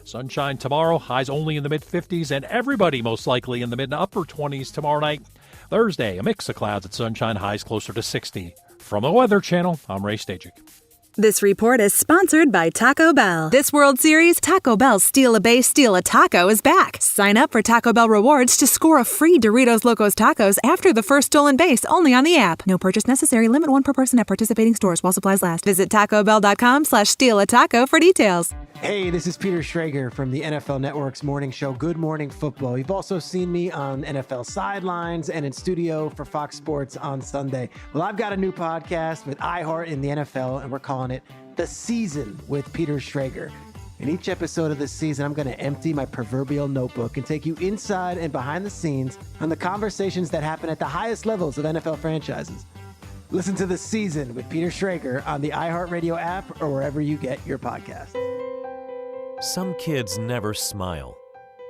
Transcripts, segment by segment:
Sunshine tomorrow, highs only in the mid-50s, and everybody most likely in the mid and upper 20s tomorrow night. Thursday, a mix of clouds at sunshine, highs closer to 60. From the Weather Channel, I'm Ray Stajic. This report is sponsored by Taco Bell. This World Series, Taco Bell's Steal a Base, Steal a Taco is back. Sign up for Taco Bell Rewards to score a free Doritos Locos Tacos after the first stolen base, only on the app. No purchase necessary. Limit one per person at participating stores while supplies last. Visit tacobell.com/stealataco for details. Hey, this is Peter Schrager from the NFL Network's morning show, Good Morning Football. You've also seen me on NFL Sidelines and in studio for Fox Sports on Sunday. Well, I've got a new podcast with iHeart in the NFL, and we're calling it The Season with Peter Schrager. In each episode of this season, I'm going to empty my proverbial notebook and take you inside and behind the scenes on the conversations that happen at the highest levels of NFL franchises. Listen to The Season with Peter Schrager on the iHeartRadio app or wherever you get your podcasts. Some kids never smile.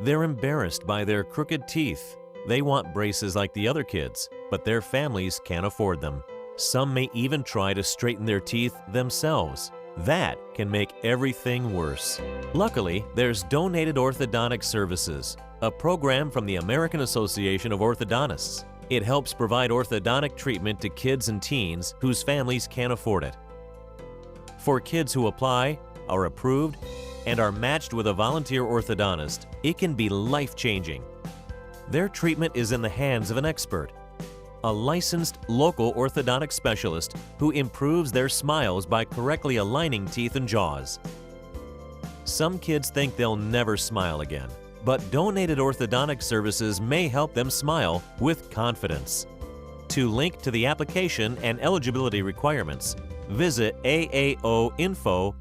They're embarrassed by their crooked teeth. They want braces like the other kids, but their families can't afford them. Some may even try to straighten their teeth themselves. That can make everything worse. Luckily, there's Donated Orthodontic Services, a program from the American Association of Orthodontists. It helps provide orthodontic treatment to kids and teens whose families can't afford it. For kids who apply, are approved, and are matched with a volunteer orthodontist, it can be life-changing. Their treatment is in the hands of an expert, a licensed local orthodontic specialist who improves their smiles by correctly aligning teeth and jaws. Some kids think they'll never smile again, but Donated Orthodontic Services may help them smile with confidence. To link to the application and eligibility requirements, visit aaoinfo.org.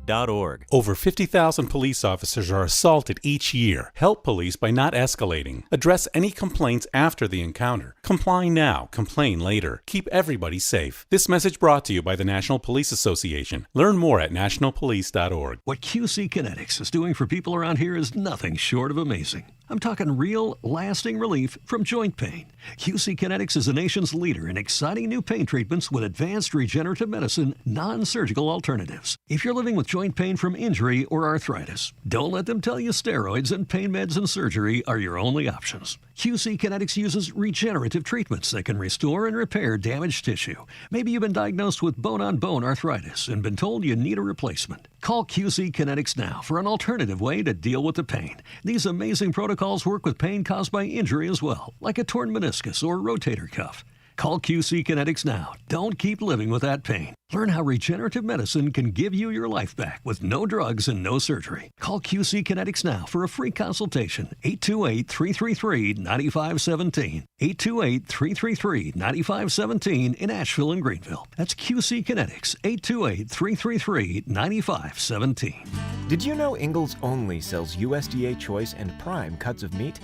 Over 50,000 police officers are assaulted each year. Help police by not escalating. Address any complaints after the encounter. Comply now, complain later. Keep everybody safe. This message brought to you by the National Police Association. Learn more at nationalpolice.org. What QC Kinetics is doing for people around here is nothing short of amazing. I'm talking real, lasting relief from joint pain. QC Kinetics is the nation's leader in exciting new pain treatments with advanced regenerative medicine, non-surgical alternatives. If you're living with joint pain from injury or arthritis, don't let them tell you steroids and pain meds and surgery are your only options. QC Kinetics uses regenerative treatments that can restore and repair damaged tissue. Maybe you've been diagnosed with bone-on-bone arthritis and been told you need a replacement. Call QC Kinetics now for an alternative way to deal with the pain. These amazing protocols work with pain caused by injury as well, like a torn meniscus or rotator cuff. Call QC Kinetics now. Don't keep living with that pain. Learn how regenerative medicine can give you your life back with no drugs and no surgery. Call QC Kinetics now for a free consultation. 828-333-9517. 828-333-9517 in Asheville and Greenville. That's QC Kinetics. 828-333-9517. Did you know Ingles only sells USDA choice and prime cuts of meat?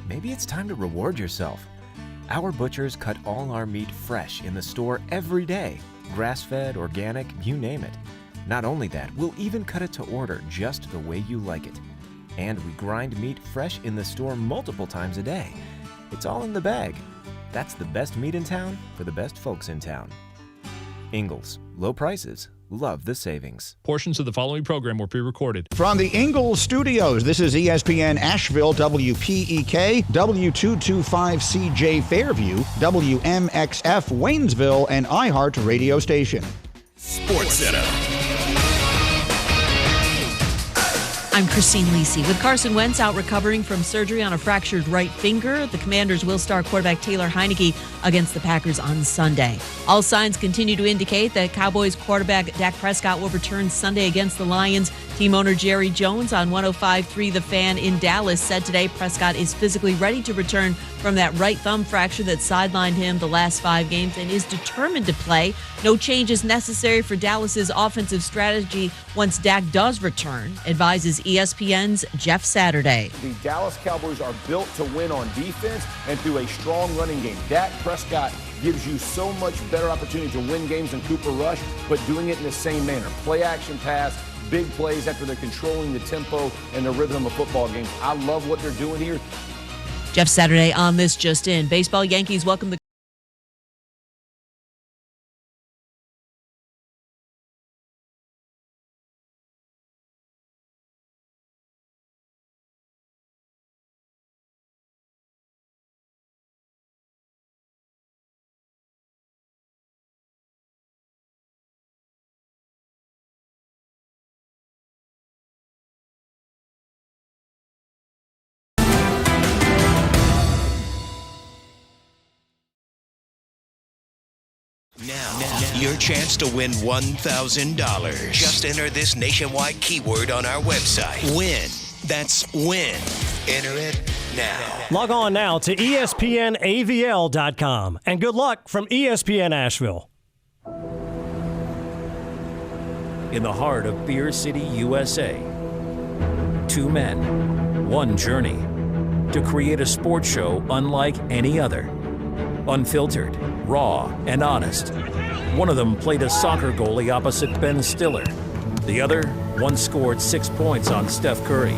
Maybe it's time to reward yourself. Our butchers cut all our meat fresh in the store every day. Grass-fed, organic, you name it. Not only that, we'll even cut it to order just the way you like it. And we grind meat fresh in the store multiple times a day. It's all in the bag. That's the best meat in town for the best folks in town. Ingles. Low prices. Love the savings. Portions of the following program were pre-recorded. From the Ingles Studios, this is ESPN Asheville, WPEK, W225CJ Fairview, WMXF Waynesville, and iHeart radio station. Sports Center. I'm Christine Lisi. With Carson Wentz out recovering from surgery on a fractured right finger, the Commanders will start quarterback Taylor Heineke against the Packers on Sunday. All signs continue to indicate that Cowboys quarterback Dak Prescott will return Sunday against the Lions. Team owner Jerry Jones on 105.3 The Fan in Dallas said today Prescott is physically ready to return from that right thumb fracture that sidelined him the last 5 games and is determined to play. No change is necessary for Dallas's offensive strategy once Dak does return, advises ESPN's Jeff Saturday. The Dallas Cowboys are built to win on defense and through a strong running game. Dak Prescott gives you so much better opportunity to win games than Cooper Rush, but doing it in the same manner. Play action pass, big plays after they're controlling the tempo and the rhythm of football games. I love what they're doing here. Jeff Saturday on This Just In. Baseball Yankees welcome the your chance to win $1,000. Just enter this nationwide keyword on our website. Win. That's win. Enter it now. Log on now to ESPNAVL.com. And good luck from ESPN Asheville. In the heart of Beer City, USA, two men, one journey to create a sports show unlike any other. Unfiltered, raw, and honest. One of them played a soccer goalie opposite Ben Stiller. The other once scored 6 points on Steph Curry.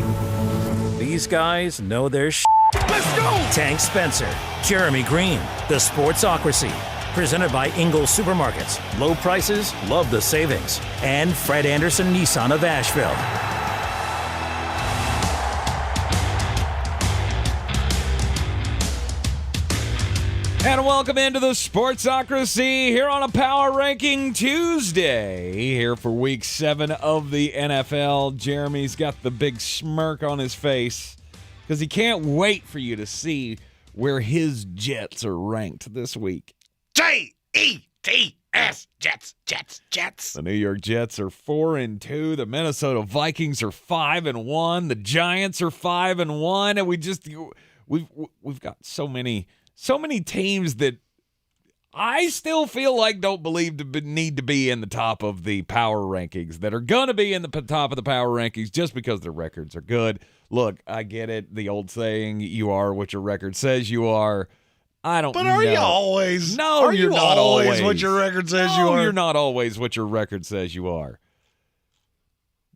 These guys know their Let's go! Tank Spencer, Jeremy Greene, The Sportsocracy. Presented by Ingles Supermarkets. Low prices, love the savings. And Fred Anderson Nissan of Asheville. And welcome into the Sportsocracy here on a Power Ranking Tuesday. Here for Week 7 of the NFL. Jeremy's got the big smirk on his face because he can't wait for you to see where his Jets are ranked this week. Jets, Jets. The New York Jets are 4-2. The Minnesota Vikings are 5-1. The Giants are 5-1. And we've got so many teams that I still feel like don't need to be in the top of the power rankings that are going to be in the top of the power rankings just because their records are good. Look, I get it. The old saying, you are what your record says you are. I don't know. But are you always? No, are you're you not always what your record says you are. You're not always what your record says you are.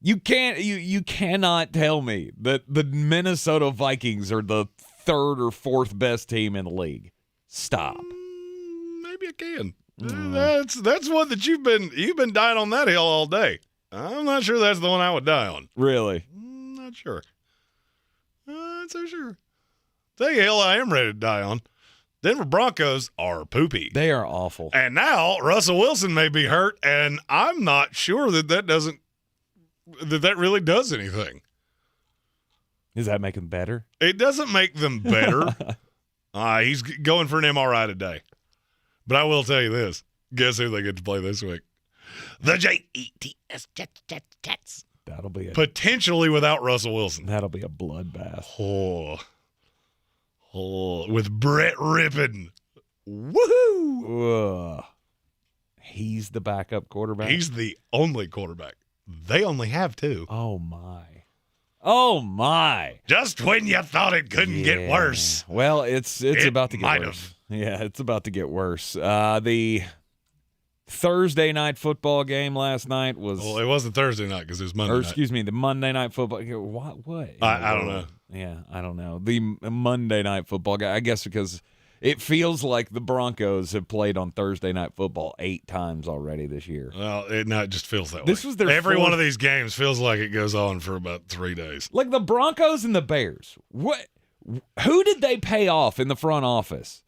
You cannot tell me that the Minnesota Vikings are the third or fourth best team in the league. Stop. Maybe I can. That's one that you've been dying on that hill all day. I'm not sure that's the one I would die on. Really? Not sure. Not so sure. Tell you a hill I am ready to die on. Denver Broncos are poopy. They are awful. And now Russell Wilson may be hurt, and I'm not sure that really does anything. Does that make them better? It doesn't make them better. He's going for an MRI today. But I will tell you this. Guess who they get to play this week? The Jets, Jets. That'll be potentially without Russell Wilson. That'll be a bloodbath. With Brett Rippon. Woohoo! He's the backup quarterback. He's the only quarterback. They only have two. Oh, my. Just when you thought it couldn't get worse. Well, it's about to get might worse. Yeah, it's about to get worse. The Thursday night football game last night was... Well, it wasn't Thursday night because it was Monday night. Excuse me, the Monday night football... What? I don't know. Yeah, I don't know. The Monday night football game, I guess because it feels like the Broncos have played on Thursday night football 8 times already this year. Well, it just feels that way. This was their Every one of these games feels like it goes on for about 3 days. Like the Broncos and the Bears. Who did they pay off in the front office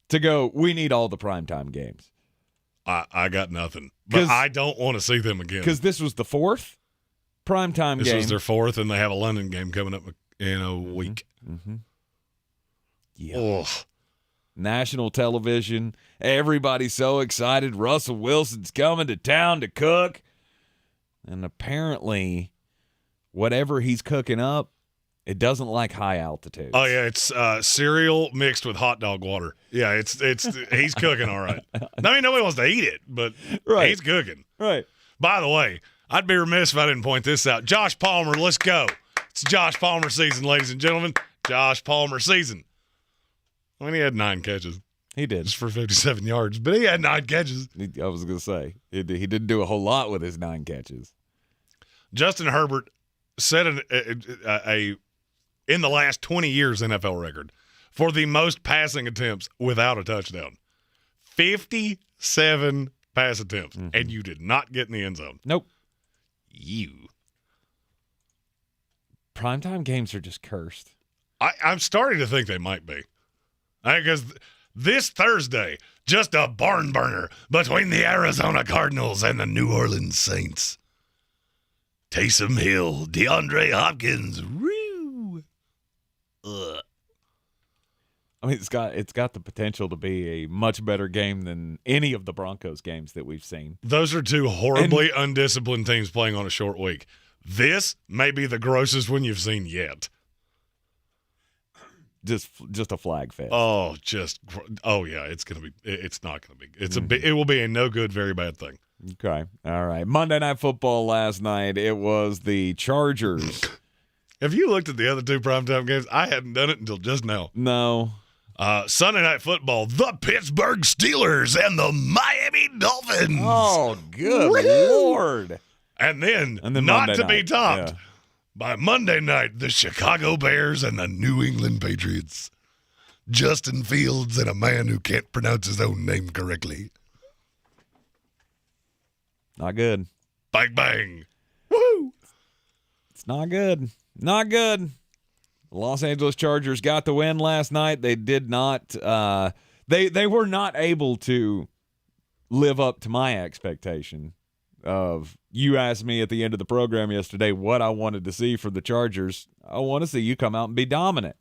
to go, we need all the primetime games? I got nothing. But I don't want to see them again. Because this was the 4th primetime game. This was their 4th, and they have a London game coming up in a week. Mm-hmm. Yeah. National television. Everybody's so excited. Russell Wilson's coming to town to cook. And apparently, whatever he's cooking up, it doesn't like high altitude. Oh, yeah. It's cereal mixed with hot dog water. Yeah, it's he's cooking all right. I mean, nobody wants to eat it, but he's cooking. Right. By the way, I'd be remiss if I didn't point this out. Josh Palmer, let's go. It's Josh Palmer season, ladies and gentlemen. Josh Palmer season. I mean, he had 9 catches. He did. Just for 57 yards, but he had 9 catches. I was going to say, he didn't do a whole lot with his 9 catches. Justin Herbert set in the last 20 years NFL record for the most passing attempts without a touchdown. 57 pass attempts, and you did not get in the end zone. Nope. Primetime games are just cursed. I'm starting to think they might be. Because this Thursday, just a barn burner between the Arizona Cardinals and the New Orleans Saints. Taysom Hill, DeAndre Hopkins. Woo. I mean, it's got the potential to be a much better game than any of the Broncos games that we've seen. Those are two horribly undisciplined teams playing on a short week. This may be the grossest one you've seen yet. Just a flag fest. Oh, yeah. It's not gonna be. It will be a no good, very bad thing. Okay, all right. Monday Night Football last night. It was the Chargers. Have you looked at the other two primetime games? I hadn't done it until just now. No. Sunday Night Football, the Pittsburgh Steelers and the Miami Dolphins. Oh, good Lord. And then not Monday to be night, topped, by Monday night, the Chicago Bears and the New England Patriots. Justin Fields and a man who can't pronounce his own name correctly. Not good. Bang, bang. Woo! It's not good. Not good. The Los Angeles Chargers got the win last night. They did not they were not able to live up to my expectation of, you asked me at the end of the program yesterday what I wanted to see for the Chargers. I want to see you come out and be dominant.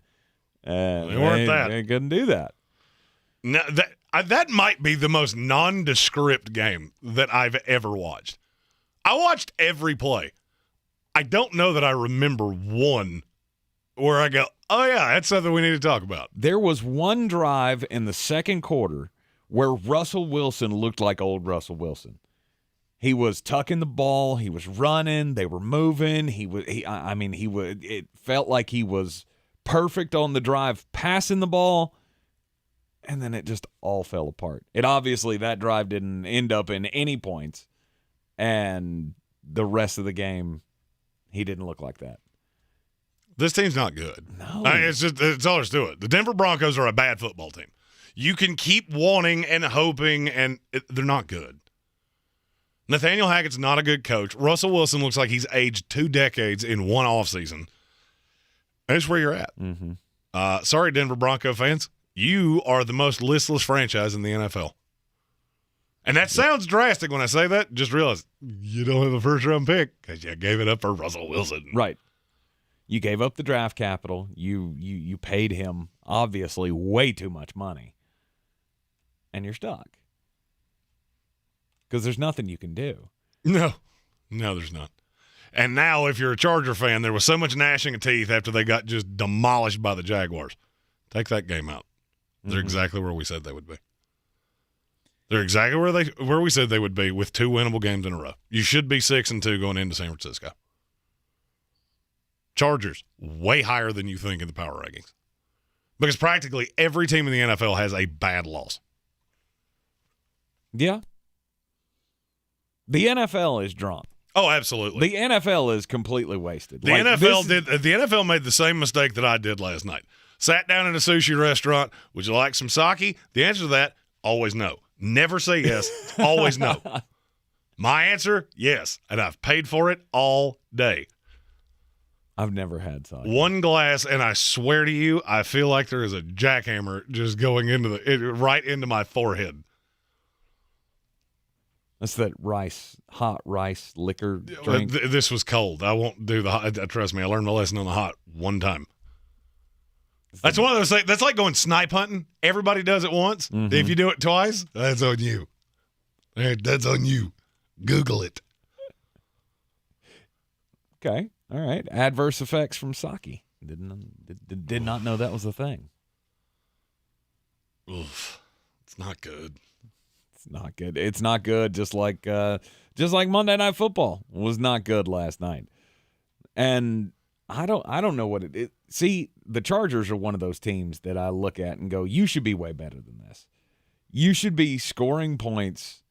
And they weren't that. They couldn't do that. No, that might be the most nondescript game that I've ever watched. I watched every play. I don't know that I remember one where I go, oh, yeah, that's something we need to talk about. There was one drive in the second quarter where Russell Wilson looked like old Russell Wilson. He was tucking the ball. He was running. They were moving. It felt like he was perfect on the drive, passing the ball, and then it just all fell apart. That drive didn't end up in any points, and the rest of the game, he didn't look like that. This team's not good. No. It's all there's to it. The Denver Broncos are a bad football team. You can keep wanting and hoping, and they're not good. Nathaniel Hackett's not a good coach. Russell Wilson looks like he's aged 2 decades in one offseason. That's where you're at. Mm-hmm. Sorry, Denver Bronco fans. You are the most listless franchise in the NFL. And that sounds drastic when I say that. Just realize you don't have a first-round pick because you gave it up for Russell Wilson. Right. You gave up the draft capital. You paid him, obviously, way too much money. And you're stuck. Because there's nothing you can do. No, there's not. And now, if you're a Charger fan, there was so much gnashing of teeth after they got just demolished by the Jaguars. Take that game out. They're exactly where we said they would be. They're exactly where we said they would be with 2 winnable games in a row. You should be 6-2 going into San Francisco. Chargers, way higher than you think in the power rankings. Because practically every team in the NFL has a bad loss. Yeah. The NFL is drunk. Oh, absolutely. The NFL is completely wasted. The NFL made the same mistake that I did last night. Sat down in a sushi restaurant. Would you like some sake? The answer to that, always no. Never say yes. Always no. My answer, yes. And I've paid for it all day. I've never had sake. 1 glass, and I swear to you, I feel like there is a jackhammer just going right into my forehead. That's that hot rice liquor drink. This was cold. I won't do the hot. Trust me, I learned my lesson on the hot one time. That's one of those things. That's like going snipe hunting. Everybody does it once. Mm-hmm. If you do it twice, that's on you. That's on you. Google it. Okay. All right. Adverse effects from sake. Did not know that was a thing. Oof. It's not good. It's not good. It's not good. Just like Monday Night Football was not good last night. And I don't know what it is. See, the Chargers are one of those teams that I look at and go, you should be way better than this. You should be scoring points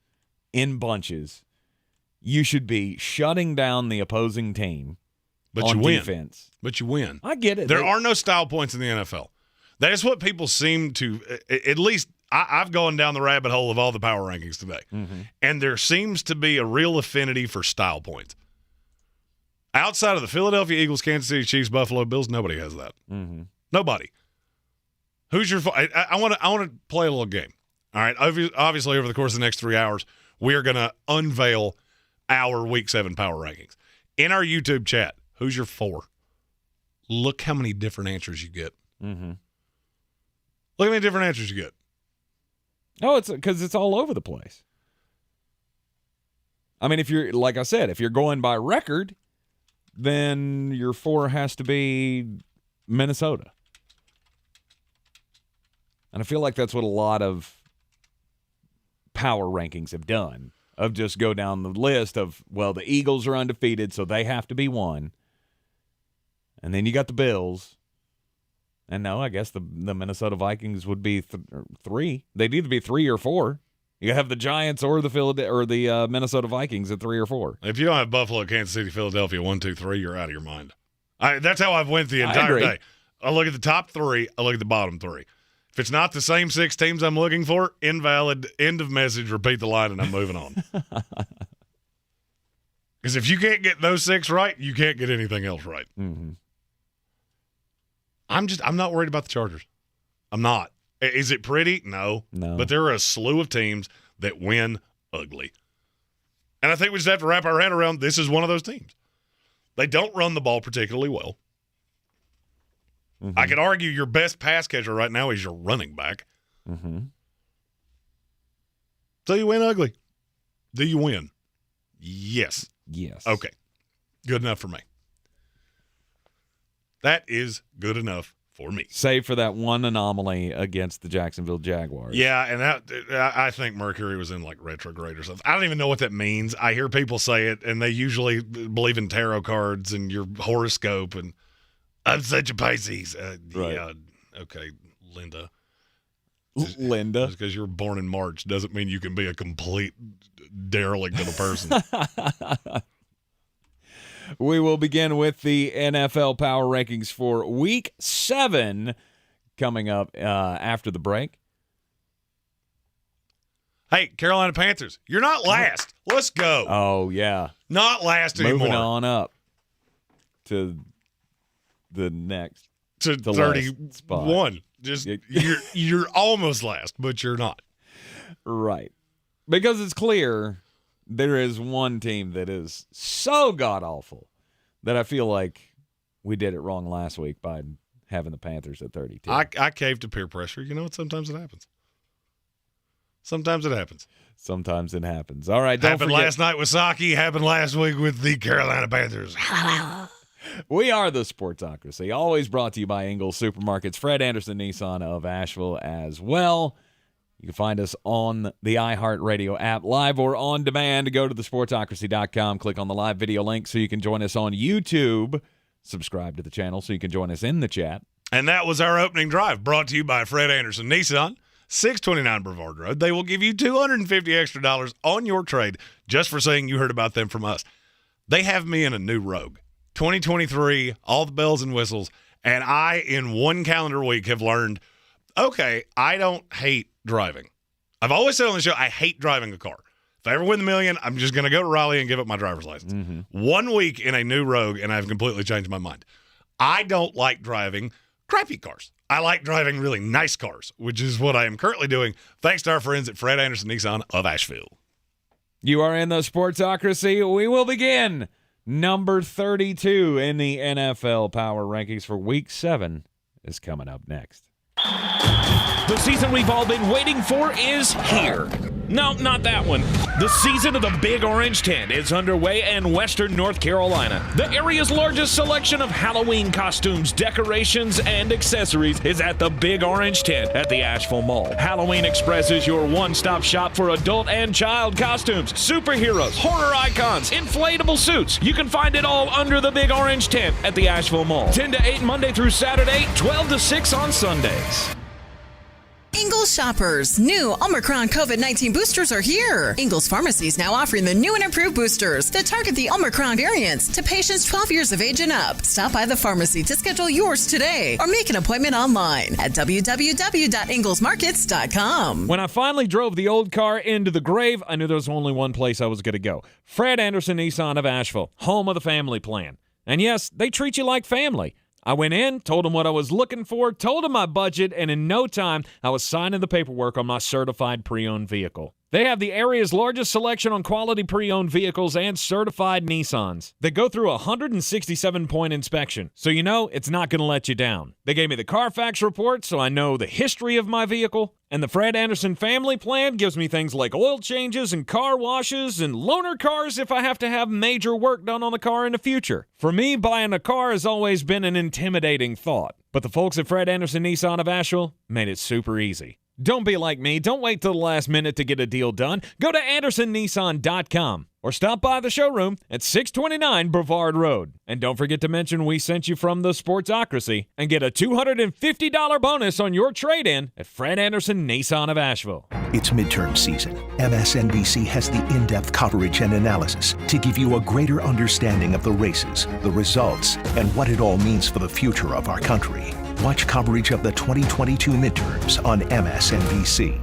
in bunches. You should be shutting down the opposing team on defense. But you win. I get it. There are no style points in the NFL. That is what people seem to, at least I've gone down the rabbit hole of all the power rankings today. Mm-hmm. And there seems to be a real affinity for style points. Outside of the Philadelphia Eagles, Kansas City Chiefs, Buffalo Bills, nobody has that. Mm-hmm. Nobody. Who's your? I want to play a little game. All right. Obviously, over the course of the next 3 hours, we are going to unveil our Week 7 power rankings in our YouTube chat. Who's your 4? Look how many different answers you get. Mm-hmm. Look how many different answers you get. No, it's because it's all over the place. I mean, if you're, like I said, if you're going by record, then your 4 has to be Minnesota. And I feel like that's what a lot of power rankings have done, of just go down the list of, well, the Eagles are undefeated, so they have to be 1. And then you got the Bills. And no, I guess the Minnesota Vikings would be 3. They'd either be 3 or 4. You have the Giants or the Minnesota Vikings at 3 or 4. If you don't have Buffalo, Kansas City, Philadelphia, 1, 2, 3, you're out of your mind. That's how I've went the entire day. I look at the top 3. I look at the bottom 3. If it's not the same 6 teams I'm looking for, invalid, end of message, repeat the line, and I'm moving on. Because if you can't get those 6 right, you can't get anything else right. Mm-hmm. I'm not worried about the Chargers. I'm not. Is it pretty? No. But there are a slew of teams that win ugly. And I think we just have to wrap our head around this is one of those teams. They don't run the ball particularly well. Mm-hmm. I could argue your best pass catcher right now is your running back. Mm-hmm. So you win ugly. Do you win? Yes. Yes. Okay. Good enough for me. That is good enough for me. Save for that one anomaly against the Jacksonville Jaguars. Yeah, and I think Mercury was in like retrograde or something. I don't even know what that means. I hear people say it, and they usually believe in tarot cards and your horoscope, and I'm such a Pisces. Right. Yeah, okay, Linda. Linda. Just because you're born in March doesn't mean you can be a complete derelict of a person. We will begin with the NFL Power Rankings for Week 7 coming up after the break. Hey, Carolina Panthers, you're not last. Let's go. Oh, yeah. Not last anymore. Moving on up to the next. To 31. Just you're almost last, but you're not. Right. Because it's clear there is one team that is so god-awful that I feel like we did it wrong last week by having the Panthers at 32. I caved to peer pressure. You know what? Sometimes it happens. Sometimes it happens. Sometimes it happens. All right. Happened last night with Saki. Happened last week with the Carolina Panthers. We are the Sportsocracy, always brought to you by Ingles Supermarkets, Fred Anderson Nissan of Asheville as well. You can find us on the iHeartRadio app, live or on demand. Go to thesportsocracy.com, click on the live video link so you can join us on YouTube. Subscribe to the channel so you can join us in the chat. And that was our opening drive, brought to you by Fred Anderson Nissan, 629 Brevard Road. They will give you $250 extra on your trade just for saying you heard about them from us. They have me in a new Rogue. 2023, all the bells and whistles, and I, in one calendar week, have learned, okay, I don't hate driving. I've always said on the show, I hate driving a car. If I ever win the million, I'm just going to go to Raleigh and give up my driver's license. Mm-hmm. 1 week in a new Rogue, and I've completely changed my mind. I don't like driving crappy cars. I like driving really nice cars, which is what I am currently doing, thanks to our friends at Fred Anderson Nissan of Asheville. You are in the Sportsocracy. We will begin number 32 in the NFL Power Rankings for Week 7 is coming up next. The season we've all been waiting for is here. No, not that one. The season of the Big Orange Tent is underway in western North Carolina. The area's largest selection of Halloween costumes, decorations, and accessories is at the Big Orange Tent at the Asheville Mall. Halloween Express is your one-stop shop for adult and child costumes, superheroes, horror icons, inflatable suits. You can find it all under the Big Orange Tent at the Asheville Mall. 10 to 8 Monday through Saturday, 12 to 6 on Sundays. Ingles shoppers, new Omicron COVID-19 boosters are here. Ingles Pharmacy is now offering the new and improved boosters that target the Omicron variants to patients 12 years of age and up. Stop by the pharmacy to schedule yours today or make an appointment online at www.inglesmarkets.com. When I finally drove the old car into the grave, I knew there was only one place I was going to go. Fred Anderson Nissan of Asheville, home of the family plan. And yes, they treat you like family. I went in, told them what I was looking for, told them my budget, and in no time, I was signing the paperwork on my certified pre-owned vehicle. They have the area's largest selection on quality pre-owned vehicles and certified Nissans. They go through a 167-point inspection, so you know it's not going to let you down. They gave me the Carfax report, so I know the history of my vehicle. And the Fred Anderson family plan gives me things like oil changes and car washes and loaner cars if I have to have major work done on the car in the future. For me, buying a car has always been an intimidating thought. But the folks at Fred Anderson Nissan of Asheville made it super easy. Don't be like me. Don't wait till the last minute to get a deal done. Go to AndersonNissan.com or stop by the showroom at 629 Brevard Road. And don't forget to mention we sent you from the Sportsocracy and get a $250 bonus on your trade-in at Fred Anderson Nissan of Asheville. It's midterm season. MSNBC has the in-depth coverage and analysis to give you a greater understanding of the races, the results, and what it all means for the future of our country. Watch coverage of the 2022 midterms on MSNBC.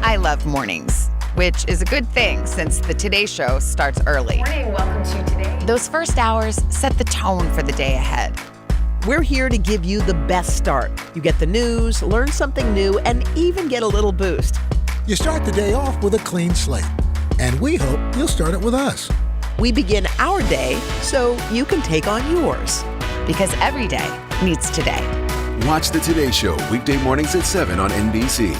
I love mornings, which is a good thing since the Today Show starts early. Morning, welcome to Today. Those first hours set the tone for the day ahead. We're here to give you the best start. You get the news, learn something new, and even get a little boost. You start the day off with a clean slate, and we hope you'll start it with us. We begin our day so you can take on yours. Because every day needs today. Watch the Today Show weekday mornings at 7 on NBC.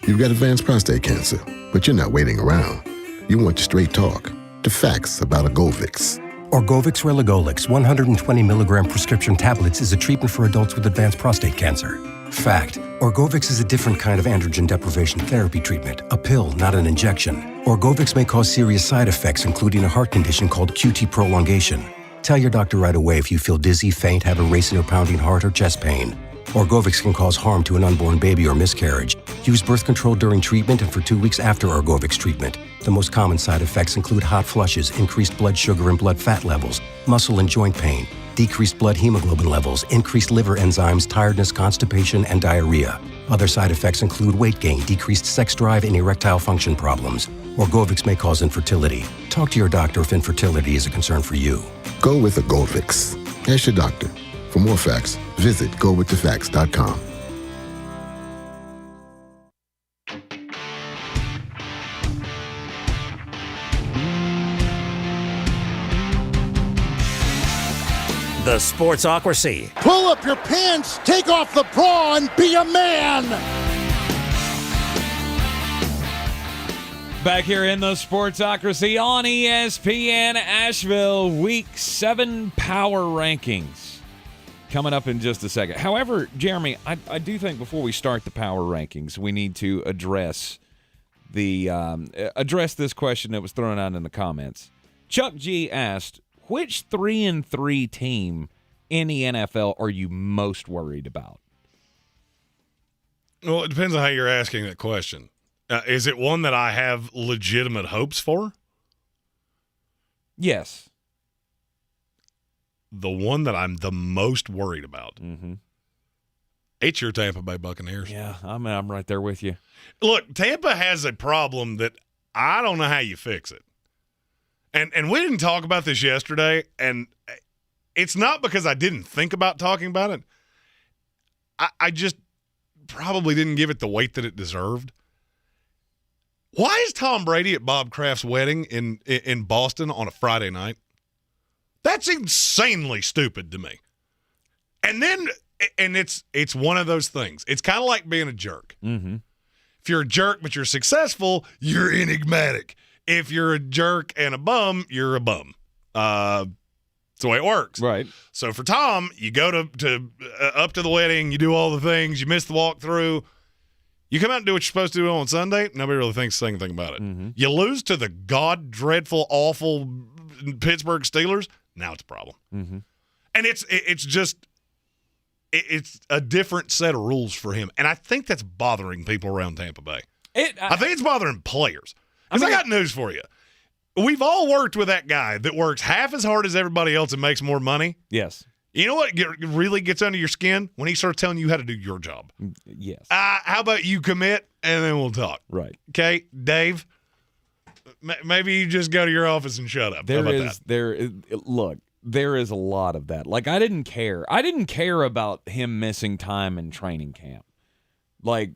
You've got advanced prostate cancer, but you're not waiting around. You want straight talk, the facts about Orgovix. Orgovix Relagolix 120 milligram prescription tablets is a treatment for adults with advanced prostate cancer. Fact: Orgovix is a different kind of androgen deprivation therapy treatment, a pill, not an injection. Orgovix may cause serious side effects, including a heart condition called QT prolongation. Tell your doctor right away if you feel dizzy, faint, have a racing or pounding heart, or chest pain. Orgovix can cause harm to an unborn baby or miscarriage. Use birth control during treatment and for 2 weeks after Orgovix treatment. The most common side effects include hot flushes, increased blood sugar and blood fat levels, muscle and joint pain, decreased blood hemoglobin levels, increased liver enzymes, tiredness, constipation, and diarrhea. Other side effects include weight gain, decreased sex drive, and erectile function problems. Orgovix may cause infertility. Talk to your doctor if infertility is a concern for you. Go with Orgovix. Ask your doctor. For more facts, visit gowiththefacts.com. The Sportsocracy. Pull up your pants, take off the bra, and be a man! Back here in the Sportsocracy on ESPN Asheville, Week 7 Power Rankings. Coming up in just a second. However, Jeremy, I do think before we start the Power Rankings, we need to address this question that was thrown out in the comments. Chuck G asked, which 3-3 team in the NFL are you most worried about? Well, it depends on how you're asking that question. Is it one that I have legitimate hopes for? Yes. The one that I'm the most worried about. Mm-hmm. It's your Tampa Bay Buccaneers. Yeah, I'm right there with you. Look, Tampa has a problem that I don't know how you fix it. And we didn't talk about this yesterday, and it's not because I didn't think about talking about it. I just probably didn't give it the weight that it deserved. Why is Tom Brady at Bob Kraft's wedding in Boston on a Friday night? That's insanely stupid to me. And it's one of those things. It's kind of like being a jerk. Mm-hmm. If you're a jerk but you're successful, you're enigmatic. If you're a jerk and a bum, you're a bum. It's the way it works. Right. So for Tom, you go to up to the wedding, you do all the things, you miss the walkthrough. You come out and do what you're supposed to do on Sunday, nobody really thinks anything about it. Mm-hmm. You lose to the god-dreadful, awful Pittsburgh Steelers, now it's a problem. Mm-hmm. And it's just a different set of rules for him. And I think that's bothering people around Tampa Bay. I think it's bothering players. Because I got news for you. We've all worked with that guy that works half as hard as everybody else and makes more money. Yes. You know what really gets under your skin? When he starts telling you how to do your job. Yes. How about you commit, and then we'll talk. Right. Okay, Dave, maybe you just go to your office and shut up. There is a lot of that. Like, I didn't care. I didn't care about him missing time in training camp. Like,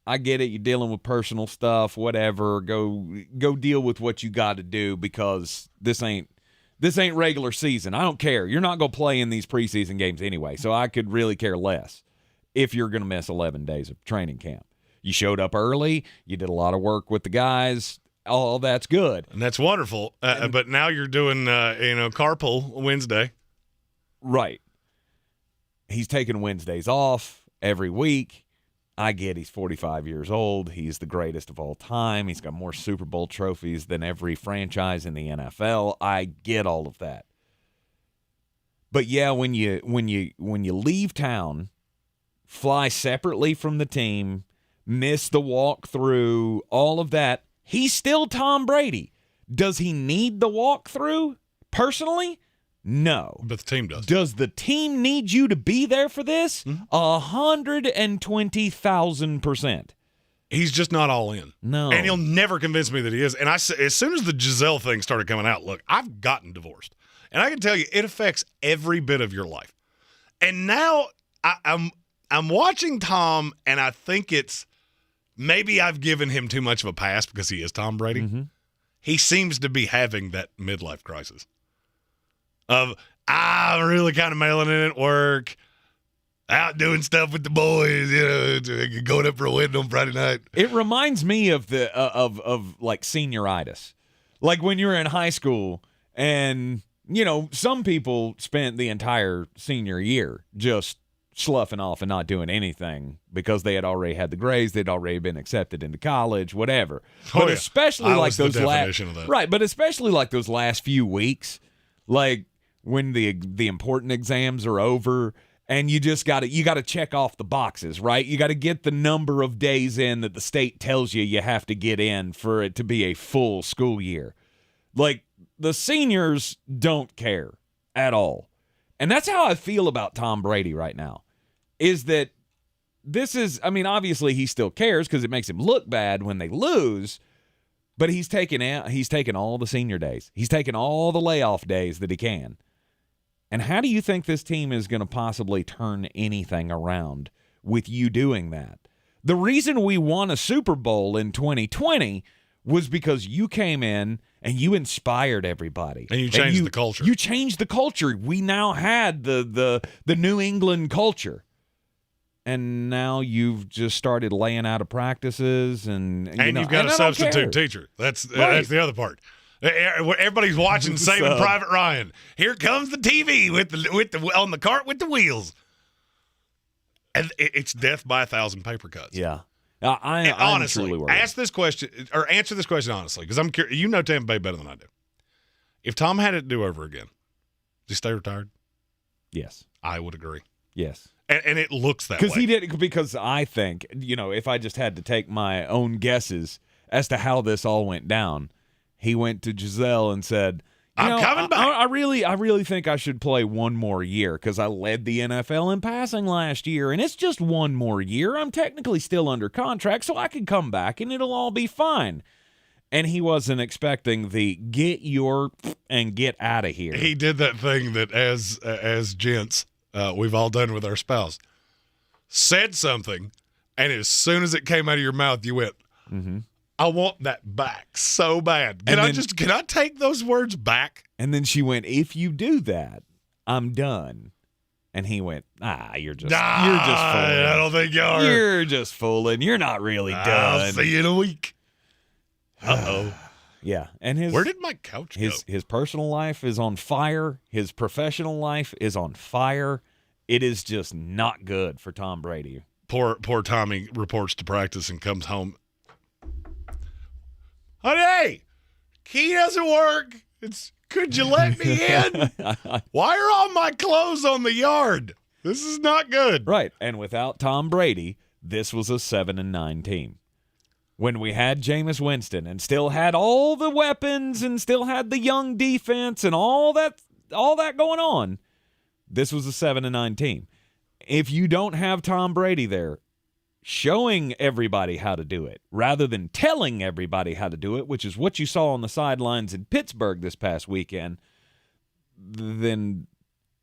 I get it. You're dealing with personal stuff, whatever. Go deal with what you got to do because this ain't regular season. I don't care. You're not going to play in these preseason games anyway, so I could really care less if you're going to miss 11 days of training camp. You showed up early. You did a lot of work with the guys. All that's good. And that's wonderful. But now you're doing, carpool Wednesday. Right. He's taking Wednesdays off every week. I get he's 45 years old. He's the greatest of all time. He's got more Super Bowl trophies than every franchise in the NFL. I get all of that. But yeah, when you leave town, fly separately from the team, miss the walkthrough, all of that, he's still Tom Brady. Does he need the walkthrough personally? No. But the team does. Does the team need you to be there for this? 120,000%. He's just not all in. No. And he'll never convince me that he is. And as soon as the Giselle thing started coming out, look, I've gotten divorced. And I can tell you, it affects every bit of your life. And now I'm watching Tom, and I think it's maybe I've given him too much of a pass because he is Tom Brady. Mm-hmm. He seems to be having that midlife crisis. I'm really kind of mailing in at work, out doing stuff with the boys, going up for a win on Friday night. It reminds me of the of like senioritis, like when you were in high school, and some people spent the entire senior year just sloughing off and not doing anything because they had already had the grades, they'd already been accepted into college, whatever. But especially like those but especially like those last few weeks, like when the important exams are over and you got to check off the boxes, right? You got to get the number of days in that the state tells you have to get in for it to be a full school year. Like, the seniors don't care at all. And that's how I feel about Tom Brady right now, is that this is, obviously he still cares because it makes him look bad when they lose, but he's taken all the senior days. He's taken all the layoff days that he can. And how do you think this team is going to possibly turn anything around with you doing that? The reason we won a Super Bowl in 2020 was because you came in and you inspired everybody. And you changed the culture. You changed the culture. We now had the New England culture. And now you've just started laying out of practices. And you've got a substitute teacher. That's the other part. Everybody's watching Saving Private Ryan. Here comes the TV with the on the cart with the wheels, and it's death by 1,000 paper cuts. Yeah, honestly, answer this question honestly, because I'm curious. Tampa Bay better than I do. If Tom had it to do over again, does he stay retired? Yes, I would agree. Yes, and it looks that way because I think if I just had to take my own guesses as to how this all went down. He went to Giselle and said, I'm coming back. I really think I should play one more year because I led the NFL in passing last year, and it's just one more year. I'm technically still under contract, so I can come back, and it'll all be fine. And he wasn't expecting the get your and get out of here. He did that thing that as gents we've all done with our spouse. Said something, and as soon as it came out of your mouth, you went, mm-hmm. I want that back so bad. Can I take those words back? And then she went, if you do that, I'm done. And he went, you're just fooling. I don't think you are. You're just fooling. You're not really done. I'll see you in a week. Uh-oh. Yeah. And where did my couch go? His personal life is on fire. His professional life is on fire. It is just not good for Tom Brady. Poor Tommy reports to practice and comes home. Honey, key doesn't work. Could you let me in? Why are all my clothes on the yard? This is not good. Right. And without Tom Brady, this was a 7-9 team. When we had Jameis Winston and still had all the weapons and still had the young defense and all that going on, this was a 7-9 team. If you don't have Tom Brady there, showing everybody how to do it rather than telling everybody how to do it, which is what you saw on the sidelines in Pittsburgh this past weekend, then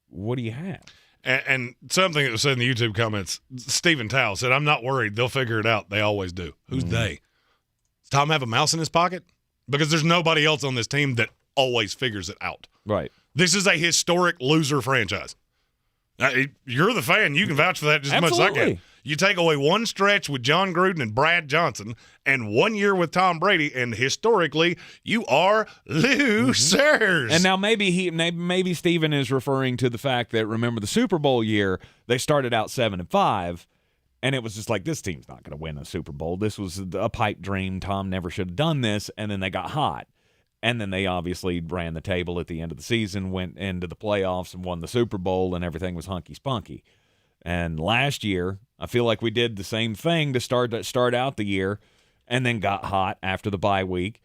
what do you have? And something that was said in the YouTube comments, Stephen Tao said, I'm not worried. They'll figure it out. They always do. Who's they? Does Tom have a mouse in his pocket? Because there's nobody else on this team that always figures it out. Right. This is a historic loser franchise. Now, you're the fan. You can vouch for that just as much as I can. You take away one stretch with John Gruden and Brad Johnson and 1 year with Tom Brady, and historically, you are losers. And now maybe Steven is referring to the fact that, remember the Super Bowl year, they started out 7-5, and it was just like, this team's not going to win a Super Bowl. This was a pipe dream. Tom never should have done this, and then they got hot. And then they obviously ran the table at the end of the season, went into the playoffs and won the Super Bowl, and everything was hunky-spunky. And last year, I feel like we did the same thing to start out the year, and then got hot after the bye week,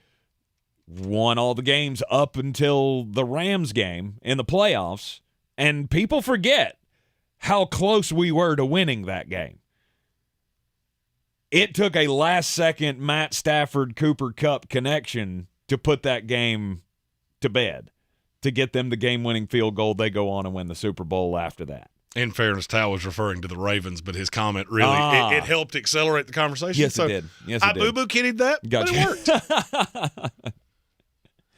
won all the games up until the Rams game in the playoffs, and people forget how close we were to winning that game. It took a last-second Matt Stafford-Cooper Kupp connection to put that game to bed, to get them the game-winning field goal. They go on and win the Super Bowl after that. In fairness, Tal was referring to the Ravens, but his comment really it helped accelerate the conversation. Yes, it did. Yes, it I boo-boo kittied that, Gotcha. but it worked.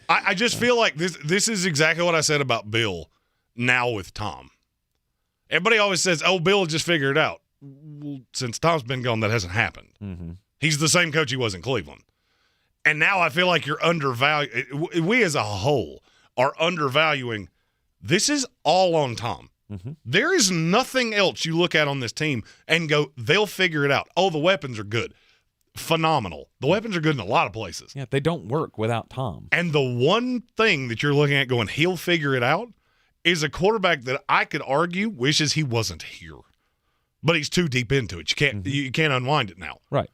I just feel like this is exactly what I said about Bill now with Tom. Everybody always says, oh, Bill will just figure it out. Well, since Tom's been gone, that hasn't happened. Mm-hmm. He's the same coach he was in Cleveland. And now I feel like you're undervaluing. We as a whole are undervaluing. This is all on Tom. Mm-hmm. There is nothing else you look at on this team and go, they'll figure it out. Oh, the weapons are good. Phenomenal. The weapons are good in a lot of places. Yeah, they don't work without Tom. And the one thing that you're looking at going, he'll figure it out, is a quarterback that I could argue wishes he wasn't here. But he's too deep into it. You can't unwind it now. Right.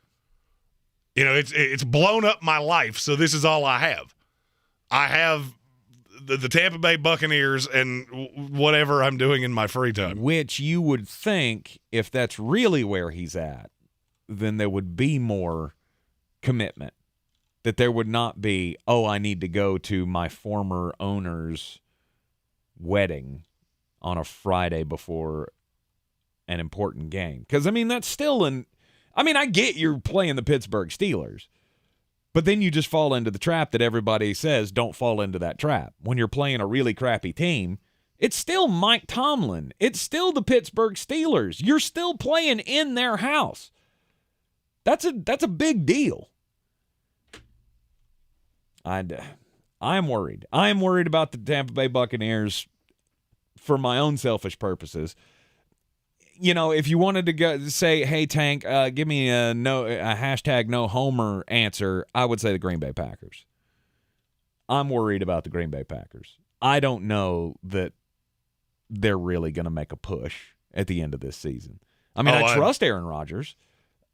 You know, it's blown up my life, so this is all I have. I have the Tampa Bay Buccaneers and whatever I'm doing in my free time. Which you would think, if that's really where he's at, then there would be more commitment. That there would not be, oh, I need to go to my former owner's wedding on a Friday before an important game. Because, I mean, that's still I get you're playing the Pittsburgh Steelers, but then you just fall into the trap that everybody says don't fall into that trap. When you're playing a really crappy team, it's still Mike Tomlin. It's still the Pittsburgh Steelers. You're still playing in their house. That's a big deal. I'm worried. I'm worried about the Tampa Bay Buccaneers for my own selfish purposes. You know, if you wanted to go say, hey, Tank, give me a hashtag no homer answer, I would say the Green Bay Packers. I'm worried about the Green Bay Packers. I don't know that they're really going to make a push at the end of this season. I mean, I trust Aaron Rodgers.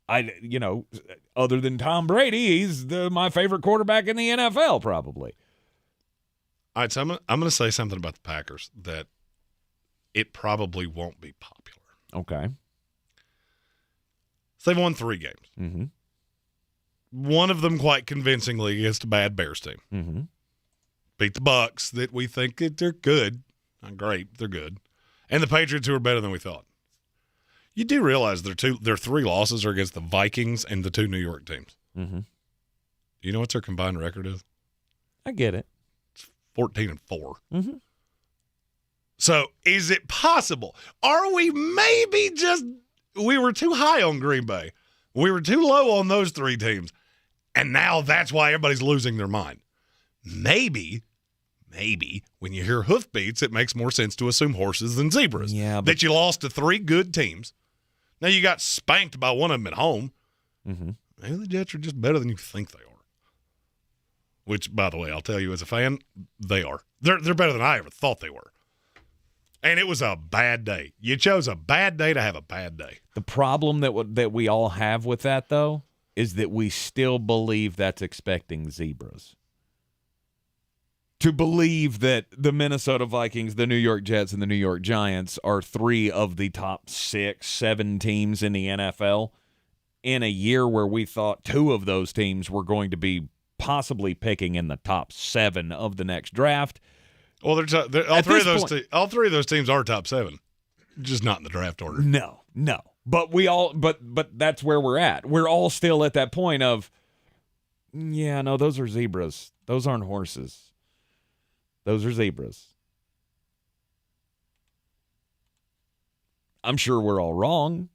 Other than Tom Brady, he's my favorite quarterback in the NFL, probably. All right, so I'm going to say something about the Packers that it probably won't be popular. Okay. So they've won 3 games. Mm-hmm. One of them quite convincingly against a bad Bears team. Mm-hmm. Beat the Bucs, that we think that they're good. Not great, they're good. And the Patriots, who are better than we thought. You do realize their 3 losses are against the Vikings and the 2 New York teams. Mm-hmm. You know what their combined record is? I get it. It's 14-4. Mm-hmm. So is it possible? Are we maybe we were too high on Green Bay. We were too low on those 3 teams. And now that's why everybody's losing their mind. Maybe when you hear hoofbeats, it makes more sense to assume horses than zebras. Yeah, that you lost to 3 good teams. Now you got spanked by one of them at home. Mm-hmm. Maybe the Jets are just better than you think they are. Which, by the way, I'll tell you as a fan, they are. They're better than I ever thought they were. And it was a bad day. You chose a bad day to have a bad day. The problem that we all have with that, though, is that we still believe that's expecting zebras. To believe that the Minnesota Vikings, the New York Jets, and the New York Giants are 3 of the top 6, 7 teams in the NFL in a year where we thought 2 of those teams were going to be possibly picking in the top 7 of the next draft. Well, all 3 of those teams are top 7. Just not in the draft order. No. But but that's where we're at. We're all still at that point of, yeah, no, those are zebras. Those aren't horses. Those are zebras. I'm sure we're all wrong.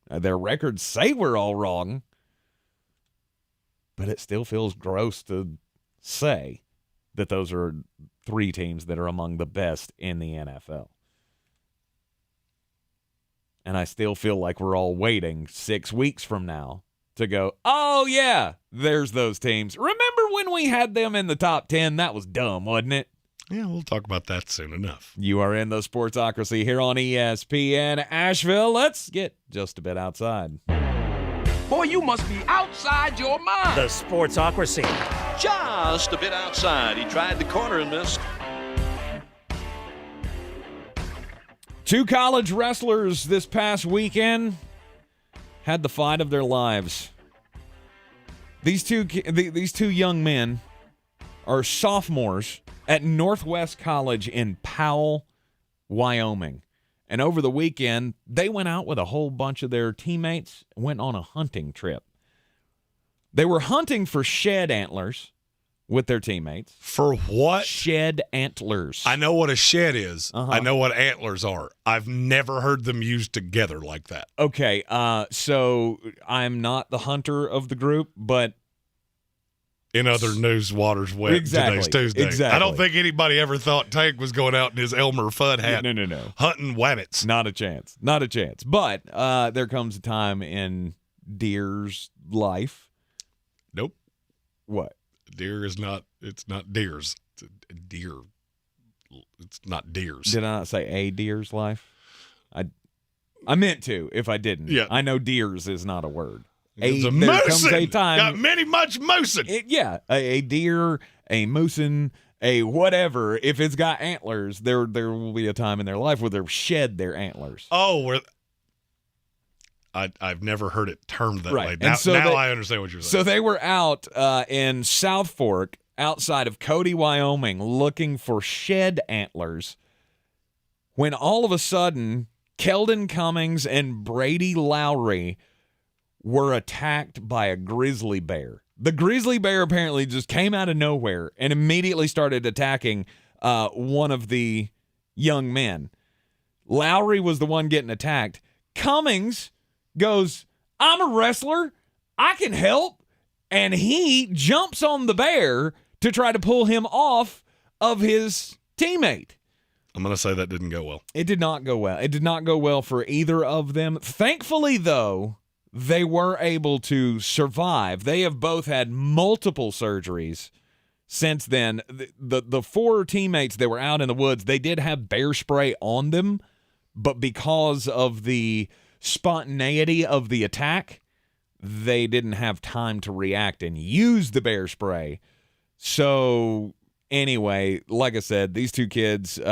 Their records say we're all wrong. But it still feels gross to say that those are 3 teams that are among the best in the NFL. And I still feel like we're all waiting 6 weeks from now to go, oh, yeah, there's those teams. Remember when we had them in the top 10? That was dumb, wasn't it? Yeah, we'll talk about that soon enough. You are in the Sportsocracy here on ESPN Asheville. Let's get just a bit outside. Boy, you must be outside your mind. The Sportsocracy. Just a bit outside. He tried the corner and missed. 2 college wrestlers this past weekend had the fight of their lives. These two young men are sophomores at Northwest College in Powell, Wyoming. And over the weekend, they went out with a whole bunch of their teammates and went on a hunting trip. They were hunting for shed antlers with their teammates. For what? Shed antlers. I know what a shed is. Uh-huh. I know what antlers are. I've never heard them used together like that. Okay, so I'm not the hunter of the group, but in other news, waters wet. Exactly. Today's Tuesday. Exactly. I don't think anybody ever thought Tank was going out in his Elmer Fudd hat. No. Hunting wabbits. Not a chance. Not a chance. But there comes a time in deer's life. Nope. What? Deer is not. It's not deers. It's a deer. It's not deers. Did I not say a deer's life? I meant to. If I didn't, yeah. I know deers is not a word. It's a there moosin'. Comes a time. Got many much moosin'. A deer, a moosin', a whatever. If it's got antlers, there will be a time in their life where they'll shed their antlers. Oh, I've never heard it termed that way. Now, I understand what you're saying. So they were out in South Fork, outside of Cody, Wyoming, looking for shed antlers, when all of a sudden, Keldon Cummings and Brady Lowry were attacked by a grizzly bear. The grizzly bear apparently just came out of nowhere and immediately started attacking one of the young men. Lowry was the one getting attacked. Cummings goes, I'm a wrestler. I can help. And he jumps on the bear to try to pull him off of his teammate. I'm going to say that didn't go well. It did not go well. It did not go well for either of them. Thankfully, though, they were able to survive. They have both had multiple surgeries since then. The 4 teammates that were out in the woods, they did have bear spray on them, but because of the spontaneity of the attack, they didn't have time to react and use the bear spray. So anyway, like I said, these 2 kids were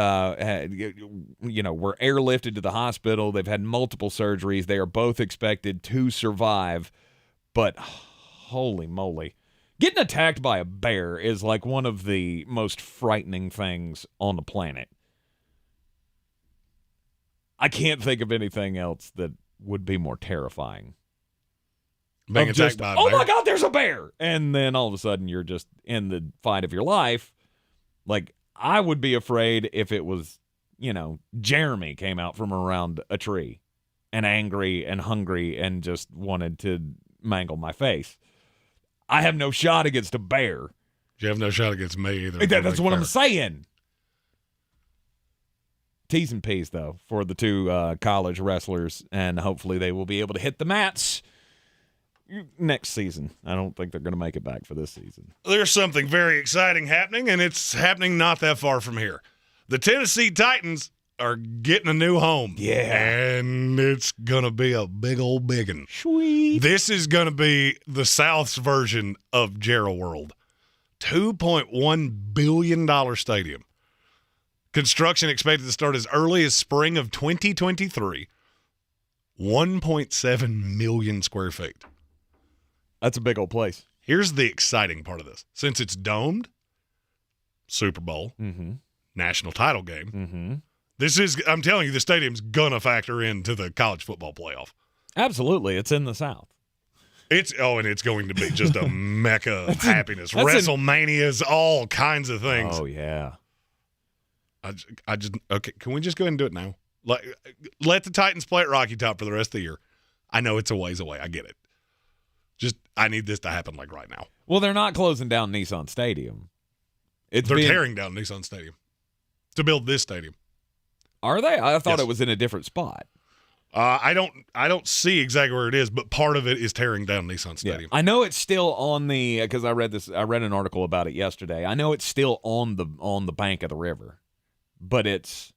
airlifted to the hospital. They've had multiple surgeries. They are both expected to survive. But holy moly, getting attacked by a bear is like one of the most frightening things on the planet. I can't think of anything else that would be more terrifying. Being attacked by a bear. Oh my God, there's a bear! And then all of a sudden you're just in the fight of your life. Like, I would be afraid if it was, Jeremy came out from around a tree and angry and hungry and just wanted to mangle my face. I have no shot against a bear. You have no shot against me either. That's what I'm saying. T's and P's, though, for the 2 college wrestlers, and hopefully they will be able to hit the mats next season. I don't think they're going to make it back for this season. There's something very exciting happening, and it's happening not that far from here. The Tennessee Titans are getting a new home. Yeah. And it's going to be a big old biggin. Sweet. This is going to be the South's version of Gerald World. $2.1 billion stadium. Construction expected to start as early as spring of 2023. 1.7 million square feet. That's a big old place. Here's the exciting part of this. Since it's domed, Super Bowl, national title game, I'm telling you, the stadium's going to factor into the college football playoff. Absolutely. It's in the South. And it's going to be just a mecca of happiness. WrestleManias, all kinds of things. Oh, yeah. Okay, can we just go ahead and do it now? Let the Titans play at Rocky Top for the rest of the year. I know it's a ways away. I get it. I need this to happen right now. Well, they're not closing down Nissan Stadium. They're tearing down Nissan Stadium to build this stadium. Are they? I thought it was in a different spot. I don't see exactly where it is, but part of it is tearing down Nissan Stadium. Yeah. I know it's still on the because I read an article about it yesterday. I know it's still on the bank of the river, but it's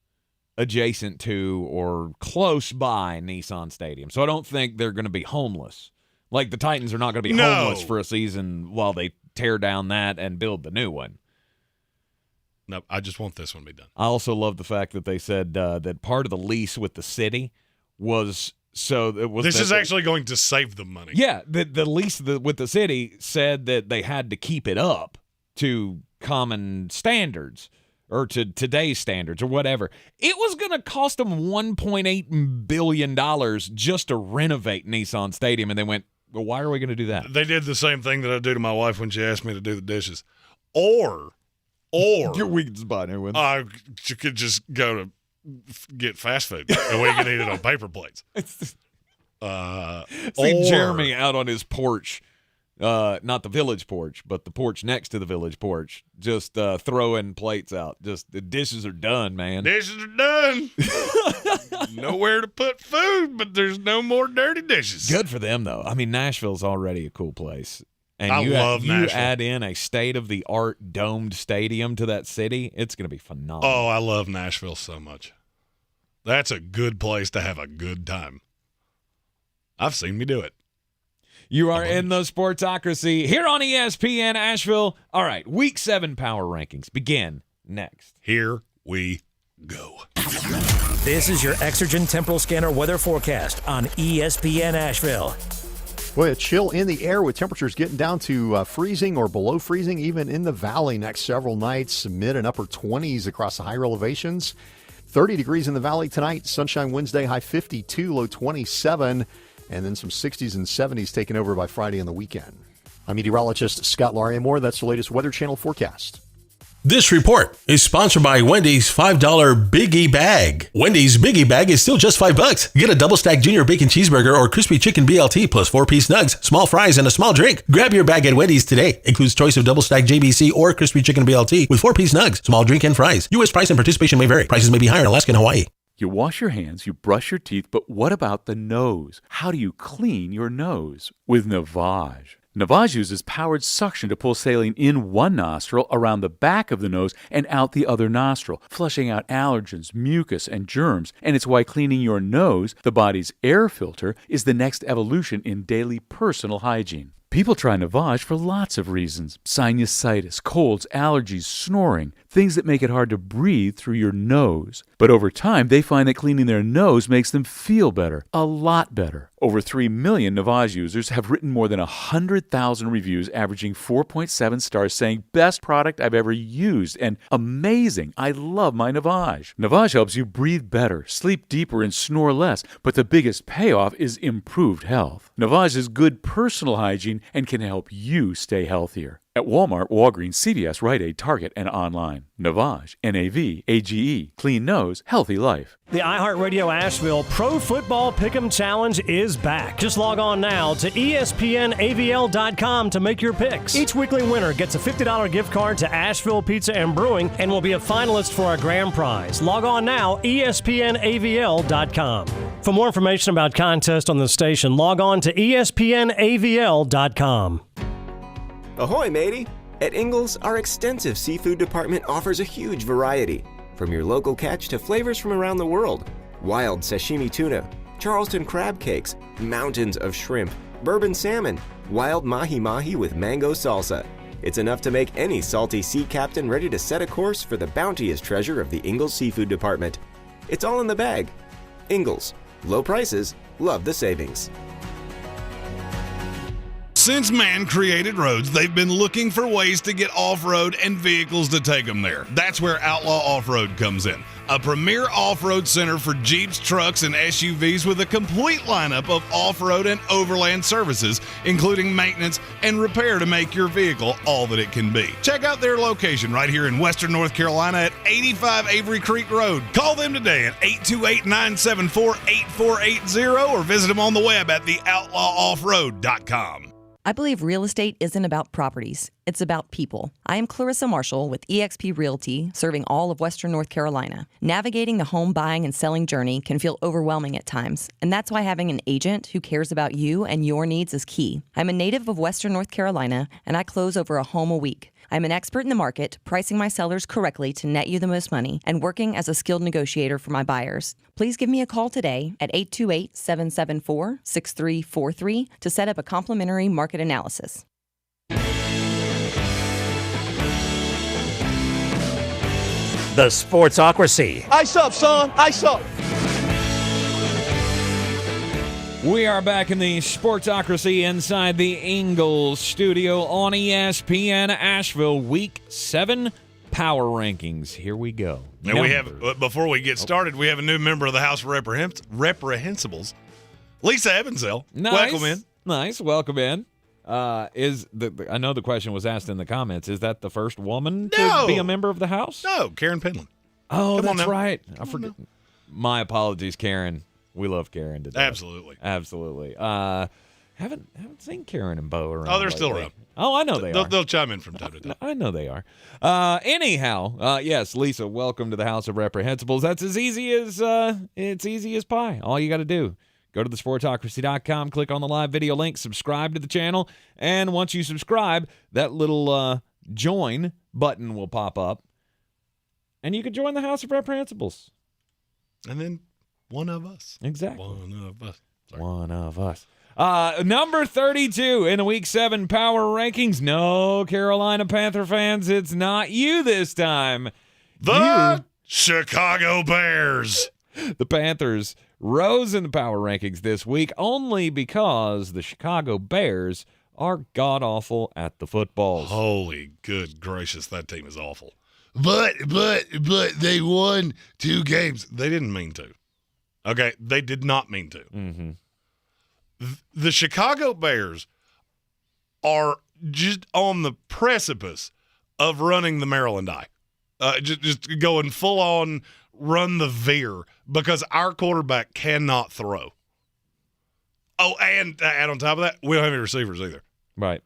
adjacent to or close by Nissan Stadium. So I don't think they're going to be homeless. Like the Titans are not going to be homeless for a season while they tear down that and build the new one. No, I just want this one to be done. I also love the fact that they said that part of the lease with the city was This is actually going to save them money. Yeah, the lease with the city said that they had to keep it up to common standards or to today's standards or whatever. It was going to cost them $1.8 billion just to renovate Nissan Stadium, and they went, well, why are we going to do that? They did the same thing that I do to my wife when she asked me to do the dishes. Or we can just buy new ones. You could just go to get fast food, and we can eat it on paper plates. See Jeremy out on his porch, not the village porch, but the porch next to the village porch, just throwing plates out. Just the dishes are done, man. Dishes are done. Nowhere to put food, but there's no more dirty dishes. Good for them, though. I mean, Nashville's already a cool place. And I love Nashville. You add in a state-of-the-art domed stadium to that city, it's going to be phenomenal. Oh, I love Nashville so much. That's a good place to have a good time. I've seen me do it. You are in the Sportsocracy here on ESPN Asheville. All right, Week 7 Power Rankings begin next. Here we go. This is your Exergen Temporal Scanner weather forecast on ESPN Asheville. Boy, a chill in the air with temperatures getting down to freezing or below freezing, even in the valley next several nights. Mid and upper 20s across the higher elevations. 30 degrees in the valley tonight. Sunshine Wednesday, high 52, low 27. And then some 60s and 70s taken over by Friday and the weekend. I'm meteorologist Scott Larimore. That's the latest Weather Channel forecast. This report is sponsored by Wendy's $5 Biggie Bag. Wendy's Biggie Bag is still just $5. Get a double-stacked junior bacon cheeseburger or crispy chicken BLT plus 4-piece nugs, small fries, and a small drink. Grab your bag at Wendy's today. Includes choice of double-stacked JBC or crispy chicken BLT with 4-piece nugs, small drink, and fries. U.S. price and participation may vary. Prices may be higher in Alaska and Hawaii. You wash your hands, you brush your teeth, but what about the nose? How do you clean your nose? With Navage. Navage uses powered suction to pull saline in one nostril, around the back of the nose, and out the other nostril, flushing out allergens, mucus, and germs. And it's why cleaning your nose, the body's air filter, is the next evolution in daily personal hygiene. People try Navage for lots of reasons. Sinusitis, colds, allergies, snoring, things that make it hard to breathe through your nose. But over time, they find that cleaning their nose makes them feel better, a lot better. Over 3 million Navage users have written more than 100,000 reviews, averaging 4.7 stars, saying, best product I've ever used, and amazing, I love my Navage. Navage helps you breathe better, sleep deeper, and snore less, but the biggest payoff is improved health. Navage is good personal hygiene and can help you stay healthier. At Walmart, Walgreens, CVS, Rite Aid, Target, and online. Navage, N-A-V-A-G-E. Clean nose, healthy life. The iHeartRadio Asheville Pro Football Pick'em Challenge is back. Just log on now to ESPNAVL.com to make your picks. Each weekly winner gets a $50 gift card to Asheville Pizza and Brewing and will be a finalist for our grand prize. Log on now, ESPNAVL.com. For more information about contests on the station, log on to ESPNAVL.com. Ahoy, matey! At Ingles, our extensive seafood department offers a huge variety. From your local catch to flavors from around the world. Wild sashimi tuna, Charleston crab cakes, mountains of shrimp, bourbon salmon, wild mahi-mahi with mango salsa. It's enough to make any salty sea captain ready to set a course for the bounteous treasure of the Ingles Seafood Department. It's all in the bag. Ingles. Low prices, love the savings. Since man created roads, they've been looking for ways to get off-road and vehicles to take them there. That's where Outlaw Off-Road comes in. a premier off-road center for Jeeps, trucks, and SUVs with a complete lineup of off-road and overland services, including maintenance and repair to make your vehicle all that it can be. Check out their location right here in Western North Carolina at 85 Avery Creek Road. Call them today at 828-974-8480 or visit them on the web at theoutlawoffroad.com. I believe real estate isn't about properties. It's about people. I am Clarissa Marshall with eXp Realty, serving all of Western North Carolina. Navigating the home buying and selling journey can feel overwhelming at times, and that's why having an agent who cares about you and your needs is key. I'm a native of Western North Carolina, and I close over a home a week. I'm an expert in the market, pricing my sellers correctly to net you the most money, and working as a skilled negotiator for my buyers. Please give me a call today at 828-774-6343 to set up a complimentary market analysis. The Sportsocracy. Ice up, son. Ice up. We are back in the Sportsocracy inside the Ingles Studio on ESPN Asheville. Week 7 Power Rankings. Here we go. And we have, before we get started, we have a new member of the House of Reprehensibles, Lisa Evansell. Nice. Welcome in. Nice. Welcome in. I know the question was asked in the comments. Is that the first woman to be a member of the House? No, Karen Penland. Oh, that's right. I forget. My apologies, Karen. We love Karen today. Absolutely. Haven't seen Karen and Bo around. Oh, they're still lately. around. Oh, I know they are. They'll chime in from time to time. I know they are. Anyhow, yes, Lisa, welcome to the House of Reprehensibles. That's as easy as it's easy as pie. All you got to do, go to thesportocracy.com, click on the live video link, subscribe to the channel, and once you subscribe, that little join button will pop up, and you can join the House of Reprehensibles. And then one of us. Exactly. One of us. Sorry. One of us. Number 32 in the Week 7 Power Rankings. No, Carolina Panther fans, it's not you this time. The Chicago Bears. The Panthers rose in the Power Rankings this week only because the Chicago Bears are god-awful at the footballs. Holy good gracious, that team is awful. But they won 2 games. They didn't mean to. Okay, they did not mean to. Mm-hmm. The Chicago Bears are just on the precipice of running the Maryland Eye. Just going full on run the veer because our quarterback cannot throw. Oh, and on top of that, we don't have any receivers either. Right.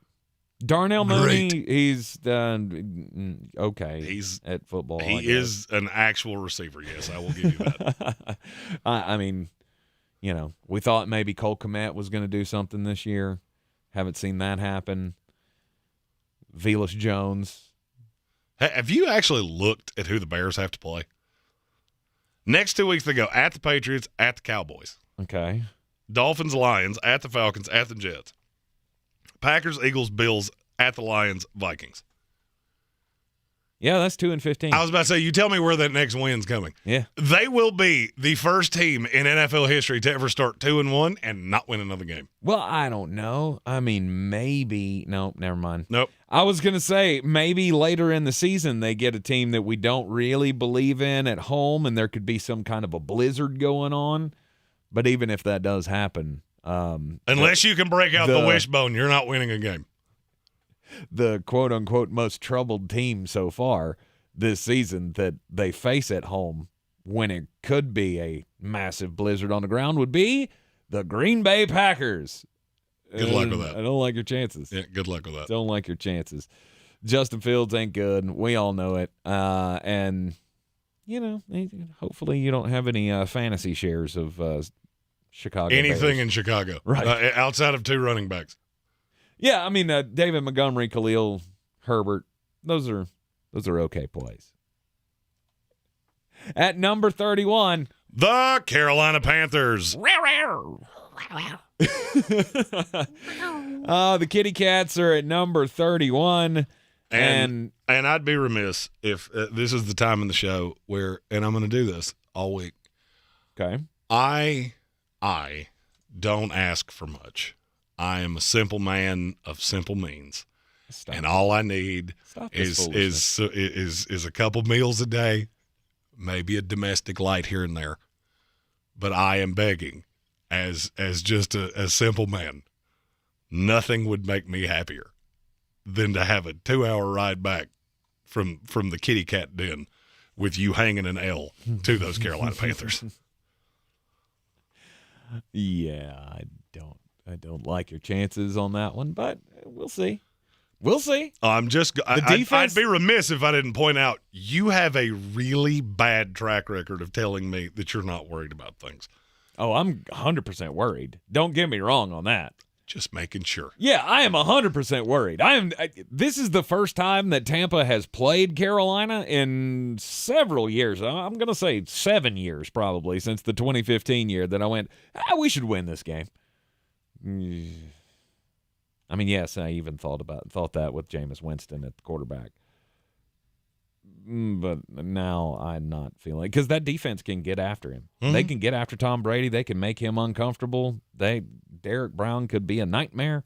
Darnell Mooney, he's okay. He's at football. He is an actual receiver. Yes, I will give you that. I mean, you know, we thought maybe Cole Kmet was going to do something this year. Haven't seen that happen. Velus Jones. Have you actually looked at who the Bears have to play? Next 2 weeks they go at the Patriots, at the Cowboys. Okay. Dolphins, Lions, at the Falcons, at the Jets. Packers, Eagles, Bills, at the Lions, Vikings. Yeah, that's 2-15. I was about to say, you tell me where that next win's coming. Yeah. They will be the first team in NFL history to ever start 2-1 and not win another game. Well, I don't know. I mean, maybe. No, never mind. Nope. I was going to say maybe later in the season they get a team that we don't really believe in at home and there could be some kind of a blizzard going on. But even if that does happen. Unless you can break out the wishbone, you're not winning a game. The quote-unquote most troubled team so far this season that they face at home when it could be a massive blizzard on the ground would be the Green Bay Packers. Good luck with that. I don't like your chances. Yeah, good luck with that. Don't like your chances. Justin Fields ain't good. We all know it. And, you know, hopefully you don't have any fantasy shares of Chicago Anything Bears. In Chicago. Right. Outside of 2 running backs. Yeah, I mean, David Montgomery, Khalil Herbert, those are okay plays. At number 31, the Carolina Panthers. The Kitty Cats are at number 31. And I'd be remiss if this is the time in the show where, and I'm going to do this all week. Okay. I don't ask for much. I am a simple man of simple means. And all I need is a couple meals a day maybe a domestic light here and there. But I am begging, as just a simple man, nothing would make me happier than to have a 2-hour ride back from the kitty cat den with you hanging an L to those Carolina Panthers. Yeah, I don't like your chances on that one, but we'll see. We'll see. I'd be remiss if I didn't point out you have a really bad track record of telling me that you're not worried about things. Oh, I'm 100% worried. Don't get me wrong on that. Just making sure. Yeah, I am 100% worried. This is the first time that Tampa has played Carolina in several years. I'm going to say 7 years probably since the 2015 year that I went, we should win this game. I mean, yes, I even thought that with Jameis Winston at the quarterback. But now I'm not feeling it because that defense can get after him. Mm-hmm. They can get after Tom Brady. They can make him uncomfortable. Derek Brown could be a nightmare.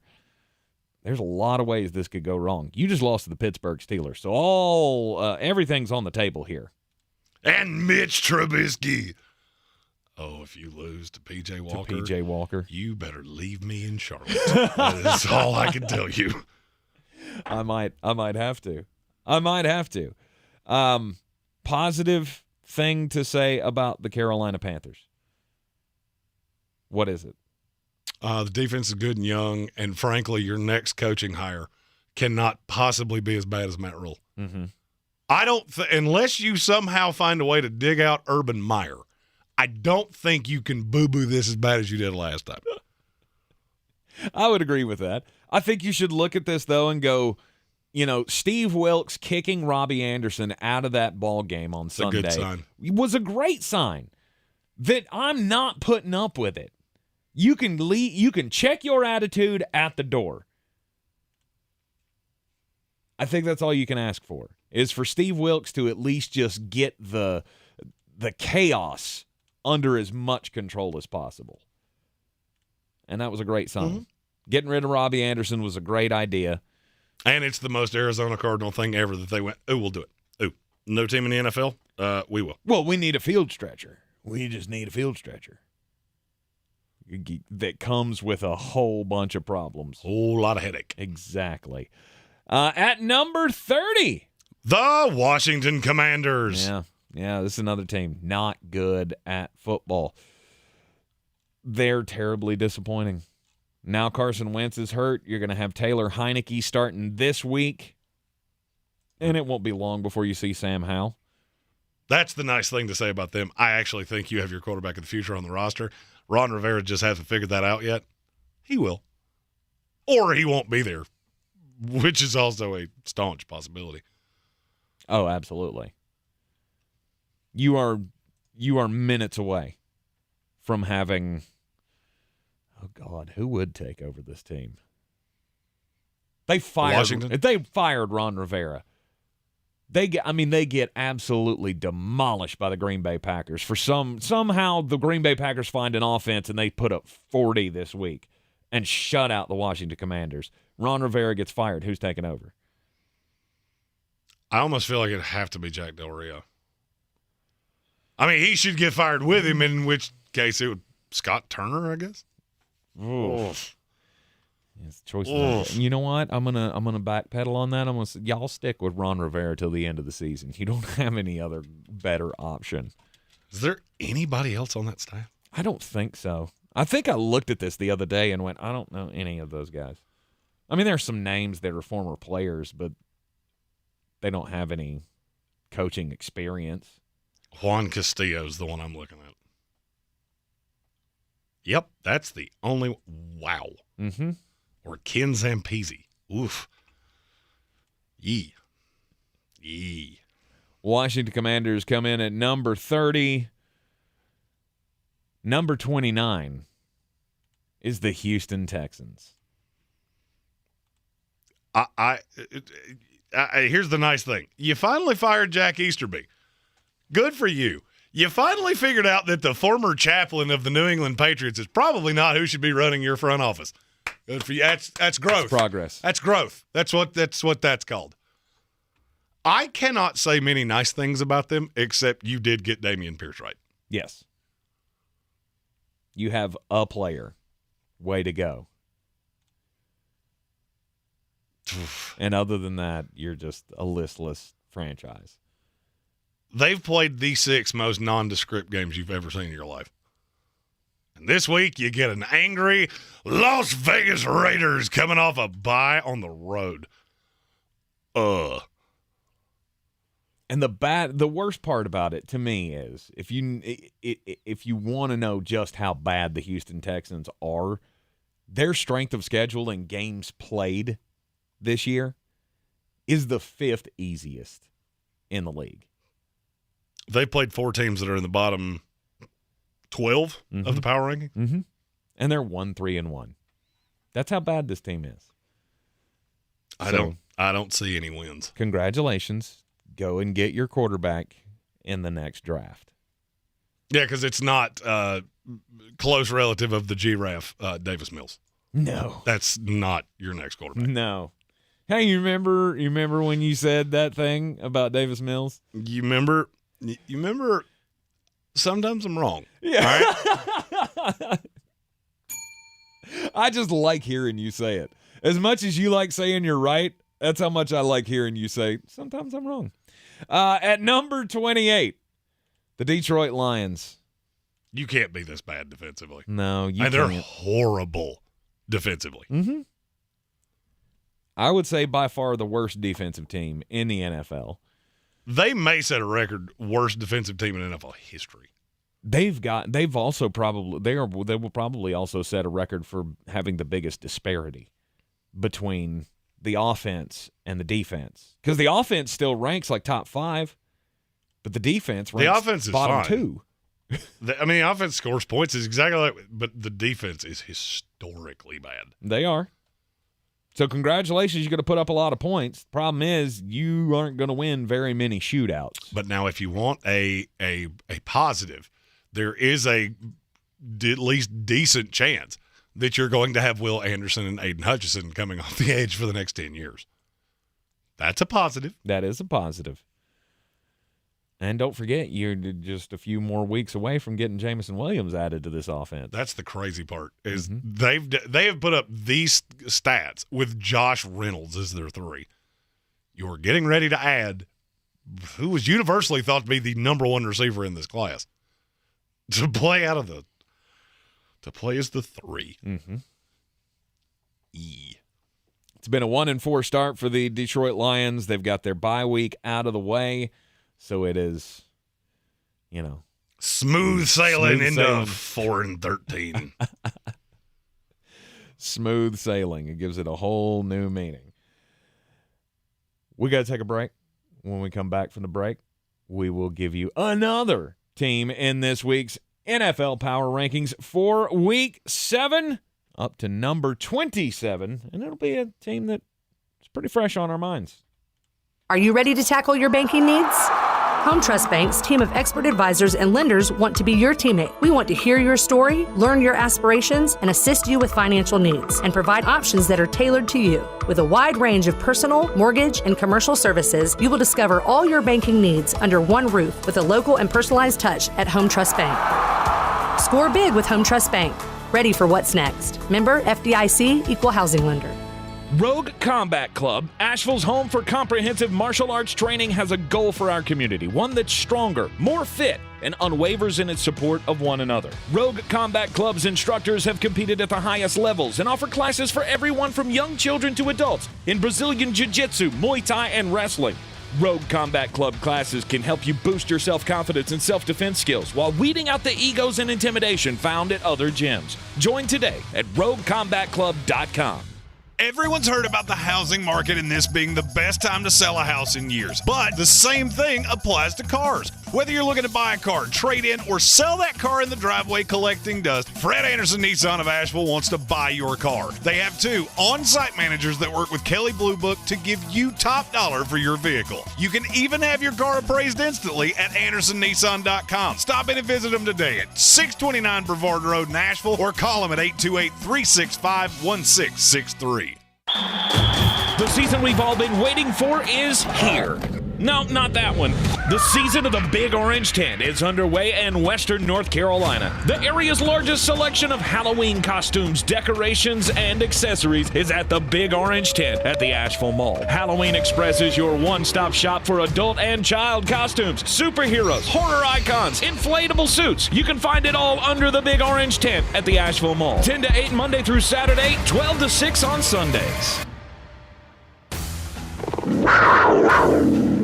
There's a lot of ways this could go wrong. You just lost to the Pittsburgh Steelers, so everything's on the table here. And Mitch Trubisky. Oh, if you lose to P.J. Walker, you better leave me in Charlotte. That is all I can tell you. I might have to. Positive thing to say about the Carolina Panthers. What is it? The defense is good and young, and frankly, your next coaching hire cannot possibly be as bad as Matt Rule. Mm-hmm. I don't unless you somehow find a way to dig out Urban Meyer, I don't think you can boo-boo this as bad as you did last time. I would agree with that. I think you should look at this, though, and go, Steve Wilkes kicking Robbie Anderson out of that ball game on Sunday a good sign. Was a great sign that I'm not putting up with it. You can check your attitude at the door. I think that's all you can ask for, is for Steve Wilkes to at least just get the chaos under as much control as possible. And that was a great sign. Mm-hmm. Getting rid of Robbie Anderson was a great idea. And it's the most Arizona Cardinal thing ever that they went, we'll do it. No team in the NFL, we will. Well, we need a field stretcher. We just need a field stretcher. That comes with a whole bunch of problems. Whole lot of headache. Exactly. At number 30. The Washington Commanders. Yeah, this is another team not good at football. They're terribly disappointing. Now Carson Wentz is hurt. You're going to have Taylor Heineke starting this week, and it won't be long before you see Sam Howell. That's the nice thing to say about them. I actually think you have your quarterback of the future on the roster. Ron Rivera just hasn't figured that out yet. He will. Or he won't be there, which is also a staunch possibility. Oh, absolutely. You are minutes away from having, oh God, who would take over this team? They fired Ron Rivera. They get absolutely demolished by the Green Bay Packers. Somehow the Green Bay Packers find an offense and they put up 40 this week and shut out the Washington Commanders. Ron Rivera gets fired. Who's taking over? I almost feel like it'd have to be Jack Del Rio. I mean, he should get fired with him, in which case it would Scott Turner, I guess. Oof. Yes, choices. You know what? I'm gonna backpedal on that. Y'all stick with Ron Rivera till the end of the season. You don't have any other better option. Is there anybody else on that staff? I don't think so. I think I looked at this the other day and went, I don't know any of those guys. I mean, there's some names that are former players, but they don't have any coaching experience. Juan Castillo's the one I'm looking at. Yep, that's the only. Wow. Mm-hmm. Or Ken Zampese. Oof. Yee. Washington Commanders come in at number 30. Number 29 is the Houston Texans. Here's the nice thing. You finally fired Jack Easterby. Good for you. You finally figured out that the former chaplain of the New England Patriots is probably not who should be running your front office. Good for you. That's growth. That's progress. That's growth. That's what that's called. I cannot say many nice things about them, except you did get Dameon Pierce right. Yes. You have a player. Way to go. And other than that, you're just a listless franchise. They've played the 6 most nondescript games you've ever seen in your life. And this week, you get an angry Las Vegas Raiders coming off a bye on the road. And the worst part about it to me is if you want to know just how bad the Houston Texans are, their strength of schedule and games played this year is the 5th easiest in the league. They played 4 teams that are in the bottom 12 of the power ranking. Mm-hmm. And they're 1-3-1. That's how bad this team is. I don't see any wins. Congratulations. Go and get your quarterback in the next draft. Yeah, because it's not close relative of the giraffe, Davis Mills. No. That's not your next quarterback. No. Hey, you remember when you said that thing about Davis Mills? You remember sometimes I'm wrong. Yeah. All right? I just like hearing you say it. As much as you like saying you're right, that's how much I like hearing you say, sometimes I'm wrong. At number 28, the Detroit Lions. You can't be this bad defensively. No, you can't. They're horrible defensively. Mm-hmm. I would say by far the worst defensive team in the NFL. They may set a record worst defensive team in NFL history. They will probably also set a record for having the biggest disparity between the offense and the defense, because the offense still ranks like top 5, but the defense ranks the offense is bottom fine. 2. The offense scores points is exactly like, but the defense is historically bad. They are. So congratulations, you're going to put up a lot of points. Problem is, you aren't going to win very many shootouts. But now, if you want a positive, there is at least decent chance that you're going to have Will Anderson and Aiden Hutchinson coming off the edge for the next 10 years. That's a positive. That is a positive. And don't forget, you're just a few more weeks away from getting Jameson Williams added to this offense. That's the crazy part, is they have put up these stats with Josh Reynolds as their 3. You're getting ready to add who was universally thought to be the number 1 receiver in this class to play as the 3. Mm-hmm. It's been a 1-4 start for the Detroit Lions. They've got their bye week out of the way, so it is, smooth sailing into 4-13. Smooth sailing. It gives it a whole new meaning. We got to take a break. When we come back from the break, we will give you another team in this week's NFL Power Rankings for Week 7 up to number 27, and it'll be a team that's pretty fresh on our minds. Are you ready to tackle your banking needs? Home Trust Bank's team of expert advisors and lenders want to be your teammate. We want to hear your story, learn your aspirations, and assist you with financial needs, and provide options that are tailored to you. With a wide range of personal, mortgage, and commercial services, you will discover all your banking needs under one roof with a local and personalized touch at Home Trust Bank. Score big with Home Trust Bank. Ready for what's next. Member FDIC, Equal Housing Lender. Rogue Combat Club, Asheville's home for comprehensive martial arts training, has a goal for our community, one that's stronger, more fit, and unwavers in its support of one another. Rogue Combat Club's instructors have competed at the highest levels and offer classes for everyone from young children to adults in Brazilian Jiu-Jitsu, Muay Thai, and wrestling. Rogue Combat Club classes can help you boost your self-confidence and self-defense skills while weeding out the egos and intimidation found at other gyms. Join today at roguecombatclub.com. Everyone's heard about the housing market and this being the best time to sell a house in years. But the same thing applies to cars. Whether you're looking to buy a car, trade in, or sell that car in the driveway collecting dust, Fred Anderson Nissan of Asheville wants to buy your car. They have 2 on-site managers that work with Kelly Blue Book to give you top dollar for your vehicle. You can even have your car appraised instantly at AndersonNissan.com. Stop in and visit them today at 629 Brevard Road in Asheville, or call them at 828-365-1663. The season we've all been waiting for is here. No, not that one. The season of the Big Orange Tent is underway in Western North Carolina. The area's largest selection of Halloween costumes, decorations, and accessories is at the Big Orange Tent at the Asheville Mall. Halloween Express is your one-stop shop for adult and child costumes, superheroes, horror icons, inflatable suits. You can find it all under the Big Orange Tent at the Asheville Mall. 10 to 8 Monday through Saturday, 12 to 6 on Sundays.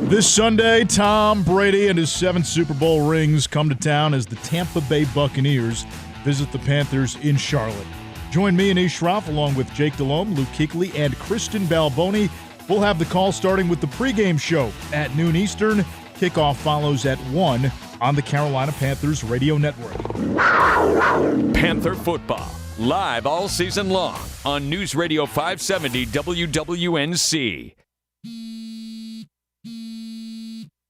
This Sunday, Tom Brady and his 7th Super Bowl rings come to town as the Tampa Bay Buccaneers visit the Panthers in Charlotte. Join me and Ish Shroff along with Jake Delhomme, Luke Kuechly, and Kristen Balboni. We'll have the call starting with the pregame show at noon Eastern. Kickoff follows at 1 on the Carolina Panthers radio network. Panther football, live all season long on News Radio 570 WWNC.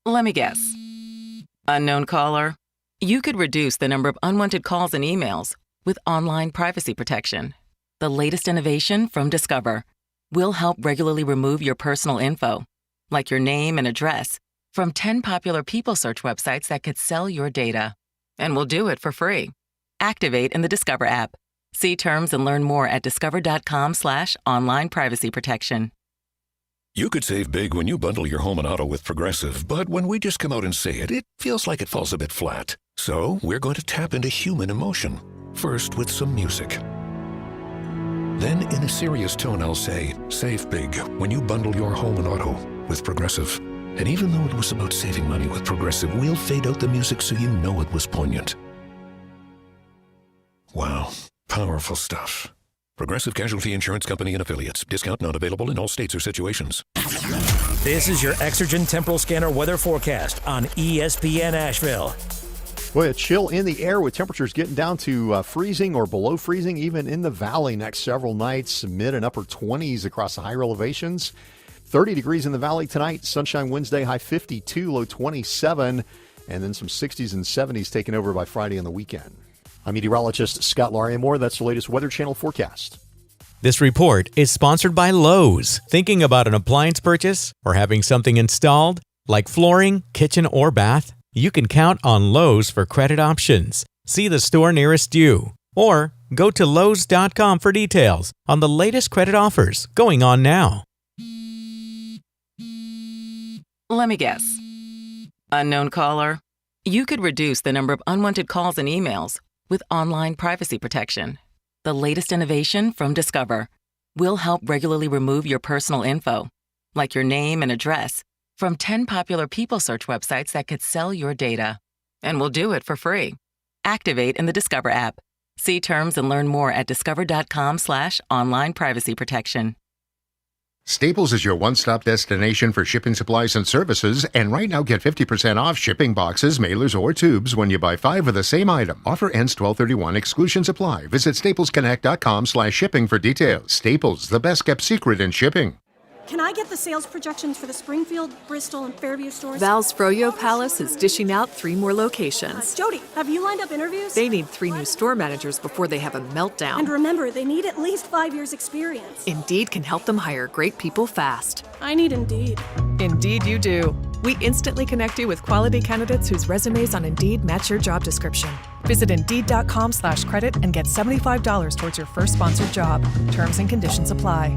Let me guess. Unknown caller? You could reduce the number of unwanted calls and emails with online privacy protection. The latest innovation from Discover will help regularly remove your personal info, like your name and address, from 10 popular people search websites that could sell your data. And we'll do it for free. Activate in the Discover app. See terms and learn more at discover.com/online privacy protection. You could save big when you bundle your home and auto with Progressive, but when we just come out and say it, it feels like it falls a bit flat. So we're going to tap into human emotion, first with some music. Then in a serious tone, I'll say, save big when you bundle your home and auto with Progressive. And even though it was about saving money with Progressive, we'll fade out the music so you know it was poignant. Wow, powerful stuff. Progressive Casualty Insurance Company and Affiliates. Discount not available in all states or situations. This is your Exergen Temporal Scanner weather forecast on ESPN Asheville. Boy, a chill in the air with temperatures getting down to freezing or below freezing, even in the valley next several nights. Mid and upper 20s across the higher elevations. 30 degrees in the valley tonight. Sunshine Wednesday, high 52, low 27. And then some 60s and 70s taken over by Friday and the weekend. I'm meteorologist Scott Lariamore. That's the latest Weather Channel forecast. This report is sponsored by Lowe's. Thinking about an appliance purchase or having something installed, like flooring, kitchen, or bath? You can count on Lowe's for credit options. See the store nearest you. Or go to Lowes.com for details on the latest credit offers going on now. Let me guess. Unknown caller? You could reduce the number of unwanted calls and emails with online privacy protection. The latest innovation from Discover will help regularly remove your personal info, like your name and address, from 10 popular people search websites that could sell your data. And we'll do it for free. Activate in the Discover app. See terms and learn more at discover.com/online privacy protection. Staples is your one-stop destination for shipping supplies and services, and right now get 50% off shipping boxes, mailers, or tubes when you buy 5 of the same item. Offer ends 12/31. Exclusions apply. Visit staplesconnect.com/shipping for details. Staples, the best-kept secret in shipping. Can I get the sales projections for the Springfield, Bristol, and Fairview stores? Val's Froyo Palace is dishing out 3 more locations. Jody, have you lined up interviews? They need 3 new store managers before they have a meltdown. And remember, they need at least 5 years experience. Indeed can help them hire great people fast. I need Indeed. Indeed you do. We instantly connect you with quality candidates whose resumes on Indeed match your job description. Visit Indeed.com/credit and get $75 towards your first sponsored job. Terms and conditions apply.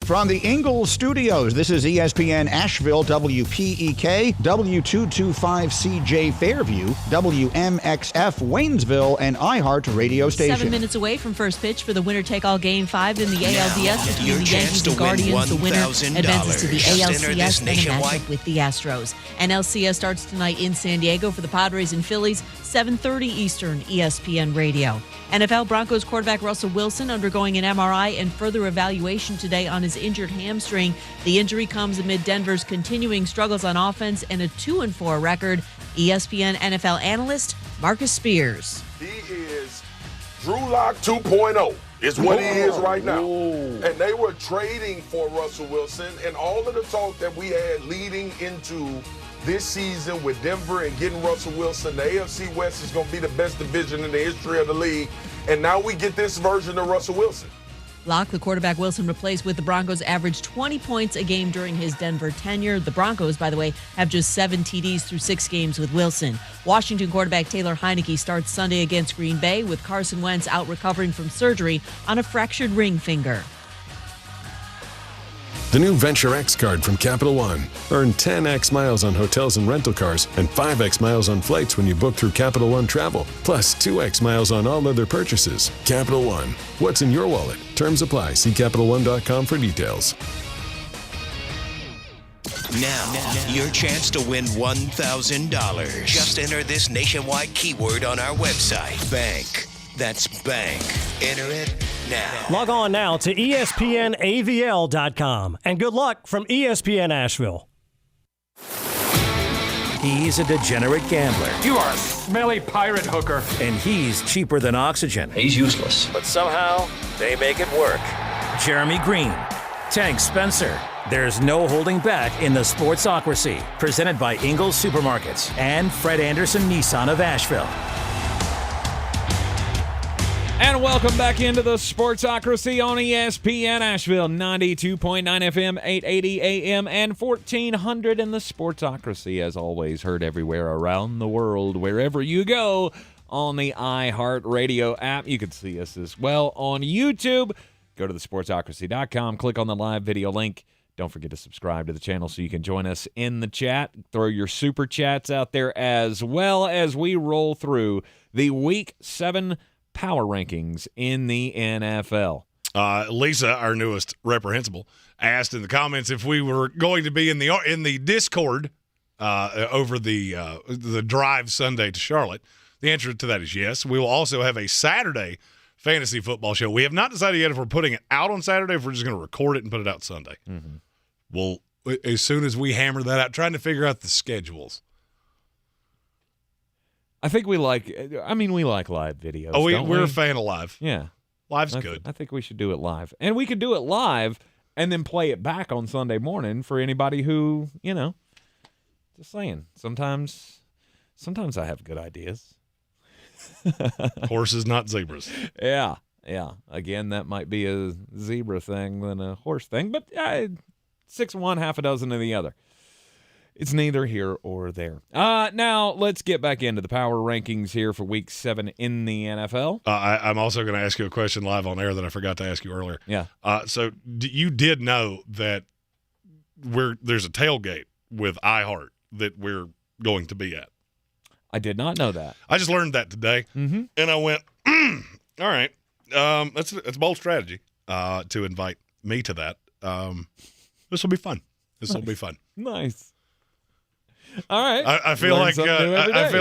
From the Ingles Studios, this is ESPN Asheville, WPEK, W225CJ Fairview, WMXF Waynesville, and iHeart radio station. 7 minutes away from first pitch for the winner-take-all Game 5 in the ALDS between the Yankees and Guardians. The winner advances to the ALCS and a matchup with the Astros. NLCS starts tonight in San Diego for the Padres and Phillies, 7:30 Eastern, ESPN Radio. NFL Broncos quarterback Russell Wilson undergoing an MRI and further evaluation today on his injured hamstring. The injury comes amid Denver's continuing struggles on offense and a 2-4 record. ESPN NFL analyst Marcus Spears. He is Drew Lock 2.0 is what he is right now. And they were trading for Russell Wilson, and all of the talk that we had leading into this season with Denver and getting Russell Wilson, the AFC West is going to be the best division in the history of the league. And now we get this version of Russell Wilson. Locke, the quarterback Wilson replaced with the Broncos, averaged 20 points a game during his Denver tenure. The Broncos, by the way, have just 7 TDs through 6 games with Wilson. Washington quarterback Taylor Heineke starts Sunday against Green Bay with Carson Wentz out recovering from surgery on a fractured ring finger. The new Venture X card from Capital One. Earn 10x miles on hotels and rental cars and 5x miles on flights when you book through Capital One Travel, plus 2x miles on all other purchases. Capital One. What's in your wallet? Terms apply. See CapitalOne.com for details. Now, your chance to win $1,000. Just enter this nationwide keyword on our website, bank. That's bank. Enter it now. Log on now to ESPNAVL.com. And good luck from ESPN Asheville. He's a degenerate gambler. You are a smelly pirate hooker. And he's cheaper than oxygen. He's useless. But somehow, they make it work. Jeremy Greene, Tank Spencer. There's no holding back in the Sportsocracy. Presented by Ingles Supermarkets and Fred Anderson Nissan of Asheville. And welcome back into the Sportsocracy on ESPN Asheville, 92.9 FM, 880 AM, and 1400 in the Sportsocracy, as always, heard everywhere around the world, wherever you go on the iHeartRadio app. You can see us as well on YouTube. Go to thesportsocracy.com, click on the live video link. Don't forget to subscribe to the channel so you can join us in the chat. Throw your super chats out there as well as we roll through the Week 7 power rankings in the NFL. Lisa, our newest reprehensible, asked in the comments if we were going to be in the Discord over the drive Sunday to Charlotte. The answer to that is yes. We will also have a Saturday fantasy football show. We have not decided yet if we're putting it out on Saturday or if we're just going to record it and put it out Sunday. Mm-hmm. Well, as soon as we hammer that out, trying to figure out the schedules. I think we like live videos. Oh, we're a fan of live. Yeah. Live's good. I think we should do it live. And we could do it live and then play it back on Sunday morning for anybody who, just saying. Sometimes I have good ideas. Horses, not zebras. Yeah. Again, that might be a zebra thing than a horse thing, but 6 one, half a dozen of the other. It's neither here or there. Now, let's get back into the power rankings here for Week 7 in the NFL. I'm also going to ask you a question live on air that I forgot to ask you earlier. Yeah. So you did know that there's a tailgate with iHeart that we're going to be at. I did not know that. I just learned that today, and I went, all right, that's a bold strategy to invite me to that. This will be fun. This will be fun. Nice. All right. I feel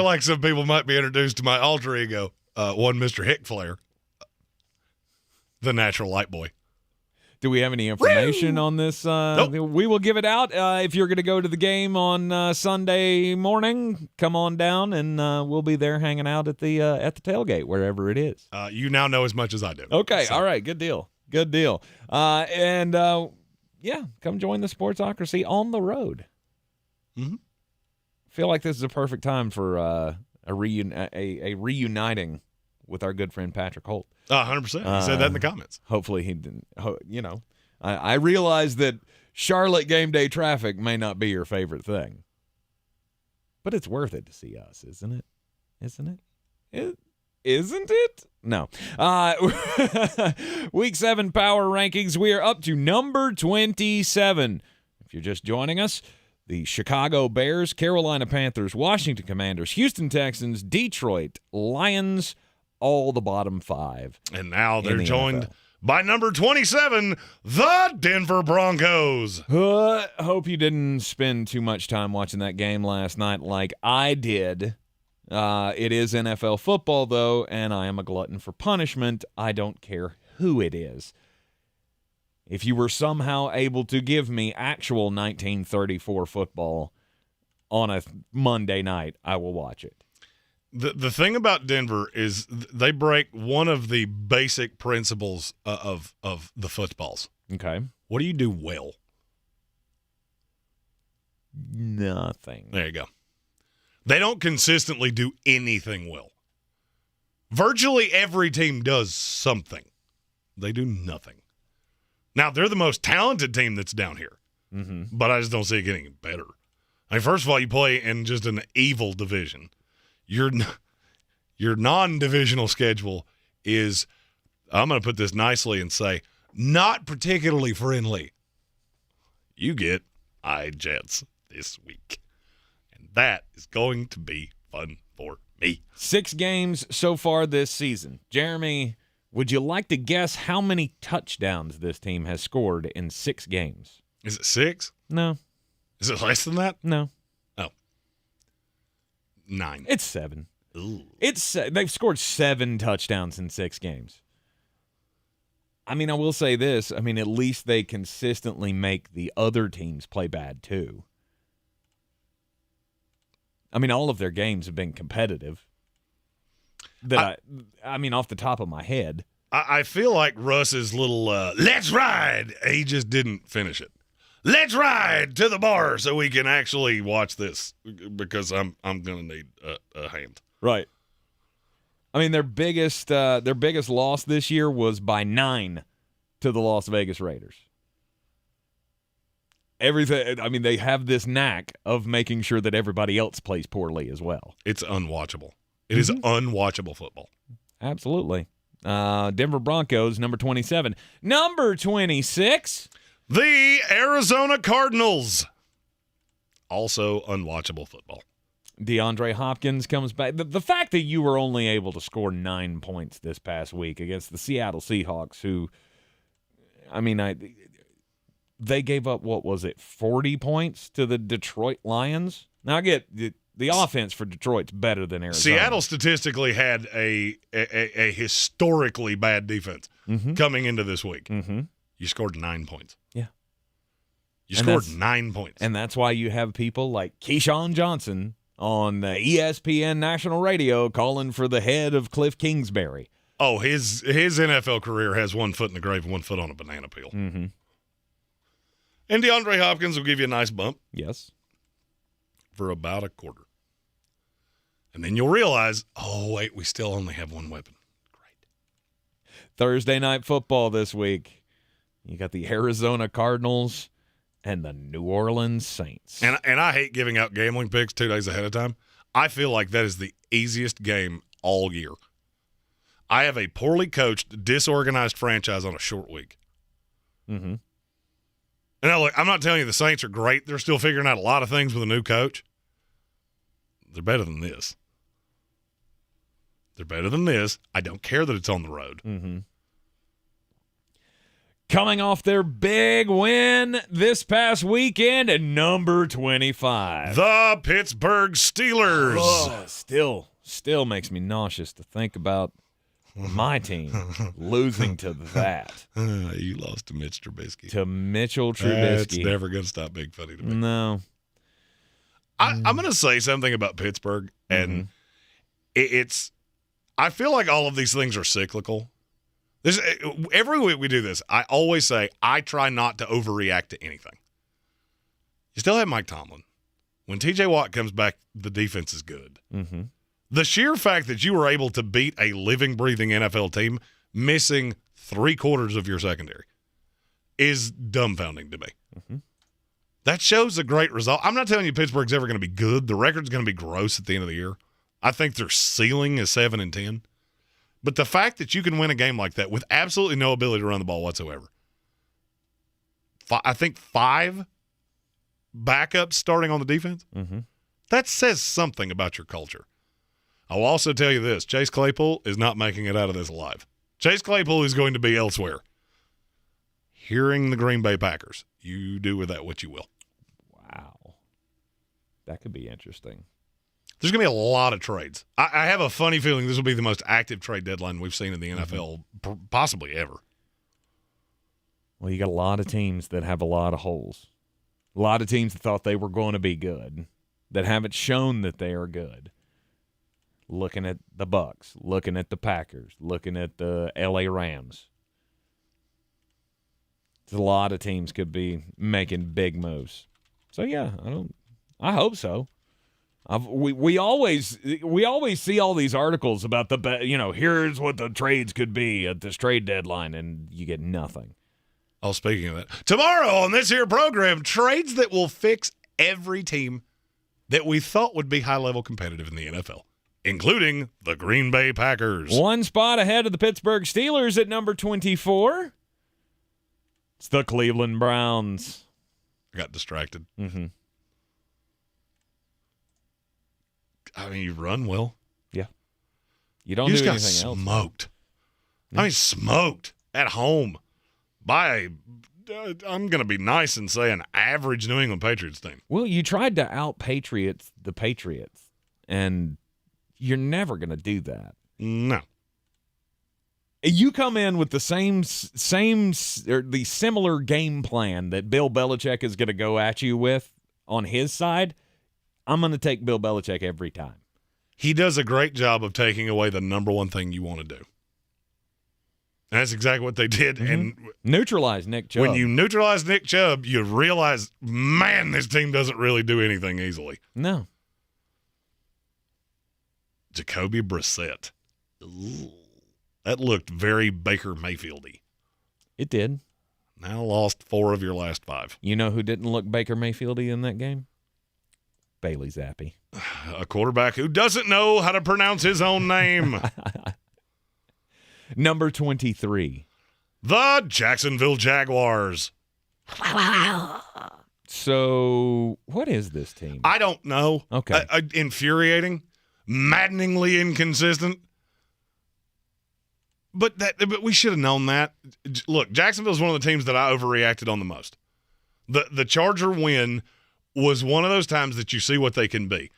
like some people might be introduced to my alter ego, one Mr. Hick Flair, the natural light boy. Do we have any information on this? Nope. We will give it out. If you're going to go to the game on Sunday morning, come on down, and we'll be there hanging out at the tailgate, wherever it is. You now know as much as I do. Okay. So. All right. Good deal. Yeah, come join the Sportsocracy on the road. Mm-hmm. Feel like this is a perfect time for a reuniting with our good friend Patrick Holt. 100%. He said that in the comments. Hopefully he didn't. I realize that Charlotte game day traffic may not be your favorite thing, but it's worth it to see us, isn't it? Isn't it? No. Week 7 power rankings. We are up to number 27. If you're just joining us, the Chicago Bears, Carolina Panthers, Washington Commanders, Houston Texans, Detroit Lions, all the bottom 5. And now they're joined by number 27, the Denver Broncos. Hope you didn't spend too much time watching that game last night like I did. It is NFL football, though, and I am a glutton for punishment. I don't care who it is. If you were somehow able to give me actual 1934 football on a Monday night, I will watch it. The thing about Denver is they break one of the basic principles of the footballs. Okay. What do you do well? Nothing. There you go. They don't consistently do anything well. Virtually every team does something. They do nothing. Now, they're the most talented team that's down here, but I just don't see it getting better. I mean, first of all, you play in just an evil division. Your non-divisional schedule is, I'm going to put this nicely and say, not particularly friendly. You get Jets this week, and that is going to be fun for me. 6 games so far this season. Jeremy, would you like to guess how many touchdowns this team has scored in 6 games? Is it 6? No. Is it less than that? No. Oh. 9. It's 7. Ooh. They've scored 7 touchdowns in 6 games. I mean, I will say this. I mean, at least they consistently make the other teams play bad, too. I mean, all of their games have been competitive. I mean, off the top of my head. I feel like Russ's little, let's ride, he just didn't finish it. Let's ride to the bar so we can actually watch this because I'm going to need a hand. Right. I mean, their biggest loss this year was by 9 to the Las Vegas Raiders. Everything. I mean, they have this knack of making sure that everybody else plays poorly as well. It's unwatchable. It is unwatchable football. Absolutely. Denver Broncos, number 27. Number 26. The Arizona Cardinals. Also unwatchable football. DeAndre Hopkins comes back. The fact that you were only able to score 9 points this past week against the Seattle Seahawks, who, I mean, they gave up, 40 points to the Detroit Lions? Now, I get the offense for Detroit's better than Arizona. Seattle statistically had a historically bad defense coming into this week. You scored 9 points. Yeah. You scored 9 points. And that's why you have people like Keyshawn Johnson on ESPN national radio calling for the head of Cliff Kingsbury. Oh, his NFL career has 1 foot in the grave and 1 foot on a banana peel. And DeAndre Hopkins will give you a nice bump. Yes. For about a quarter. And then you'll realize, oh, wait, we still only have 1 weapon. Great. Thursday night football this week. You got the Arizona Cardinals and the New Orleans Saints. And I hate giving out gambling picks 2 days ahead of time. I feel like that is the easiest game all year. I have a poorly coached, disorganized franchise on a short week. And now, look, I'm not telling you the Saints are great. They're still figuring out a lot of things with a new coach. They're better than this. They're better than this. I don't care that it's on the road. Coming off their big win this past weekend at number 25. The Pittsburgh Steelers. Oh, still makes me nauseous to think about my team losing to that. You lost to Mitch Trubisky. To Mitchell Trubisky. It's never going to stop being funny to me. No. I'm going to say something about Pittsburgh, and I feel like all of these things are cyclical. Every week we do this, I always say I try not to overreact to anything. You still have Mike Tomlin. When T.J. Watt comes back, the defense is good. The sheer fact that you were able to beat a living, breathing NFL team missing 3/4 of your secondary is dumbfounding to me. That shows a great result. I'm not telling you Pittsburgh's ever going to be good. The record's going to be gross at the end of the year. I think their ceiling is 7-10. But the fact that you can win a game like that with absolutely no ability to run the ball whatsoever, I think 5 backups starting on the defense, that says something about your culture. I will also tell you this. Chase Claypool is not making it out of this alive. Chase Claypool is going to be elsewhere. Hearing the Green Bay Packers. You do with that what you will. Wow. That could be interesting. There's going to be a lot of trades. I have a funny feeling this will be the most active trade deadline we've seen in the NFL possibly ever. Well, you got a lot of teams that have a lot of holes. A lot of teams that thought they were going to be good, that haven't shown that they are good. Looking at the Bucs, looking at the Packers, looking at the LA Rams. A lot of teams could be making big moves. So yeah, I hope so. We always see all these articles about here's what the trades could be at this trade deadline, and you get nothing. Oh, speaking of that, tomorrow on this here program, trades that will fix every team that we thought would be high-level competitive in the NFL, including the Green Bay Packers. One spot ahead of the Pittsburgh Steelers at number 24. It's the Cleveland Browns. I got distracted. Mm-hmm. I mean, you run well. Yeah. You don't do anything else. You just got smoked. I mean, smoked at home by, I'm going to be nice and say, an average New England Patriots team. Well, you tried to out-Patriots the Patriots, and you're never going to do that. No. You come in with the same or the similar game plan that Bill Belichick is going to go at you with on his side, I'm going to take Bill Belichick every time. He does a great job of taking away the number one thing you want to do. And that's exactly what they did. Mm-hmm. And neutralize Nick Chubb. When you neutralize Nick Chubb, you realize, man, this team doesn't really do anything easily. No. Jacoby Brissett. Ooh, that looked very Baker Mayfield-y. It did. Now lost 4 of your last 5. You know who didn't look Baker Mayfield-y in that game? Bailey Zappi. A quarterback who doesn't know how to pronounce his own name. Number 23. The Jacksonville Jaguars. So, what is this team? I don't know. Okay. Infuriating. Maddeningly inconsistent. But we should have known that. Look, Jacksonville's one of the teams that I overreacted on the most. The Charger win was one of those times that you see what they can be.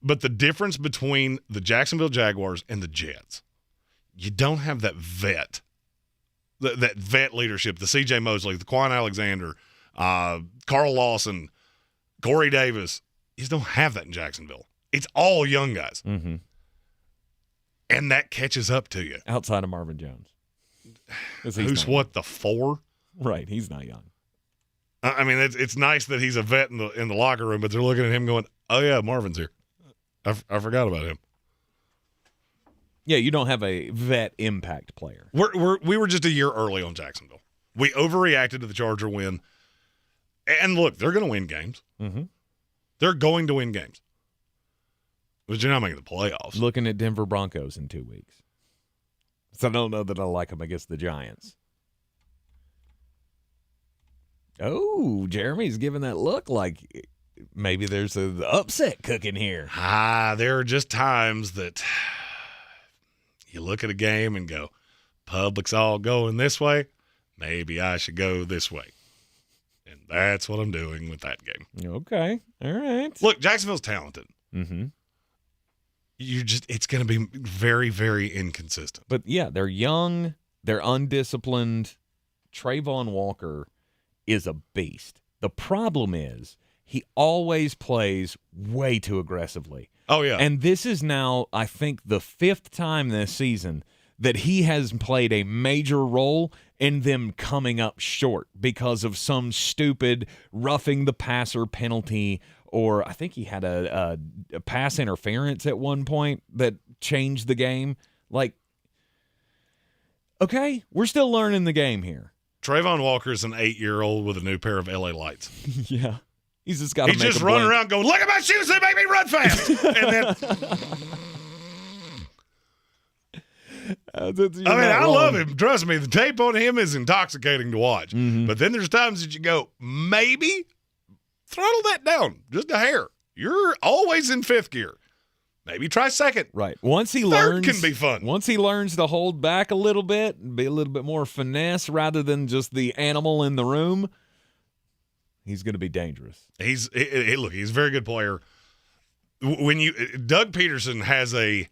But the difference between the Jacksonville Jaguars and the Jets, you don't have that vet leadership, the C.J. Mosley, the Quan Alexander, Carl Lawson, Corey Davis. You just don't have that in Jacksonville. It's all young guys. Mm-hmm. And that catches up to you. Outside of Marvin Jones. Who's what, the 4? Right, he's not young. I mean, it's nice that he's a vet in the locker room, but they're looking at him going, oh, yeah, Marvin's here. I forgot about him. Yeah, you don't have a vet impact player. We were just a year early on Jacksonville. We overreacted to the Charger win. And look, they're going to win games. Mm-hmm. They're going to win games. But you're not making the playoffs. Looking at Denver Broncos in 2 weeks. So I don't know that I like them against the Giants. Oh, Jeremy's giving that look like maybe there's an upset cooking here. There are just times that you look at a game and go, public's all going this way. Maybe I should go this way. And that's what I'm doing with that game. Okay. All right. Look, Jacksonville's talented. Mm-hmm. It's going to be very, very inconsistent. But, yeah, they're young. They're undisciplined. Trayvon Walker is a beast. The problem is he always plays way too aggressively. Oh, yeah. And this is now, I think, the 5th time this season that he has played a major role in them coming up short because of some stupid roughing the passer penalty, or I think he had a pass interference at one point that changed the game. Like, okay, we're still learning the game here. Trayvon Walker's an 8-year-old with a new pair of LA lights. Yeah. He's just got to He's just running around going, look at my shoes, they make me run fast. And then I love him. Trust me, the tape on him is intoxicating to watch. Mm-hmm. But then there's times that you go, maybe throttle that down just a hair. You're always in 5th gear. Maybe try 2nd. Right. Once he Third learns, can be fun. Once he learns to hold back a little bit and be a little bit more finesse rather than just the animal in the room, he's going to be dangerous. He's a very good player. Doug Peterson has a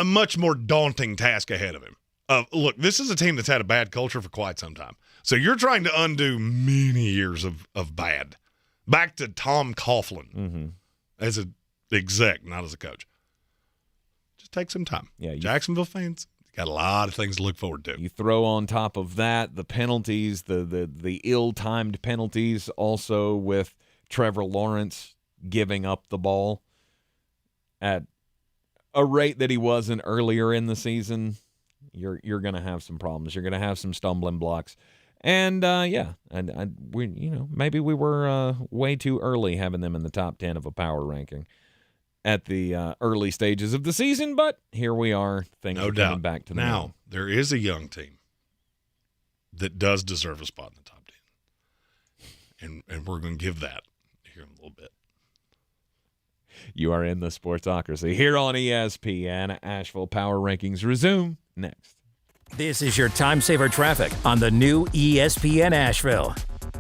much more daunting task ahead of him. Look, this is a team that's had a bad culture for quite some time. So you're trying to undo many years of bad. Back to Tom Coughlin as an exec, not as a coach. Just take some time. Yeah, Jacksonville fans got a lot of things to look forward to. You throw on top of that the penalties, the ill-timed penalties, also with Trevor Lawrence giving up the ball at a rate that he wasn't earlier in the season. you're going to have some problems. You're going to have some stumbling blocks. And we maybe we were way too early having them in the top 10 of a power ranking at the early stages of the season, but here we are. Things are coming back to now. There is a young team that does deserve a spot in the top 10, and we're going to give that here in a little bit. You are in the Sportsocracy here on ESPN. Asheville Power Rankings resume next. This is your time saver traffic on the new ESPN Asheville.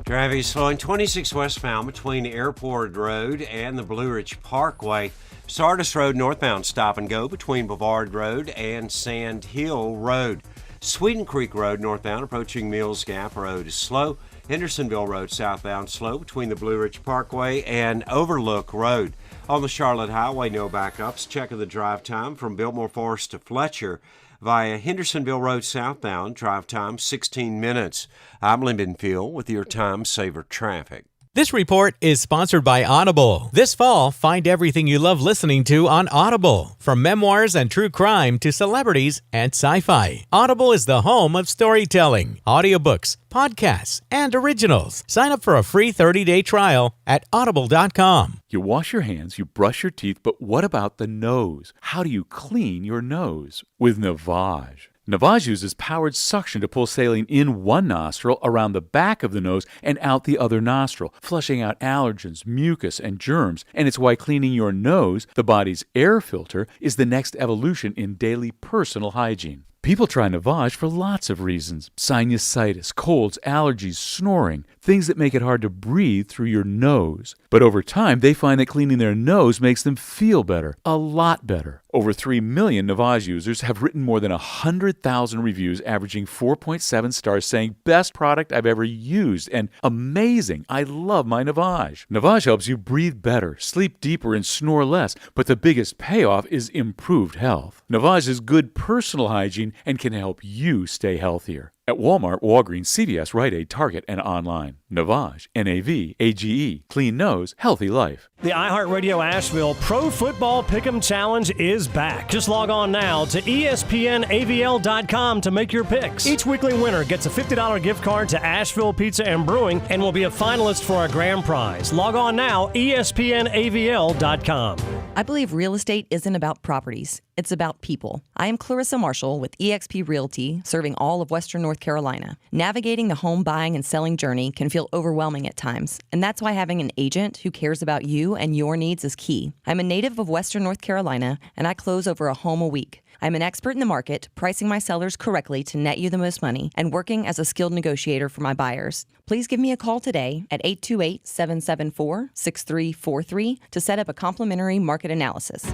Traffic slowing 26 westbound between Airport Road and the Blue Ridge Parkway. Sardis Road northbound stop and go between Bavard Road and Sand Hill Road. Sweden Creek Road northbound approaching Mills Gap Road is slow. Hendersonville Road southbound slow between the Blue Ridge Parkway and Overlook Road. On the Charlotte Highway, no backups. Checking the drive time from Biltmore Forest to Fletcher. Via Hendersonville Road southbound, drive time 16 minutes. I'm Lyndon Field with your Time Saver Traffic. This report is sponsored by Audible. This fall, find everything you love listening to on Audible. From memoirs and true crime to celebrities and sci-fi. Audible is the home of storytelling, audiobooks, podcasts, and originals. Sign up for a free 30-day trial at audible.com. You wash your hands, you brush your teeth, but what about the nose? How do you clean your nose? With Navage. Navage uses powered suction to pull saline in one nostril, around the back of the nose, and out the other nostril, flushing out allergens, mucus, and germs. And it's why cleaning your nose, the body's air filter, is the next evolution in daily personal hygiene. People try Navage for lots of reasons. Sinusitis, colds, allergies, snoring, things that make it hard to breathe through your nose. But over time, they find that cleaning their nose makes them feel better, a lot better. Over 3 million Navage users have written more than 100,000 reviews, averaging 4.7 stars, saying, "Best product I've ever used," and "Amazing, I love my Navage." Navage helps you breathe better, sleep deeper, and snore less, but the biggest payoff is improved health. Navage is good personal hygiene and can help you stay healthier. At Walmart, Walgreens, CVS, Rite Aid, Target, and online. Navage, N-A-V-A-G-E. Clean nose, healthy life. The iHeartRadio Asheville Pro Football Pick'em Challenge is back. Just log on now to ESPNAVL.com to make your picks. Each weekly winner gets a $50 gift card to Asheville Pizza and Brewing and will be a finalist for a grand prize. Log on now, ESPNAVL.com. I believe real estate isn't about properties. It's about people. I am Clarissa Marshall with eXp Realty, serving all of Western North Carolina. Navigating the home buying and selling journey can feel overwhelming at times, and that's why having an agent who cares about you and your needs is key. I'm a native of Western North Carolina, and I close over a home a week. I'm an expert in the market, pricing my sellers correctly to net you the most money, and working as a skilled negotiator for my buyers. Please give me a call today at 828-774-6343 to set up a complimentary market analysis.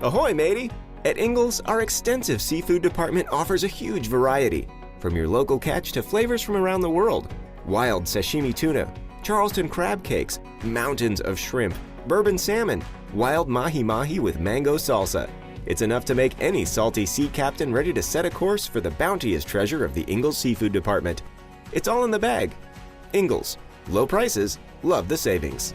Ahoy, matey! At Ingles, our extensive seafood department offers a huge variety. From your local catch to flavors from around the world. Wild sashimi tuna, Charleston crab cakes, mountains of shrimp, bourbon salmon, wild mahi-mahi with mango salsa. It's enough to make any salty sea captain ready to set a course for the bounteous treasure of the Ingles Seafood Department. It's all in the bag. Ingles. Low prices, love the savings.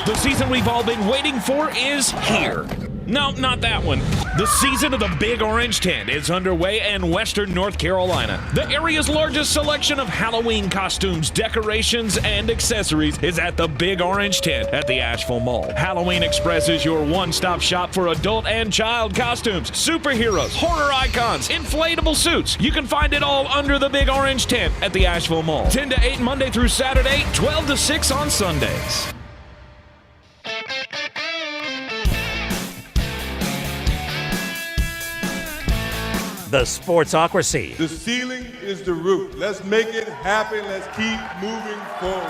The season we've all been waiting for is here. No, not that one. The season of the Big Orange Tent is underway in Western North Carolina. The area's largest selection of Halloween costumes, decorations, and accessories is at the Big Orange Tent at the Asheville Mall. Halloween Express is your one-stop shop for adult and child costumes, superheroes, horror icons, inflatable suits. You can find it all under the Big Orange Tent at the Asheville Mall. 10 to 8 Monday through Saturday, 12 to 6 on Sundays. The Sportsocracy. The ceiling is the roof. Let's make it happen. Let's keep moving forward.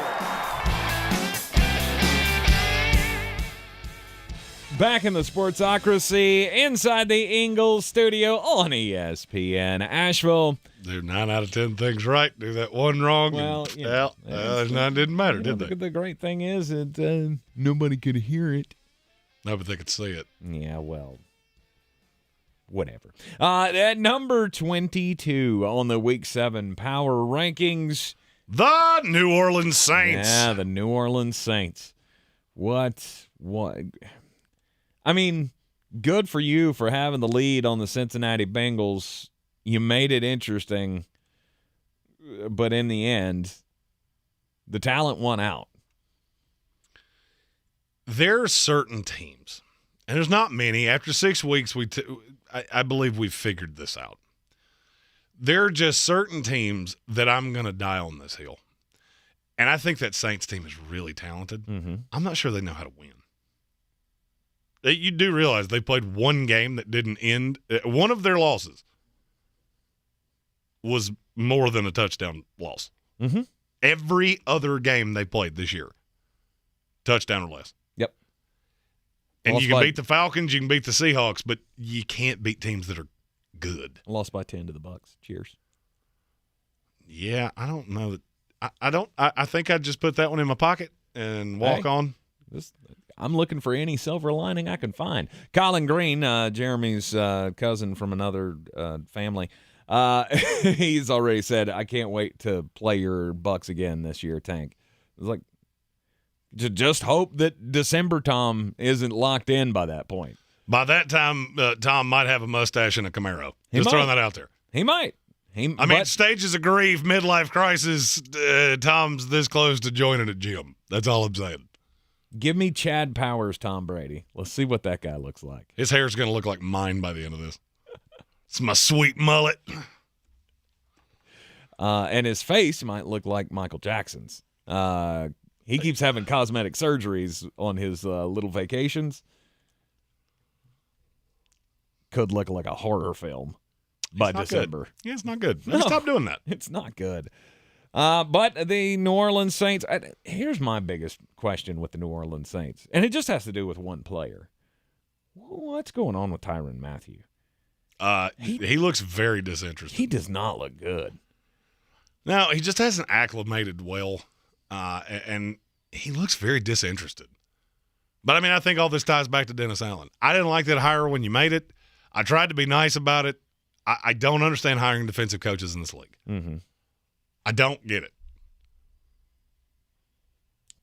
Back in the Sportsocracy, inside the Ingles Studio on ESPN Asheville. Do 9 out of 10 things right, do that one wrong. Well, it didn't matter, did they? The great thing is that nobody could hear it. No, but they could see it. Yeah, well, whatever. At number 22 on the Week 7 Power Rankings. The New Orleans Saints. Yeah, the New Orleans Saints. What? I mean, good for you for having the lead on the Cincinnati Bengals. You made it interesting, but in the end, the talent won out. There are certain teams, and there's not many. After 6 weeks, I believe we've figured this out. There are just certain teams that I'm going to die on this hill. And I think that Saints team is really talented. Mm-hmm. I'm not sure they know how to win. You do realize they played one game that didn't end. One of their losses was more than a touchdown loss. Mm-hmm. Every other game they played this year, touchdown or less. Yep. And Lost you can by- beat the Falcons, you can beat the Seahawks, but you can't beat teams that are good. Lost by 10 to the Bucs. Cheers. Yeah, I don't know that. I think I'd just put that one in my pocket and walk on. I'm looking for any silver lining I can find. Colin Greene, Jeremy's cousin from another family, he's already said, I can't wait to play your Bucs again this year, Tank. It's like, just hope that December Tom isn't locked in by that point. By that time, Tom might have a mustache and a Camaro. Just throwing that out there. He might. Stages of grief, midlife crisis, Tom's this close to joining a gym. That's all I'm saying. Give me Chad Powers, Tom Brady. Let's see what that guy looks like. His hair's going to look like mine by the end of this. It's my sweet mullet. And his face might look like Michael Jackson's. He keeps having cosmetic surgeries on his little vacations. Could look like a horror film by December. Good. Yeah, it's not good. Stop doing that. It's not good. But the New Orleans Saints, here's my biggest question with the New Orleans Saints, and it just has to do with one player. What's going on with Tyrann Mathieu? He looks very disinterested. He does not look good. No, he just hasn't acclimated well, and he looks very disinterested. But, I think all this ties back to Dennis Allen. I didn't like that hire when you made it. I tried to be nice about it. I don't understand hiring defensive coaches in this league. Mm-hmm. I don't get it.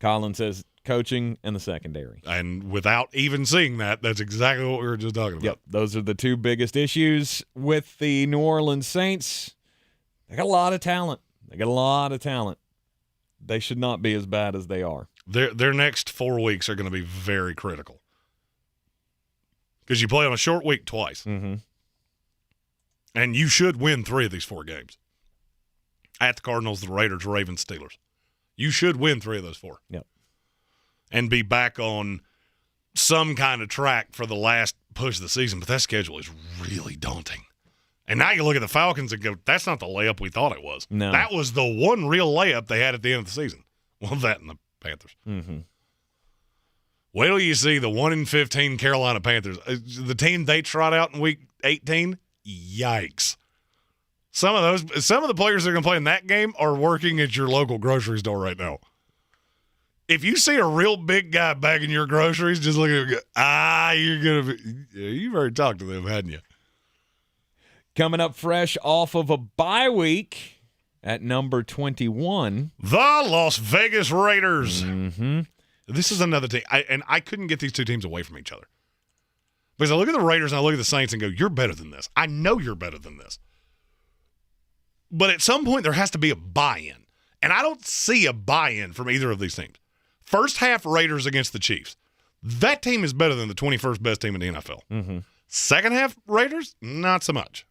Colin says coaching and the secondary. And without even seeing that, that's exactly what we were just talking about. Yep, those are the two biggest issues with the New Orleans Saints. They got a lot of talent. They should not be as bad as they are. Their next 4 weeks are going to be very critical. Because you play on a short week twice. Mm-hmm. And you should win 3 of these 4 games. At the Cardinals, the Raiders, Ravens, Steelers. You should win 3 of those 4. Yep. And be back on some kind of track for the last push of the season. But that schedule is really daunting. And now you look at the Falcons and go, that's not the layup we thought it was. No. That was the one real layup they had at the end of the season. Well, that and the Panthers. Mm-hmm. Wait till you see the 1-15 Carolina Panthers. The team they trot out in week 18, yikes. Some of the players that are going to play in that game are working at your local grocery store right now. If you see a real big guy bagging your groceries, just look at him and go, you're going to be, you've already talked to them, hadn't you? Coming up fresh off of a bye week at number 21. The Las Vegas Raiders. Mm-hmm. This is another team. I couldn't get these two teams away from each other. Because I look at the Raiders and I look at the Saints and go, you're better than this. I know you're better than this. But at some point there has to be a buy-in. And I don't see a buy-in from either of these teams. First half Raiders against the Chiefs. That team is better than the 21st best team in the NFL. Mm-hmm. Second half Raiders, not so much.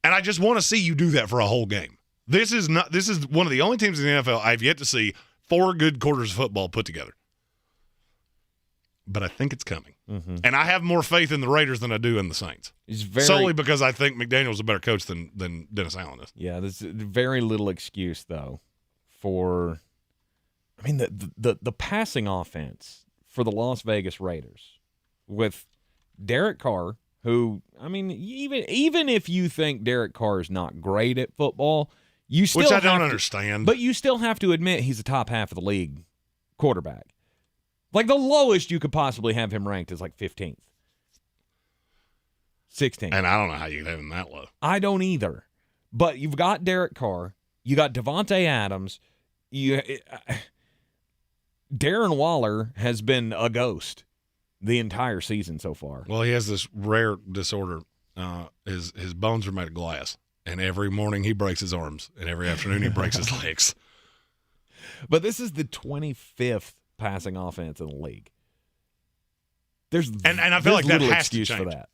And I just want to see you do that for a whole game. This is one of the only teams in the NFL I've yet to see 4 good quarters of football put together. But I think it's coming. Mm-hmm. And I have more faith in the Raiders than I do in the Saints. Solely because I think McDaniel's a better coach than Dennis Allen is. Yeah, there's very little excuse, though, for – the passing offense for the Las Vegas Raiders with Derek Carr, who, even if you think Derek Carr is not great at football, you still Which I don't understand. But you still have to admit he's the top half of the league quarterback. Like, the lowest you could possibly have him ranked is like 15th. 16th. And I don't know how you can have him that low. I don't either. But you've got Derek Carr. You got Devontae Adams. Darren Waller has been a ghost the entire season so far. Well, he has this rare disorder. His bones are made of glass, and every morning he breaks his arms, and every afternoon he breaks his legs. But this is the 25th passing offense in the league. And I feel like that has to excuse change. for that.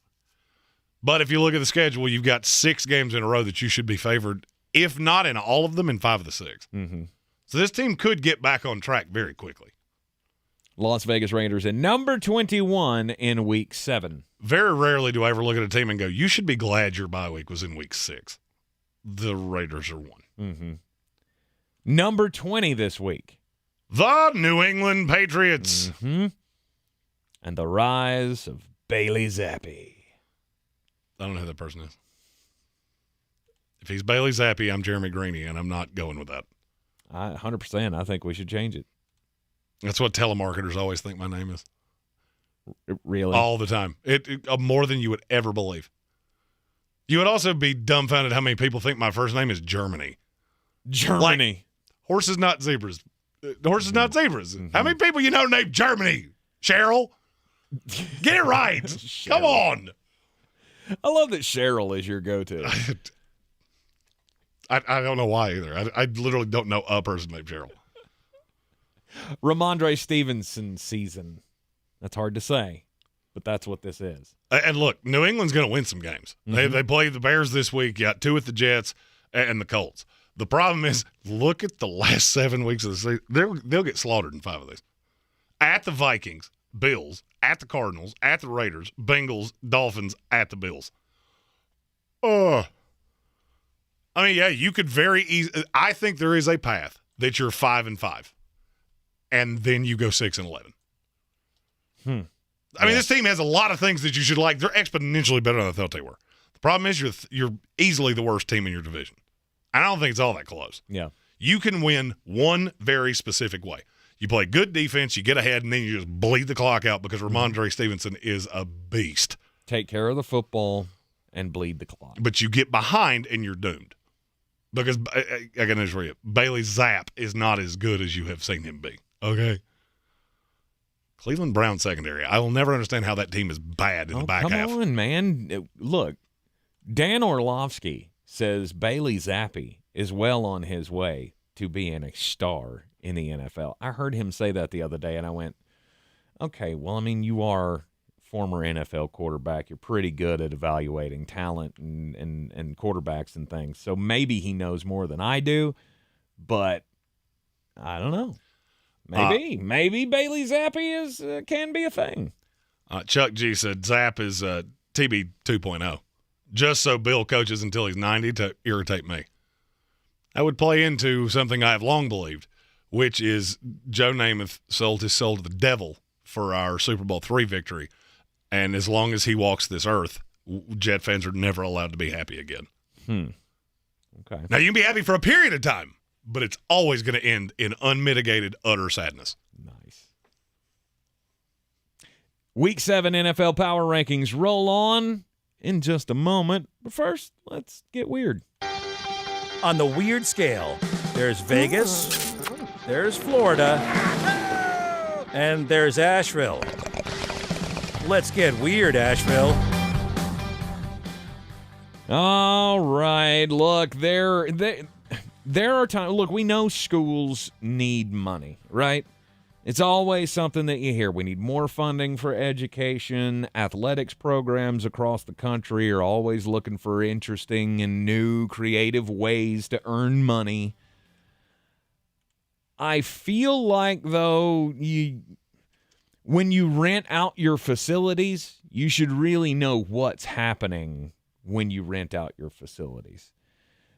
But if you look at the schedule, you've got 6 games in a row that you should be favored, if not in all of them, in 5 of the 6. Mm-hmm. So this team could get back on track very quickly. Las Vegas Raiders in number 21 in Week 7. Very rarely do I ever look at a team and go, you should be glad your bye week was in Week 6. The Raiders are 1. Mm-hmm. Number 20 this week. The New England Patriots. Mm-hmm. And the rise of Bailey Zappi. I don't know who that person is. If he's Bailey Zappi, I'm Jeremy Greene, and I'm not going with that. 100%. I think we should change it. That's what telemarketers always think my name is. Really? All the time. More than you would ever believe. You would also be dumbfounded how many people think my first name is Germany. Germany. Like, horses, not zebras. Horses, not zebras. Mm-hmm. How many people you know named Germany? Cheryl? Get it right. Come on. I love that Cheryl is your go-to. I don't know why either. I literally don't know a person named Cheryl. Ramondre Stevenson season. That's hard to say, but that's what this is. And look, New England's going to win some games. Mm-hmm. They play the Bears this week. You got 2 with the Jets and the Colts. The problem is, look at the last 7 weeks of the season. They'll get slaughtered in 5 of these. At the Vikings, Bills, at the Cardinals, at the Raiders, Bengals, Dolphins, at the Bills. I mean, yeah, you could very easily – I think there is a path that you're 5-5, and then you go 6-11. I mean, this team has a lot of things that you should like. They're exponentially better than I thought they were. The problem is you're easily the worst team in your division. I don't think it's all that close. Yeah. You can win one very specific way. You play good defense, you get ahead, and then you just bleed the clock out because Ramondre Stevenson is a beast. Take care of the football and bleed the clock. But you get behind and you're doomed. Because, I can assure you, Bailey Zapp is not as good as you have seen him be. Okay? Cleveland Brown secondary. I will never understand how that team is bad in the back half. Come on, man. Look, Dan Orlovsky says Bailey Zappi is well on his way to being a star in the NFL. I heard him say that the other day, and I went, okay, well, I mean, you are former NFL quarterback. You're pretty good at evaluating talent and quarterbacks and things. So maybe he knows more than I do, but I don't know. Maybe Bailey Zappi can be a thing. Chuck G said Zapp is TB 2.0. Just so Bill coaches until he's 90 to irritate me. I would play into something I have long believed, which is Joe Namath sold his soul to the devil for our Super Bowl III victory. And as long as he walks this earth, Jet fans are never allowed to be happy again. Okay. Now, you can be happy for a period of time, but it's always going to end in unmitigated, utter sadness. Nice. Week 7 NFL Power Rankings roll on in just a moment. But first, let's get weird. On the weird scale, there's Vegas, there's Florida, and there's Asheville. Let's get weird, Asheville. All right. Look, there are times. Look, we know schools need money, right? It's always something that you hear. We need more funding for education. Athletics programs across the country are always looking for interesting and new creative ways to earn money. I feel like, though, when you rent out your facilities, you should really know what's happening when you rent out your facilities.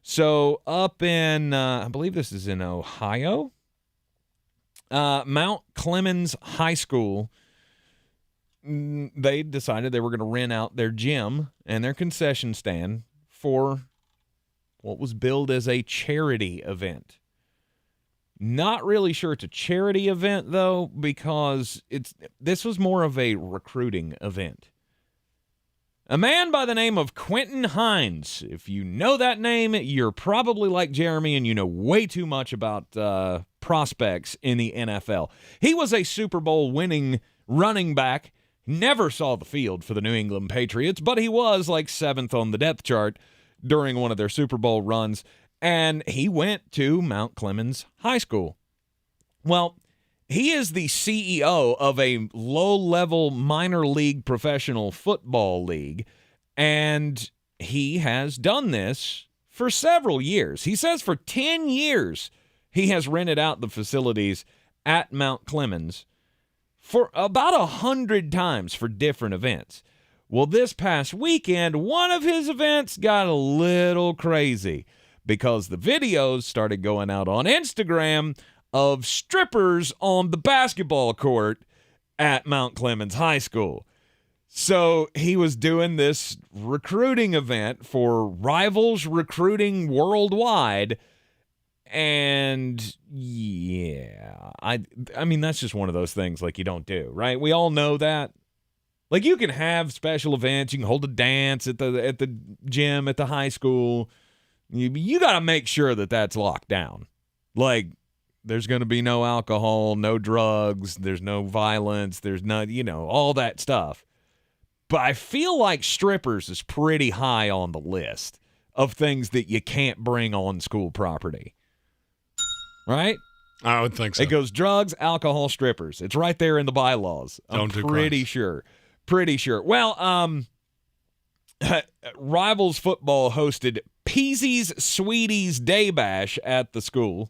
So up in, I believe this is in Ohio, Mount Clemens High School, they decided they were going to rent out their gym and their concession stand for what was billed as a charity event. Not really sure it's a charity event, though, because this was more of a recruiting event. A man by the name of Quentin Hines. If you know that name, you're probably like Jeremy and you know way too much about prospects in the NFL. He was a Super Bowl winning running back. never saw the field for the New England Patriots, but he was like 7th on the depth chart during one of their Super Bowl runs, and he went to Mount Clemens High School. Well, he is the CEO of a low-level minor league professional football league, and he has done this for several years. He says for 10 years he has rented out the facilities at Mount Clemens for about 100 times for different events. Well, this past weekend, one of his events got a little crazy because the videos started going out on Instagram of strippers on the basketball court at Mount Clemens High School. So he was doing this recruiting event for Rivals Recruiting Worldwide. And yeah, I mean, that's just one of those things like you don't do, right? We all know that. Like you can have special events, you can hold a dance at the gym at the high school. You got to make sure that that's locked down. Like there's going to be no alcohol, no drugs, there's no violence, there's no, all that stuff. But I feel like strippers is pretty high on the list of things that you can't bring on school property. Right? I would think so. It goes drugs, alcohol, strippers. It's right there in the bylaws. I'm pretty sure. Pretty sure. Well, Rivals football hosted Peasy's Sweeties Day Bash at the school.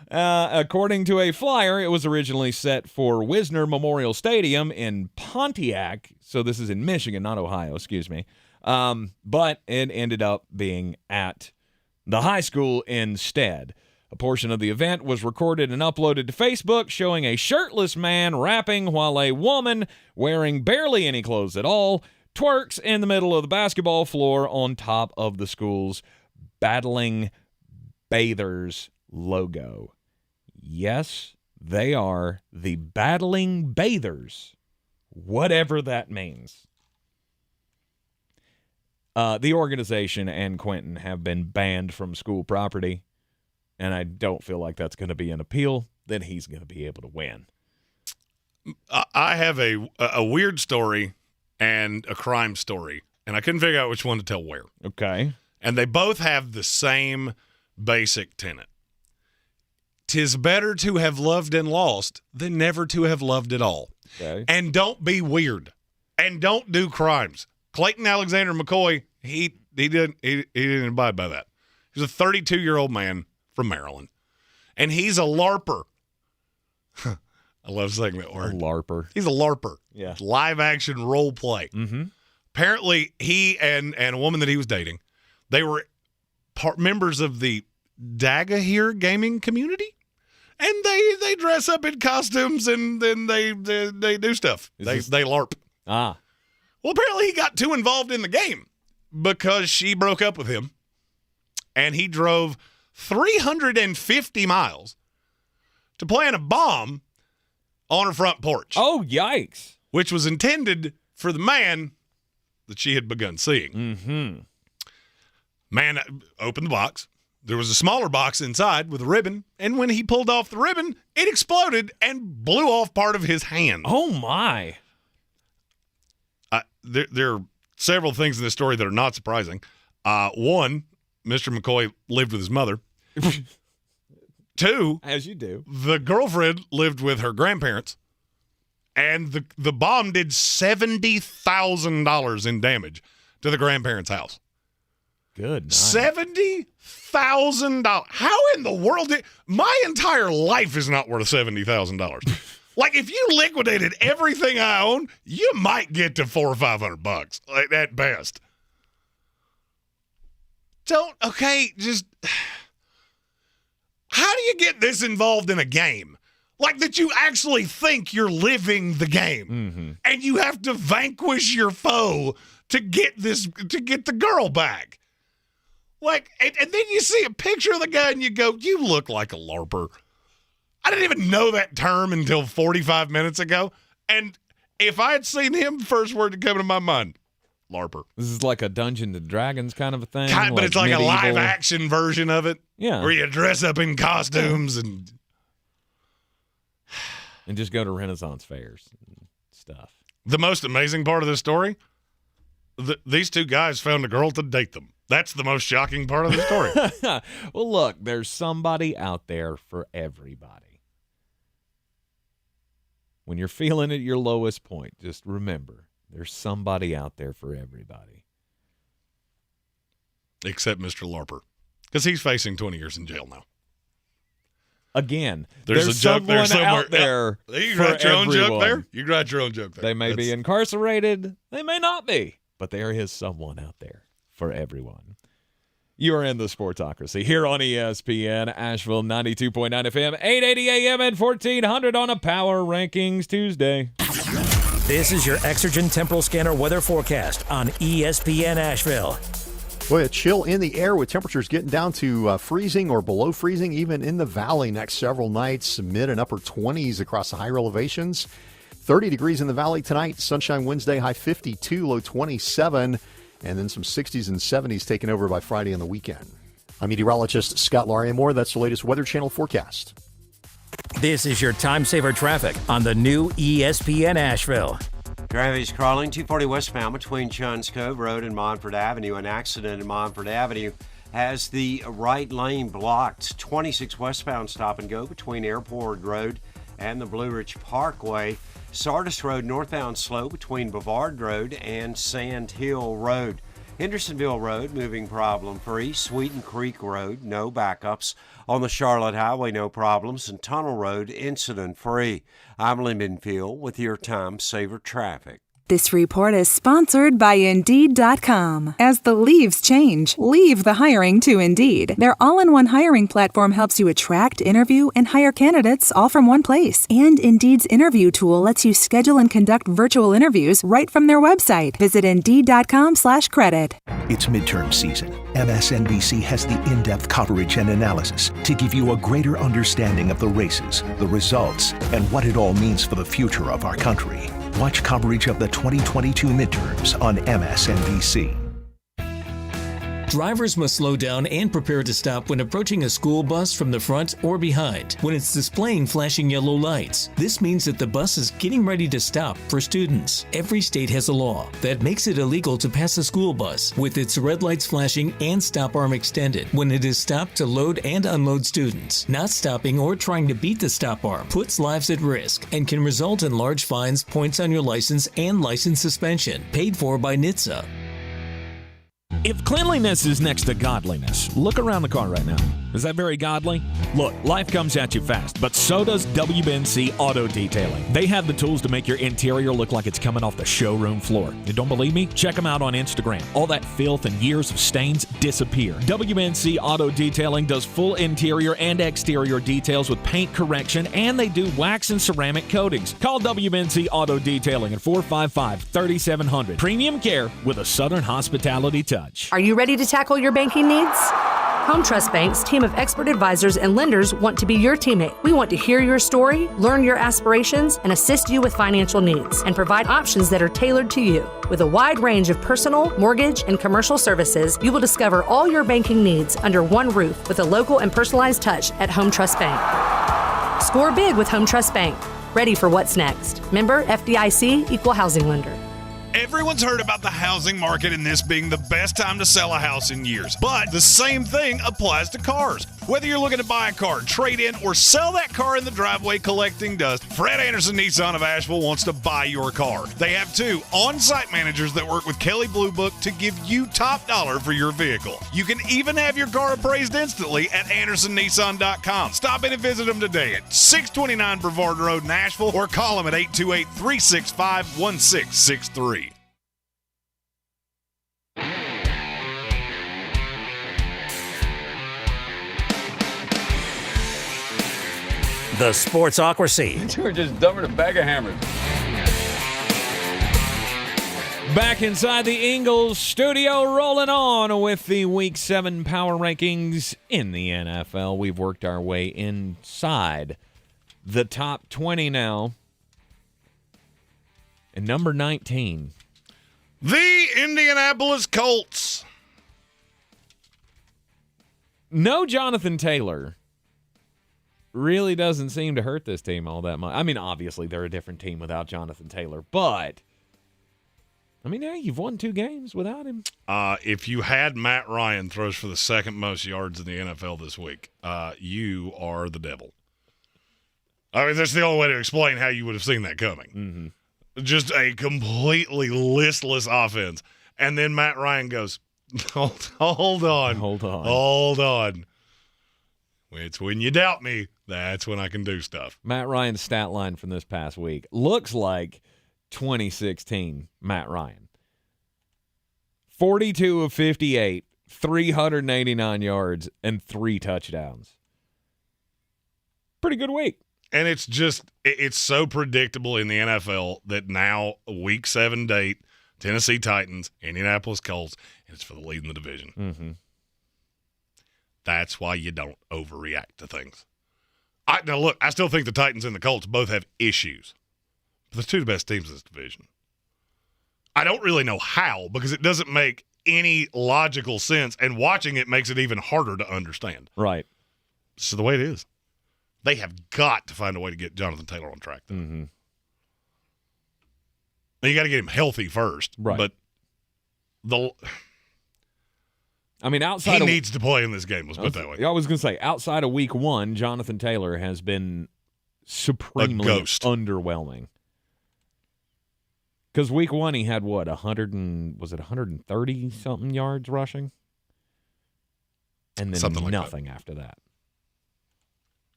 According to a flyer, it was originally set for Wisner Memorial Stadium in Pontiac. So this is in Michigan, not Ohio, excuse me. But it ended up being at the high school instead. A portion of the event was recorded and uploaded to Facebook, showing a shirtless man rapping while a woman, wearing barely any clothes at all, twerks in the middle of the basketball floor on top of the school's Battling Bathers logo. Yes, they are the Battling Bathers, whatever that means. The organization and Quentin have been banned from school property, and I don't feel like that's going to be an appeal that he's going to be able to win. I have a weird story and a crime story, and I couldn't figure out which one to tell where. Okay. And they both have the same basic tenet. 'Tis better to have loved and lost than never to have loved at all. Okay. And don't be weird. And don't do crimes. Clayton Alexander McCoy, he didn't abide by that. He's a 32-year-old man from Maryland. And he's a LARPer. I love saying that word. A LARPer. He's a LARPer. Yeah. Live action role play. Mm-hmm. Apparently, he and a woman that he was dating, they were members of the Dagahir gaming community. And they dress up in costumes and then they do stuff. They LARP. Ah. Well, apparently he got too involved in the game because she broke up with him. And he drove 350 miles to plant a bomb on her front porch. Oh, yikes. Which was intended for the man that she had begun seeing. Mm-hmm. Man opened the box. There was a smaller box inside with a ribbon, and when he pulled off the ribbon, it exploded and blew off part of his hand. Oh, my. There are several things in this story that are not surprising. One, Mr. McCoy lived with his mother. Two, as you do, the girlfriend lived with her grandparents, and the bomb did $70,000 in damage to the grandparents' house. Good night. $70,000. How in the world my entire life is not worth $70,000. Like if you liquidated everything I own, you might get to $400 or $500, like at best. Just how do you get this involved in a game? Like that you actually think you're living the game, mm-hmm. and you have to vanquish your foe to get the girl back. Like, and then you see a picture of the guy and you go, you look like a LARPer. I didn't even know that term until 45 minutes ago. And if I had seen him, first word to come to my mind, LARPer. This is like a Dungeons and Dragons kind of a thing. But it's like medieval. A live action version of it. Yeah. Where you dress up in costumes and and just go to Renaissance fairs and stuff. The most amazing part of this story, these two guys found a girl to date them. That's the most shocking part of the story. Well, look, there's somebody out there for everybody. When you're feeling at your lowest point, just remember, there's somebody out there for everybody. Except Mr. Larper, because he's facing 20 years in jail now. Again, there's a joke there somewhere out there. You got your own joke there? You got your own joke there. They may be incarcerated. They may not be. But there is someone out there for everyone. You are in the Sportsocracy here on ESPN Asheville 92.9 FM, 880 AM and 1400 on a Power Rankings Tuesday. This is your Exergen Temporal Scanner weather forecast on ESPN Asheville. Boy, a chill in the air with temperatures getting down to freezing or below freezing, even in the valley next several nights, mid and upper 20s across the higher elevations. 30 degrees in the valley tonight, sunshine Wednesday, high 52, low 27, and then some 60s and 70s taken over by Friday on the weekend. I'm meteorologist Scott Lauriamore. That's the latest Weather Channel forecast. This is your time saver traffic on the new ESPN Asheville. Traffic is crawling 240 westbound between Chuns Cove Road and Montford Avenue. An accident in Montford Avenue has the right lane blocked. 26 westbound stop and go between Airport Road and the Blue Ridge Parkway. Sardis Road northbound slow between Bavard Road and Sand Hill Road. Hendersonville Road moving problem free. Sweeten Creek Road no backups. On the Charlotte Highway no problems. And Tunnel Road incident free. I'm Lyndon Field with your time saver traffic. This report is sponsored by Indeed.com. As the leaves change, leave the hiring to Indeed. Their all-in-one hiring platform helps you attract, interview, and hire candidates all from one place. And Indeed's interview tool lets you schedule and conduct virtual interviews right from their website. Visit Indeed.com/credit. It's midterm season. MSNBC has the in-depth coverage and analysis to give you a greater understanding of the races, the results, and what it all means for the future of our country. Watch coverage of the 2022 midterms on MSNBC. Drivers must slow down and prepare to stop when approaching a school bus from the front or behind when it's displaying flashing yellow lights. This means that the bus is getting ready to stop for students. Every state has a law that makes it illegal to pass a school bus with its red lights flashing and stop arm extended when it is stopped to load and unload students. Not stopping or trying to beat the stop arm puts lives at risk and can result in large fines, points on your license, and license suspension, paid for by NHTSA. If cleanliness is next to godliness, look around the car right now. Is that very godly? Look, life comes at you fast, but so does WNC Auto Detailing. They have the tools to make your interior look like it's coming off the showroom floor. You don't believe me? Check them out on Instagram. All that filth and years of stains disappear. WNC Auto Detailing does full interior and exterior details with paint correction, and they do wax and ceramic coatings. Call WNC Auto Detailing at 455-3700. Premium care with a Southern hospitality touch. Are you ready to tackle your banking needs? Home Trust Bank's team of expert advisors and lenders want to be your teammate. We want to hear your story, learn your aspirations, and assist you with financial needs, and provide options that are tailored to you. With a wide range of personal, mortgage, and commercial services, you will discover all your banking needs under one roof with a local and personalized touch at Home Trust Bank. Score big with Home Trust Bank. Ready for what's next. Member FDIC, Equal Housing Lender. Everyone's heard about the housing market and this being the best time to sell a house in years. But the same thing applies to cars. Whether you're looking to buy a car, trade in, or sell that car in the driveway collecting dust, Fred Anderson Nissan of Asheville wants to buy your car. They have 2 on-site managers that work with Kelly Blue Book to give you top dollar for your vehicle. You can even have your car appraised instantly at AndersonNissan.com. Stop in and visit them today at 629 Brevard Road in Asheville or call them at 828-365-1663. The Sportsocracy. You were just dumber than a bag of hammers. Back inside the Ingles Studio, rolling on with the Week 7 Power Rankings in the NFL. We've worked our way inside the top 20 now. And number 19. The Indianapolis Colts. No Jonathan Taylor. really doesn't seem to hurt this team all that much. I mean, obviously, they're a different team without Jonathan Taylor, but I mean, yeah, you've won 2 games without him. If you had Matt Ryan throws for the second most yards in the NFL this week, you are the devil. I mean, that's the only way to explain how you would have seen that coming. Mm-hmm. Just a completely listless offense. And then Matt Ryan goes, hold on. It's when you doubt me, that's when I can do stuff. Matt Ryan's stat line from this past week looks like 2016 Matt Ryan. 42 of 58, 389 yards, and 3 touchdowns. Pretty good week. And it's so predictable in the NFL that now week 7 date, Tennessee Titans, Indianapolis Colts, and it's for the lead in the division. Mm-hmm. That's why you don't overreact to things. Now, look, I still think the Titans and the Colts both have issues. But the 2 best teams in this division. I don't really know how, because it doesn't make any logical sense, and watching it makes it even harder to understand. Right. So the way it is. They have got to find a way to get Jonathan Taylor on track, though. Mm-hmm. Now, you got to get him healthy first. Right. But outside he needs to play in this game, let's put it that way. I was going to say, outside of week 1, Jonathan Taylor has been supremely underwhelming. Because week 1, he had, 130-something yards rushing? And then something nothing after that.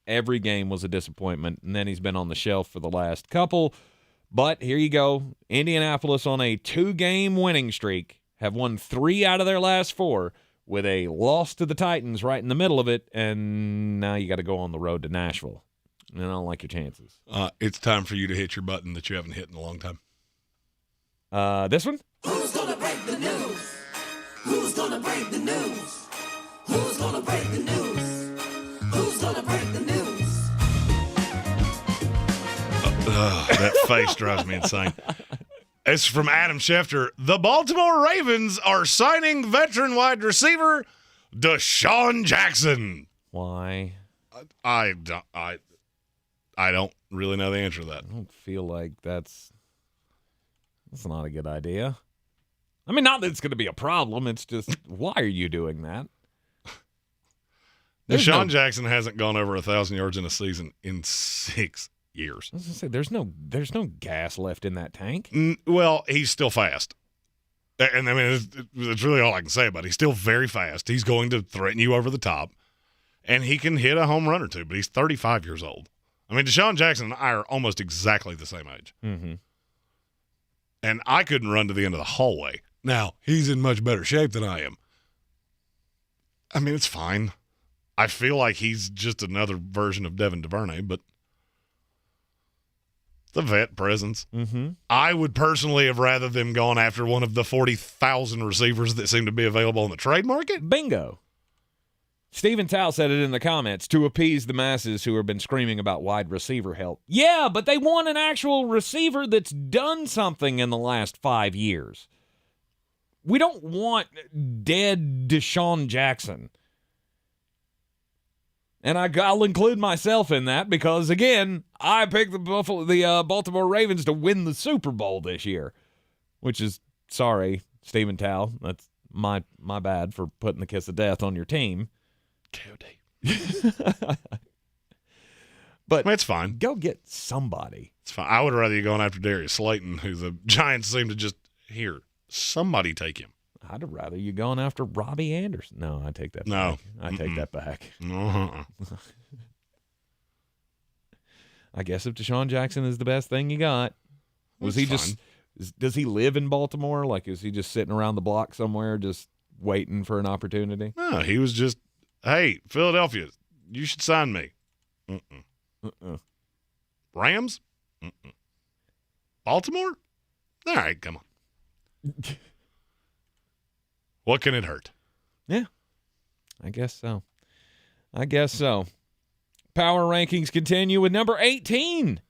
Every game was a disappointment, and then he's been on the shelf for the last couple. But here you go. Indianapolis on a 2-game winning streak, have won 3 out of their last 4 with a loss to the Titans right in the middle of it, and now you got to go on the road to Nashville. And I don't like your chances. It's time for you to hit your button that you haven't hit in a long time. This one? Who's gonna break the news? Who's gonna break the news? Who's gonna break the news? Who's gonna break the news? That face drives me insane. It's from Adam Schefter. The Baltimore Ravens are signing veteran wide receiver Deshaun Jackson. Why? I don't really know the answer to that. I don't feel like that's not a good idea. I mean, not that it's going to be a problem. It's just, why are you doing that? Deshaun Jackson hasn't gone over 1,000 yards in a season in 6 years. I was going to say, there's no gas left in that tank. Well, he's still fast. And I mean, it's really all I can say about it. He's still very fast. He's going to threaten you over the top. And he can hit a home run or two, but he's 35 years old. I mean, Deshaun Jackson and I are almost exactly the same age. Mm-hmm. And I couldn't run to the end of the hallway. Now, he's in much better shape than I am. I mean, it's fine. I feel like he's just another version of Devin DuVernay, but the vet presence. Mm-hmm. I would personally have rather them gone after one of the 40,000 receivers that seem to be available on the trade market. Bingo. Stephen Tao said it in the comments, to appease the masses who have been screaming about wide receiver help. Yeah, but they want an actual receiver that's done something in the last 5 years. We don't want dead Deshaun Jackson. And I'll include myself in that because, again, I picked the Baltimore Ravens to win the Super Bowl this year, which is, sorry, Stephen Tao, that's my bad for putting the kiss of death on your team. KOD. But it's fine. Go get somebody. It's fine. I would rather you going after Darius Slayton, who the Giants seem to just, here, somebody take him. I'd rather you going after Robbie Anderson. No, I take that no. back. I take that back. Uh-huh. I guess if Deshaun Jackson is the best thing you got, does he live in Baltimore? Like, is he just sitting around the block somewhere just waiting for an opportunity? No, he was just, hey, Philadelphia, you should sign me. Rams? Baltimore? All right, come on. What can it hurt? Yeah, I guess so. Power rankings continue with number 18.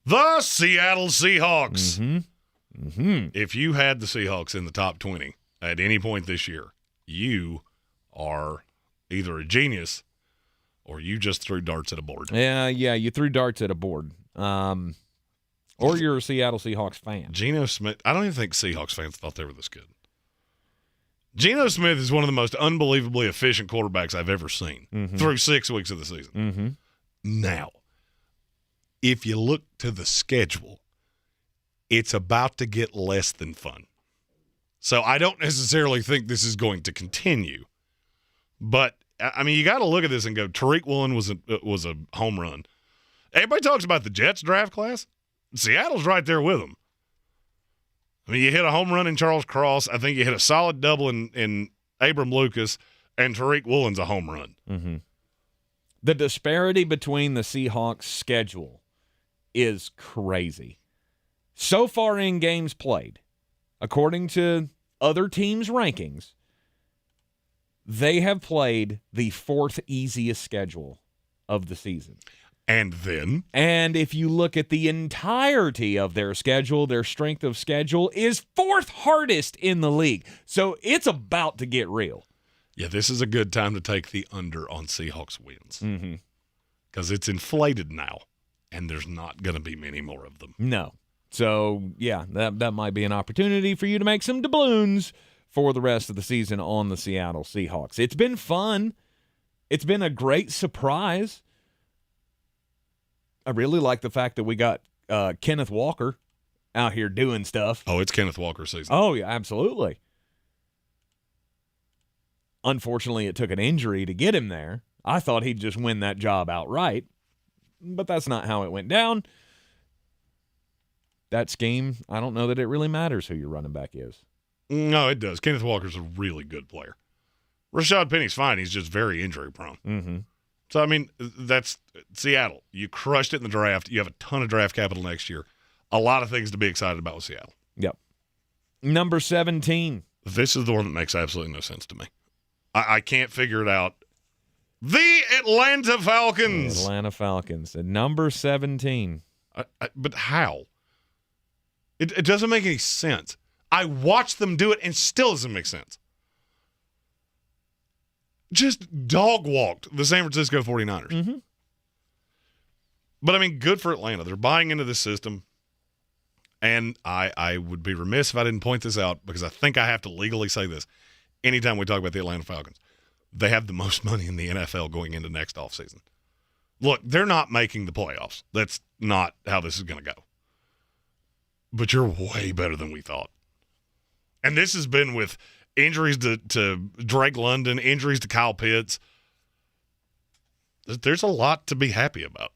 The Seattle Seahawks. Mm-hmm. Mm-hmm. If you had the Seahawks in the top 20 at any point this year, you are either a genius or you just threw darts at a board. Yeah, you threw darts at a board. Or you're a Seattle Seahawks fan. Geno Smith, I don't even think Seahawks fans thought they were this good. Geno Smith is one of the most unbelievably efficient quarterbacks I've ever seen through 6 weeks of the season. Now, if you look to the schedule, it's about to get less than fun. So I don't necessarily think this is going to continue. But, I mean, you got to look at this and go, Tariq Woolen was a home run. Everybody talks about the Jets draft class. Seattle's right there with them. I mean, you hit a home run in Charles Cross. I think you hit a solid double in Abram Lucas, and Tariq Woolen's a home run. The disparity between the Seahawks' schedule is crazy. So far in games played, according to other teams' rankings, they have played the 4th easiest schedule of the season. And if you look at the entirety of their schedule, their strength of schedule is 4th hardest in the league. So it's about to get real. Yeah, this is a good time to take the under on Seahawks wins. Because it's inflated now, and there's not going to be many more of them. No. So, yeah, that might be an opportunity for you to make some doubloons for the rest of the season on the Seattle Seahawks. It's been fun. It's been a great surprise. I really like the fact that we got Kenneth Walker out here doing stuff. Oh, it's Kenneth Walker season. Oh, yeah, absolutely. Unfortunately, it took an injury to get him there. I thought he'd just win that job outright, but that's not how it went down. That scheme, I don't know that it really matters who your running back is. No, it does. Kenneth Walker's a really good player. Rashad Penny's fine. He's just very injury prone. So, I mean, that's Seattle. You crushed it in the draft. You have a ton of draft capital next year. A lot of things to be excited about with Seattle. Yep. Number 17. This is the one that makes absolutely no sense to me. I can't figure it out. The Atlanta Falcons. Atlanta Falcons at number 17. But how? It doesn't make any sense. I watched them do it and still doesn't make sense. Just dog-walked the San Francisco 49ers. But, I mean, good for Atlanta. They're buying into this system. And I would be remiss if I didn't point this out because I think I have to legally say this anytime we talk about the Atlanta Falcons. They have the most money in the NFL going into next offseason. Look, they're not making the playoffs. That's not how this is going to go. But you're way better than we thought. And this has been with injuries to Drake London, injuries to Kyle Pitts. There's a lot to be happy about.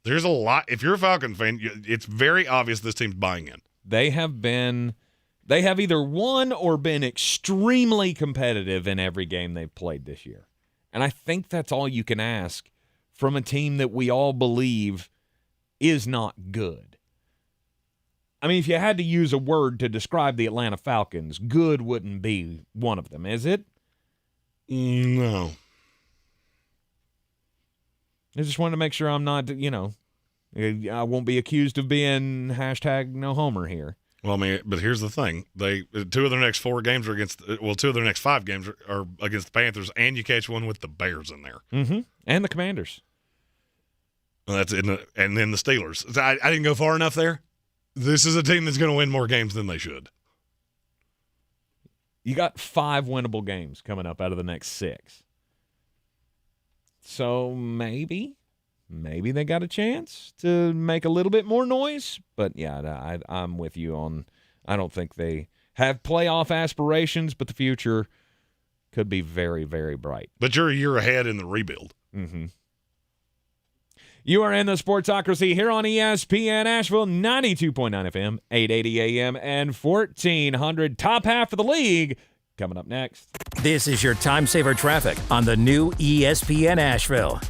There's a lot. If you're a Falcon fan, it's very obvious this team's buying in. They have either won or been extremely competitive in every game they've played this year. And I think that's all you can ask from a team that we all believe is not good. I mean, if you had to use a word to describe the Atlanta Falcons, good wouldn't be one of them, is it? No. I just wanted to make sure I'm not, I won't be accused of being #no homer here. Well, I mean, but here's the thing. 2 of their next 4 games are 2 of their next 5 games are against the Panthers, and you catch one with the Bears in there. And the Commanders. Well, and then the Steelers. I didn't go far enough there. This is a team that's going to win more games than they should. You got 5 winnable games coming up out of the next 6. So maybe they got a chance to make a little bit more noise. But, yeah, I'm with you on I don't think they have playoff aspirations, but the future could be very, very bright. But you're a year ahead in the rebuild. You are in the Sportsocracy here on ESPN Asheville, 92.9 FM, 880 AM, and 1400. Top half of the league coming up next. This is your time saver traffic on the new ESPN Asheville.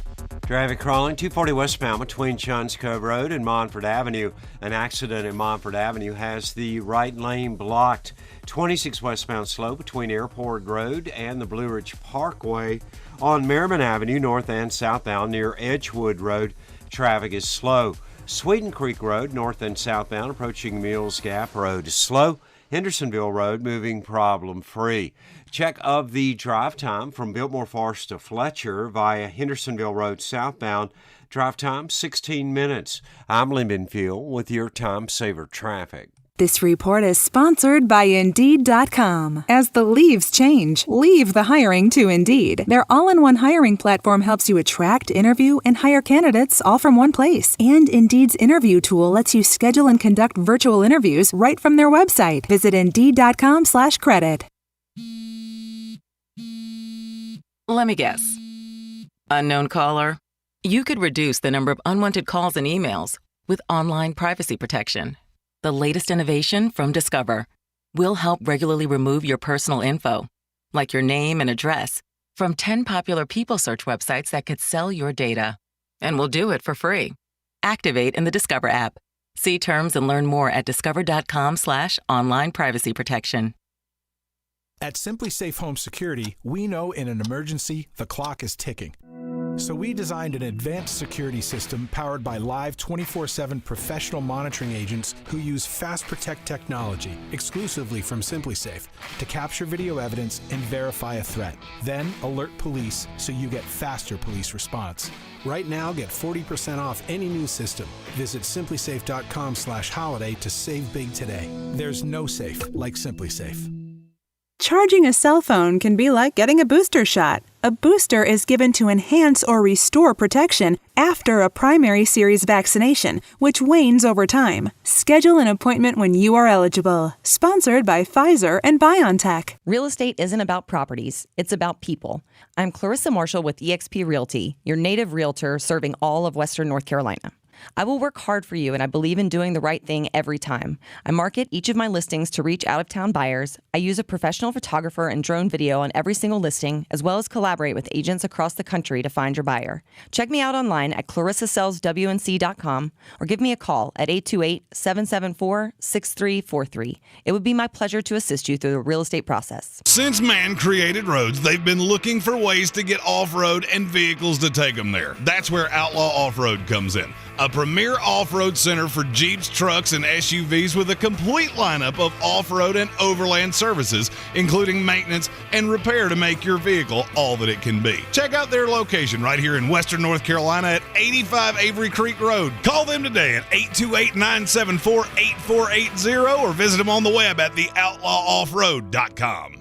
Traffic crawling 240 westbound between Johns Cove Road and Montford Avenue. An accident in Montford Avenue has the right lane blocked. 26 westbound slow between Airport Road and the Blue Ridge Parkway. On Merriman Avenue, north and southbound near Edgewood Road, traffic is slow. Sweden Creek Road, north and southbound, approaching Mills Gap Road is slow. Hendersonville Road moving problem-free. Check of the drive time from Biltmore Forest to Fletcher via Hendersonville Road southbound. Drive time 16 minutes. I'm Lyndon Field with your Time Saver traffic. This report is sponsored by Indeed.com. As the leaves change, leave the hiring to Indeed. Their all-in-one hiring platform helps you attract, interview, and hire candidates all from one place. And Indeed's interview tool lets you schedule and conduct virtual interviews right from their website. Visit Indeed.com/credit. Let me guess. Unknown caller? You could reduce the number of unwanted calls and emails with online privacy protection. The latest innovation from Discover will help regularly remove your personal info, like your name and address, from 10 popular people search websites that could sell your data. And we'll do it for free. Activate in the Discover app. See terms and learn more at discover.com/online privacy protection. At Simply Safe Home Security, we know in an emergency, the clock is ticking. So we designed an advanced security system powered by live 24/7 professional monitoring agents who use Fast Protect technology exclusively from Simply Safe to capture video evidence and verify a threat. Then alert police so you get faster police response. Right now, get 40% off any new system. Visit simplysafe.com/holiday to save big today. There's no safe like Simply Safe. Charging a cell phone can be like getting a booster shot. A booster is given to enhance or restore protection after a primary series vaccination, which wanes over time. Schedule an appointment when you are eligible. Sponsored by Pfizer and BioNTech. Real estate isn't about properties, it's about people. I'm Clarissa Marshall with eXp Realty, your native realtor serving all of Western North Carolina. I will work hard for you, and I believe in doing the right thing every time. I market each of my listings to reach out-of-town buyers. I use a professional photographer and drone video on every single listing, as well as collaborate with agents across the country to find your buyer. Check me out online at clarissasellswnc.com or give me a call at 828-774-6343. It would be my pleasure to assist you through the real estate process. Since man created roads, they've been looking for ways to get off-road and vehicles to take them there. That's where Outlaw Off-Road comes in. A premier off-road center for Jeeps, trucks, and SUVs with a complete lineup of off-road and overland services, including maintenance and repair to make your vehicle all that it can be. Check out their location right here in Western North Carolina at 85 Avery Creek Road. Call them today at 828-974-8480 or visit them on the web at theoutlawoffroad.com.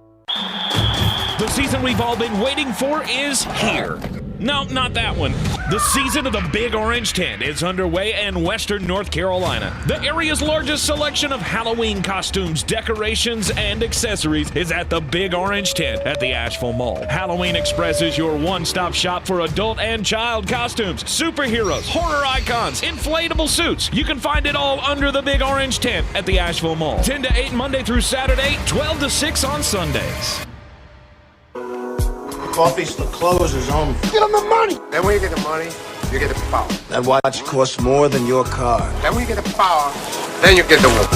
The season we've all been waiting for is here. No, not that one. The season of the Big Orange Tent is underway in Western North Carolina. The area's largest selection of Halloween costumes, decorations, and accessories is at the Big Orange Tent at the Asheville Mall. Halloween Express is your one-stop shop for adult and child costumes, superheroes, horror icons, inflatable suits. You can find it all under the Big Orange Tent at the Asheville Mall. 10 to 8 Monday through Saturday, 12 to 6 on Sundays. Coffee's the closers only. Get them the money. Then when you get the money, you get the power. That watch costs more than your car. Then when you get the power, then you get the woman.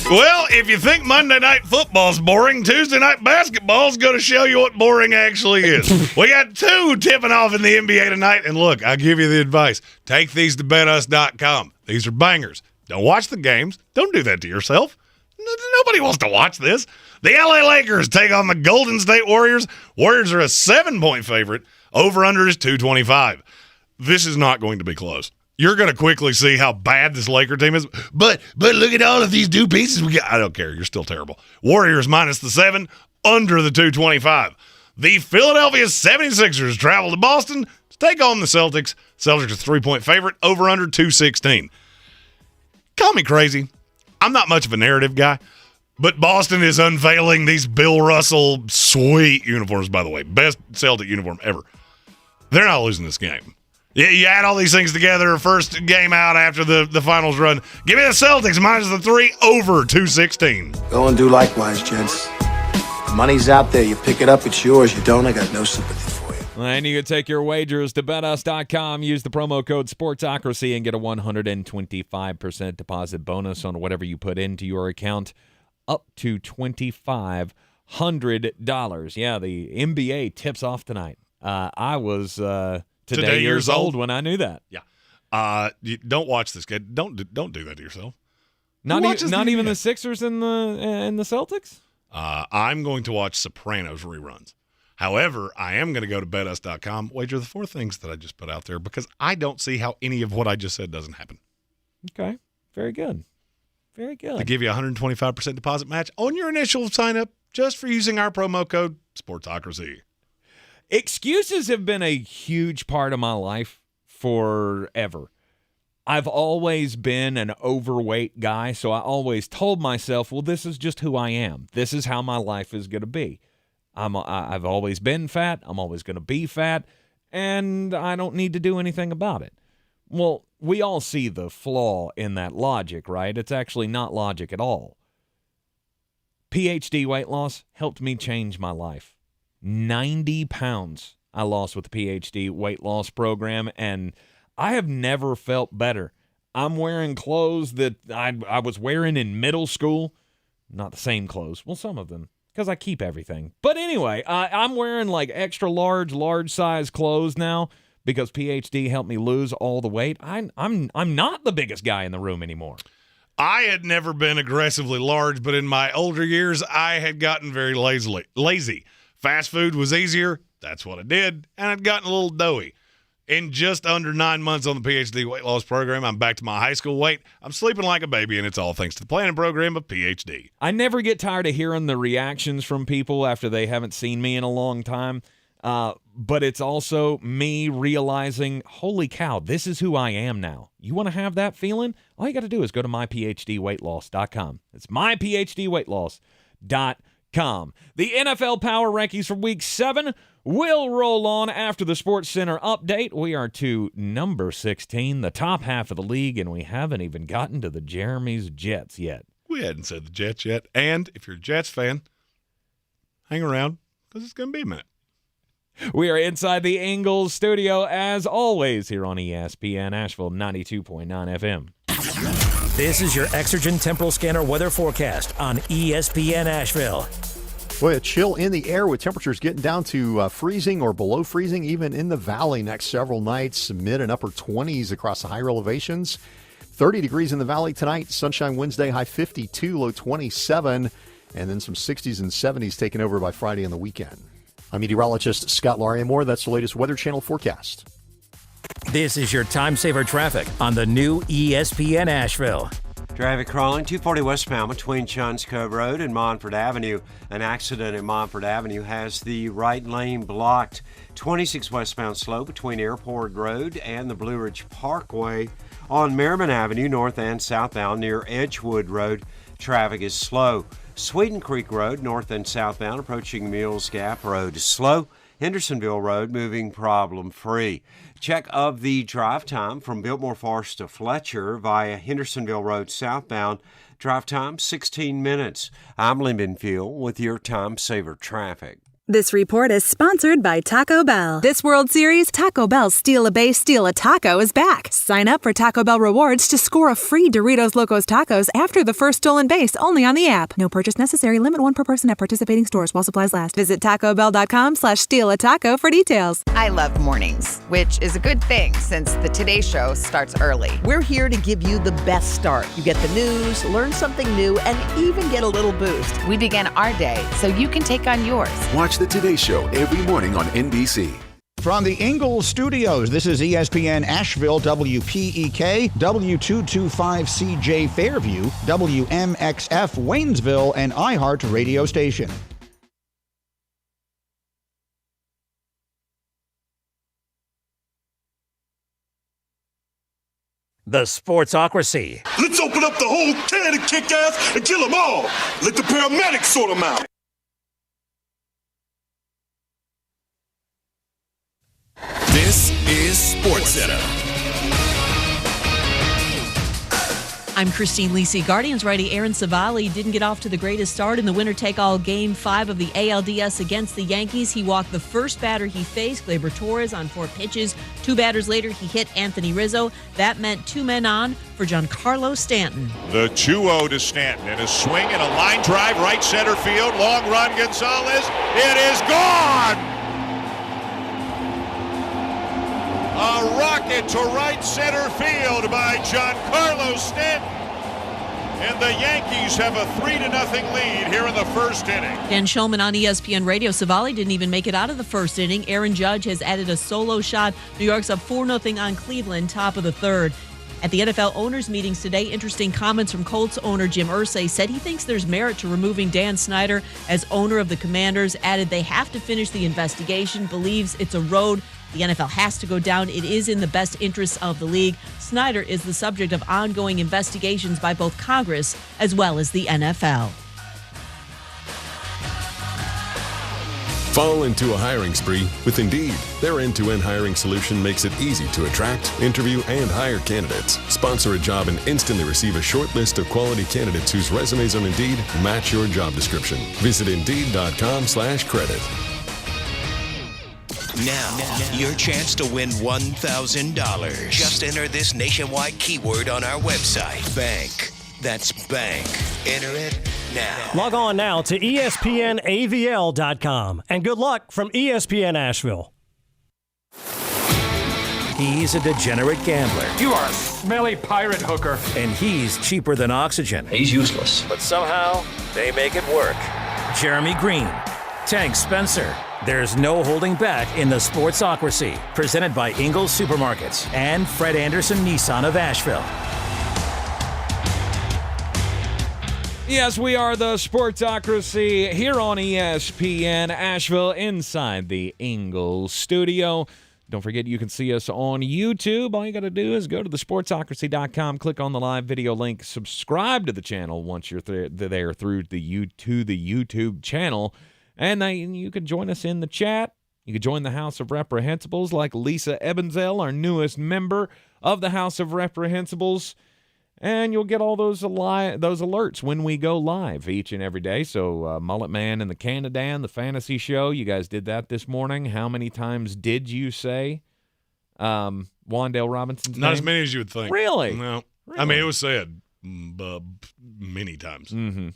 Well, if you think Monday Night Football's boring, Tuesday Night Basketball's going to show you what boring actually is. We got two tipping off in the NBA tonight, and look, I'll give you the advice. Take these to betus.com. These are bangers. Don't watch the games. Don't do that to yourself. Nobody wants to watch this. The LA Lakers take on the Golden State Warriors. Warriors are a 7-point favorite. Over-under is 225. This is not going to be close. You're going to quickly see how bad this Laker team is. But look at all of these new pieces we got. I don't care. You're still terrible. Warriors minus the 7, under the 225. The Philadelphia 76ers travel to Boston to take on the Celtics. Celtics are 3-point favorite. Over-under 216. Call me crazy. I'm not much of a narrative guy, but Boston is unveiling these Bill Russell sweet uniforms, by the way. Best Celtic uniform ever. They're not losing this game. You add all these things together, first game out after the finals run. Give me the Celtics minus the 3, over 216. Go and do likewise, gents. The money's out there. You pick it up, it's yours. You don't, I got no sympathy for you. And you can take your wagers to betus.com. Use the promo code SPORTSOCRACY and get a 125% deposit bonus on whatever you put into your account, up to $2,500. Yeah, the NBA tips off tonight. I was today years old when I knew that. Yeah. You don't watch this game. Don't do that to yourself. Not even the Sixers and the Celtics? I'm going to watch Sopranos reruns. However, I am going to go to betus.com, wager the 4 things that I just put out there because I don't see how any of what I just said doesn't happen. Okay. Very good. Very good. To give you a 125% deposit match on your initial sign-up just for using our promo code Sportsocracy. Excuses have been a huge part of my life forever. I've always been an overweight guy, so I always told myself, well, this is just who I am. This is how my life is going to be. I've always been fat. I'm always going to be fat, and I don't need to do anything about it. Well, we all see the flaw in that logic, right? It's actually not logic at all. PhD weight loss helped me change my life. 90 pounds I lost with the PhD weight loss program, and I have never felt better. I'm wearing clothes that I was wearing in middle school. Not the same clothes. Well, some of them, because I keep everything. But anyway, I'm wearing like extra large size clothes now because PhD helped me lose all the weight. I'm not the biggest guy in the room anymore. I had never been aggressively large, but in my older years, I had gotten very lazy. Fast food was easier. That's what I did. And I'd gotten a little doughy. In just under 9 months on the PhD weight loss program, I'm back to my high school weight. I'm sleeping like a baby, and it's all thanks to the planning program of PhD. I never get tired of hearing the reactions from people after they haven't seen me in a long time. But it's also me realizing, holy cow, this is who I am now. You want to have that feeling? All you got to do is go to myphdweightloss.com. It's myphdweightloss.com. The NFL Power Rankings for Week 7 will roll on after the Sports Center update. We are to number 16, the top half of the league, and we haven't even gotten to the Jeremy's Jets yet. We hadn't said the Jets yet. And if you're a Jets fan, hang around because it's going to be a minute. We are inside the Ingles Studio, as always, here on ESPN Asheville 92.9 FM. This is your Exergen Temporal Scanner weather forecast on ESPN Asheville. Boy, a chill in the air with temperatures getting down to freezing or below freezing, even in the valley next several nights. Mid and upper 20s across the higher elevations. 30 degrees in the valley tonight. Sunshine Wednesday, high 52, low 27. And then some 60s and 70s taken over by Friday and the weekend. I'm meteorologist Scott Lariamore. That's the latest Weather Channel forecast. This is your time saver traffic on the new ESPN Asheville. Traffic crawling 240 westbound between Johns Cove Road and Montford Avenue. An accident at Montford Avenue has the right lane blocked. 26 westbound slow between Airport Road and the Blue Ridge Parkway. On Merriman Avenue, north and southbound near Edgewood Road, traffic is slow. Sweden Creek Road, north and southbound, approaching Mills Gap Road is slow. Hendersonville Road moving problem-free. Check of the drive time from Biltmore Forest to Fletcher via Hendersonville Road southbound. Drive time 16 minutes. I'm Lyndon Field with your Time Saver traffic. This report is sponsored by Taco Bell. This World Series, Taco Bell's Steal a Base, Steal a Taco is back. Sign up for Taco Bell Rewards to score a free Doritos Locos Tacos after the first stolen base, only on the app. No purchase necessary. Limit 1 per person at participating stores while supplies last. Visit tacobell.com/steal-a-taco for details. I love mornings, which is a good thing since the Today Show starts early. We're here to give you the best start. You get the news, learn something new, and even get a little boost. We begin our day so you can take on yours. Watch the Today Show every morning on NBC. From the Ingles Studios, this is ESPN Asheville, WPEK, W225CJ Fairview, WMXF Waynesville, and iHeart radio station. The Sportsocracy. Let's open up the whole can and kick ass and kill them all. Let the paramedics sort them out. This is SportsCenter. I'm Christine Lisi. Guardians righty Aaron Savali didn't get off to the greatest start in the winner-take-all Game 5 of the ALDS against the Yankees. He walked the first batter he faced, Gleyber Torres, on 4 pitches. 2 batters later, he hit Anthony Rizzo. That meant 2 men on for Giancarlo Stanton. The 2-0 to Stanton, and a swing and a line drive right center field. Long run, Gonzalez. It is gone! A rocket to right center field by Giancarlo Stanton. And the Yankees have a 3-0 lead here in the first inning. Dan Shulman on ESPN Radio. Savali didn't even make it out of the first inning. Aaron Judge has added a solo shot. New York's up 4-0 on Cleveland, top of the third. At the NFL owners' meetings today, interesting comments from Colts owner Jim Irsay said he thinks there's merit to removing Dan Snyder as owner of the Commanders, added they have to finish the investigation, believes it's a road the NFL has to go down. It is in the best interests of the league. Snyder is the subject of ongoing investigations by both Congress as well as the NFL. Fall into a hiring spree with Indeed. Their end-to-end hiring solution makes it easy to attract, interview, and hire candidates. Sponsor a job and instantly receive a short list of quality candidates whose resumes on Indeed match your job description. Visit Indeed.com/credit. Now, your chance to win $1,000. Just enter this nationwide keyword on our website. Bank. That's bank. Enter it now. Log on now to ESPNAVL.com. And good luck from ESPN Asheville. He's a degenerate gambler. You are a smelly pirate hooker. And he's cheaper than oxygen. He's useless. But somehow, they make it work. Jeremy Greene, Tank Spencer. There's no holding back in the sportsocracy. Presented by Ingles Supermarkets and Fred Anderson Nissan of Asheville. Yes, we are the Sportsocracy here on ESPN Asheville inside the Ingles Studio. Don't forget you can see us on YouTube. All you got to do is go to thesportsocracy.com, click on the live video link, subscribe to the channel once you're there through the YouTube channel, and you can join us in the chat. You can join the House of Reprehensibles like Lisa Ebenzel, our newest member of the House of Reprehensibles. And you'll get all those alerts when we go live each and every day. So Mullet Man and the Canadan, the fantasy show, you guys did that this morning. How many times did you say Wandale Robinson's name? Not as many as you would think. Really? No. Really? I mean, it was said many times. Mm-hmm.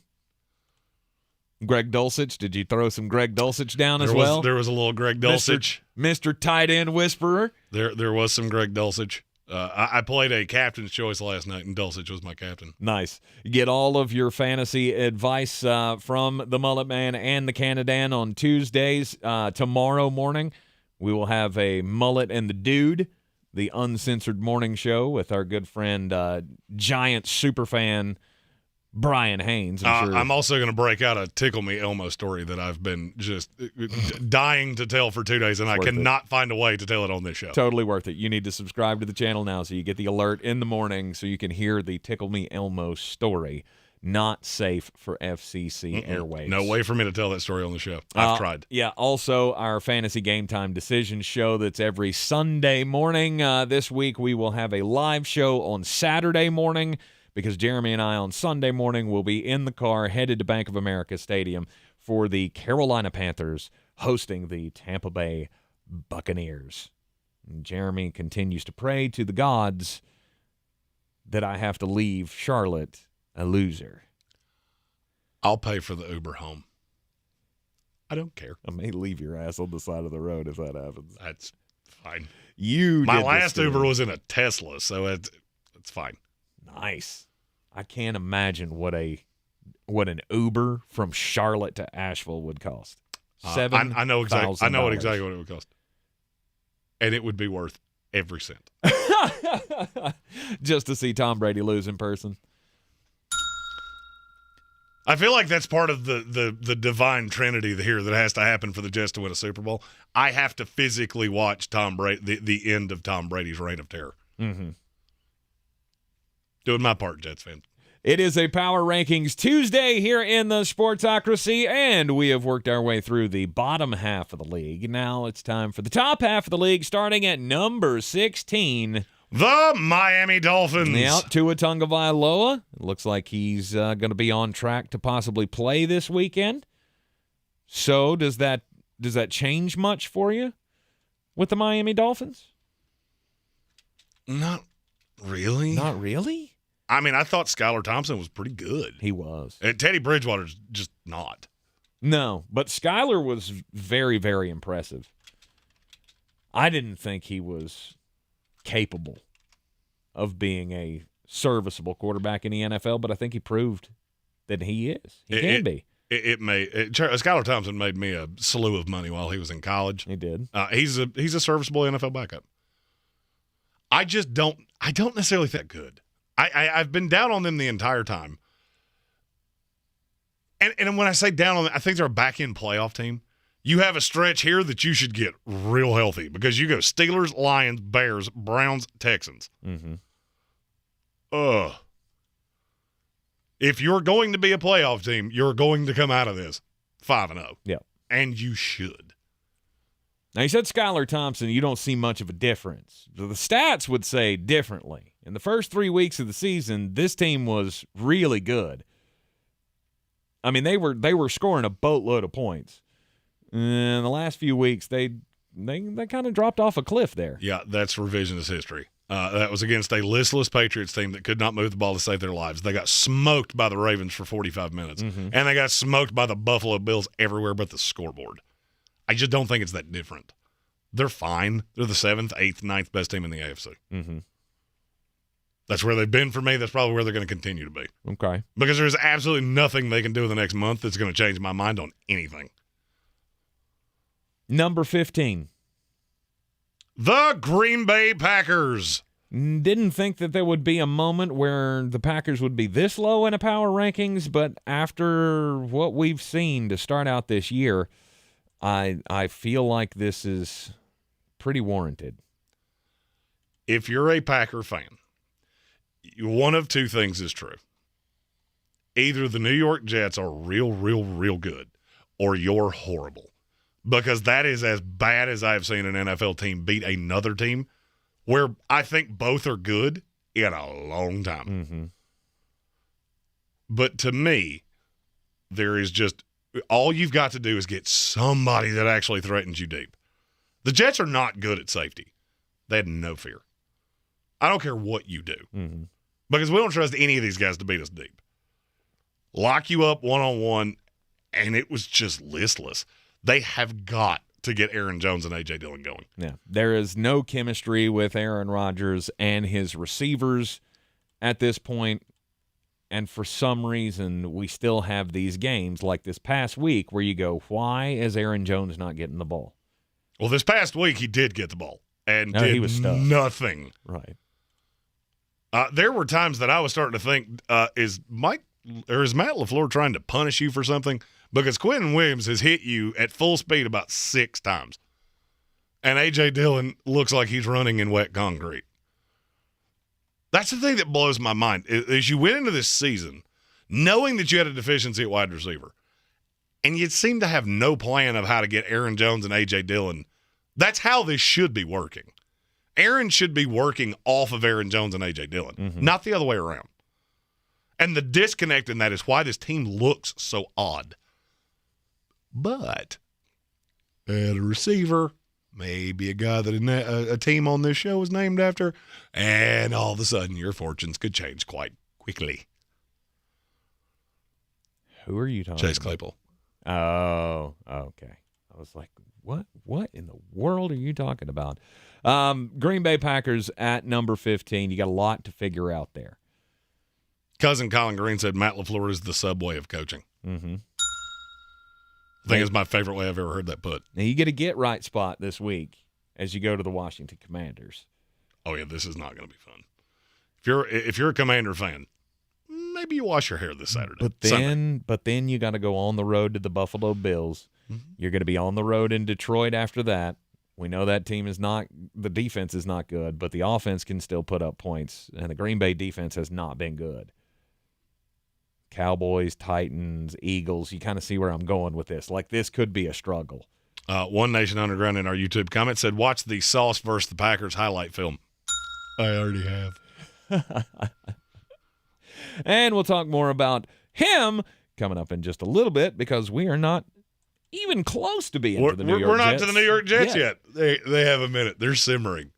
Greg Dulcich, did you throw some Greg Dulcich down as well? There was a little Greg Dulcich. Mr. Tight End Whisperer. There was some Greg Dulcich. I played a captain's choice last night, and Dulcich was my captain. Nice. Get all of your fantasy advice from the Mullet Man and the Canadan on Tuesdays. Tomorrow morning, we will have a Mullet and the Dude, the uncensored morning show with our good friend, giant superfan Brian Haynes. I'm also going to break out a Tickle Me Elmo story that I've been just dying to tell for 2 days, and I cannot find a way to tell it on this show. Totally worth it. You need to subscribe to the channel now so you get the alert in the morning so you can hear the Tickle Me Elmo story. Not safe for FCC airwaves. No way for me to tell that story on the show. I've tried. Yeah, also our Fantasy Game Time Decision show that's every Sunday morning. This week we will have a live show on Saturday morning, because Jeremy and I on Sunday morning will be in the car headed to Bank of America Stadium for the Carolina Panthers hosting the Tampa Bay Buccaneers. And Jeremy continues to pray to the gods that I have to leave Charlotte a loser. I'll pay for the Uber home. I don't care. I may leave your ass on the side of the road if that happens. That's fine. My last Uber was in a Tesla, so it's fine. Nice. I can't imagine what an Uber from Charlotte to Asheville would cost. I know exactly what it would cost, and it would be worth every cent. Just to see Tom Brady lose in person. I feel like that's part of the divine trinity here that has to happen for the Jets to win a Super Bowl. I have to physically watch Tom Brady, the end of Tom Brady's reign of terror. Mm-hmm. Doing my part, Jets fans. It is a Power Rankings Tuesday here in the Sportsocracy, and we have worked our way through the bottom half of the league. Now it's time for the top half of the league, starting at number 16. The Miami Dolphins. Tua Tagovailoa. It looks like he's going to be on track to possibly play this weekend. So does that change much for you with the Miami Dolphins? Not really. Not really? I mean, I thought Skylar Thompson was pretty good. He was. And Teddy Bridgewater's just not. No, but Skylar was very, very impressive. I didn't think he was capable of being a serviceable quarterback in the NFL, but I think he proved that he is. He can be. Skylar Thompson made me a slew of money while he was in college. He did. He's a serviceable NFL backup. I don't necessarily think good. I've been down on them the entire time. And when I say down on them, I think they're a back-end playoff team. You have a stretch here that you should get real healthy because you go Steelers, Lions, Bears, Browns, Texans. Mm-hmm. If you're going to be a playoff team, you're going to come out of this 5-0. Yeah. And you should. Now, you said Skylar Thompson, you don't see much of a difference. The stats would say differently. In the first 3 weeks of the season, this team was really good. I mean, they were scoring a boatload of points. In the last few weeks, they kind of dropped off a cliff there. Yeah, that's revisionist history. That was against a listless Patriots team that could not move the ball to save their lives. They got smoked by the Ravens for 45 minutes, and they got smoked by the Buffalo Bills everywhere but the scoreboard. I just don't think it's that different. They're fine. They're the 7th, 8th, 9th best team in the AFC. Mm-hmm. That's where they've been for me. That's probably where they're going to continue to be. Okay. Because there's absolutely nothing they can do in the next month that's going to change my mind on anything. Number 15. The Green Bay Packers. Didn't think that there would be a moment where the Packers would be this low in a power rankings, but after what we've seen to start out this year, I feel like this is pretty warranted. If you're a Packer fan, one of two things is true. Either the New York Jets are real, real, real good, or you're horrible. Because that is as bad as I've seen an NFL team beat another team, where I think both are good in a long time. Mm-hmm. But to me, there is just all you've got to do is get somebody that actually threatens you deep. The Jets are not good at safety. They had no fear. I don't care what you do. Mm-hmm. Because we don't trust any of these guys to beat us deep. Lock you up one-on-one, and it was just listless. They have got to get Aaron Jones and A.J. Dillon going. Yeah, there is no chemistry with Aaron Rodgers and his receivers at this point, and for some reason we still have these games like this past week where you go, why is Aaron Jones not getting the ball? Well, this past week he did get the ball and he was stuffed. Nothing. Right. There were times that I was starting to think, is Matt LaFleur trying to punish you for something? Because Quentin Williams has hit you at full speed about 6 times. And A.J. Dillon looks like he's running in wet concrete. That's the thing that blows my mind, is you went into this season knowing that you had a deficiency at wide receiver, and you seem to have no plan of how to get Aaron Jones and A.J. Dillon. That's how this should be working. Aaron should be working off of Aaron Jones and A.J. Dillon, not the other way around. And the disconnect in that is why this team looks so odd. But at a receiver, maybe a guy that a team on this show is named after, and all of a sudden your fortunes could change quite quickly. Who are you talking Chase about? Claypool. Oh, okay. I was like, what in the world are you talking about? Green Bay Packers at number 15. You got a lot to figure out there. Cousin Colin Greene said Matt LaFleur is the Subway of coaching. Mm-hmm. I think it's my favorite way I've ever heard that put. Now you get a get-right spot this week as you go to the Washington Commanders. Oh, yeah, this is not going to be fun. If you're a Commander fan, maybe you wash your hair this Saturday. But then you got to go on the road to the Buffalo Bills. Mm-hmm. You're going to be on the road in Detroit after that. We know that team is not – the defense is not good, but the offense can still put up points, and the Green Bay defense has not been good. Cowboys, Titans, Eagles, you kind of see where I'm going with this. Like, this could be a struggle. One Nation Underground in our YouTube comment said, watch the Sauce versus the Packers highlight film. I already have. And we'll talk more about him coming up in just a little bit because we are not even close to being to the New York Jets. We're not to the New York Jets yet. They have a minute. They're simmering.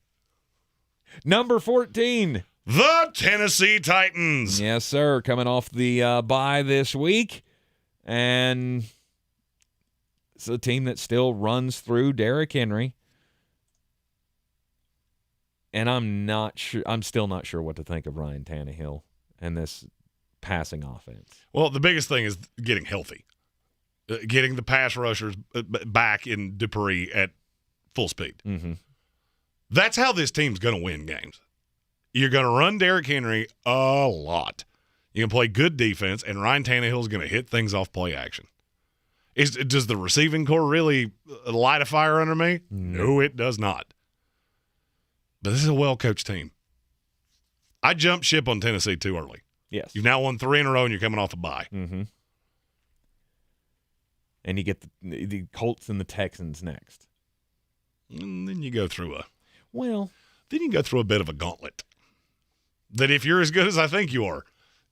Number 14. The Tennessee Titans. Yes, sir. Coming off the bye this week. And it's a team that still runs through Derrick Henry. And I'm not sure. I'm still not sure what to think of Ryan Tannehill and this passing offense. Well, the biggest thing is getting healthy, getting the pass rushers back in Dupree at full speed. Mm-hmm. That's how this team's going to win games. You're going to run Derrick Henry a lot. You can play good defense, and Ryan Tannehill's going to hit things off play action. Does the receiving core really light a fire under me? No, it does not. But this is a well-coached team. I jumped ship on Tennessee too early. Yes. You've now won 3 in a row, and you're coming off a bye. Mm-hmm. And you get the Colts and the Texans next. And then you go through then you go through a bit of a gauntlet. That if you're as good as I think you are,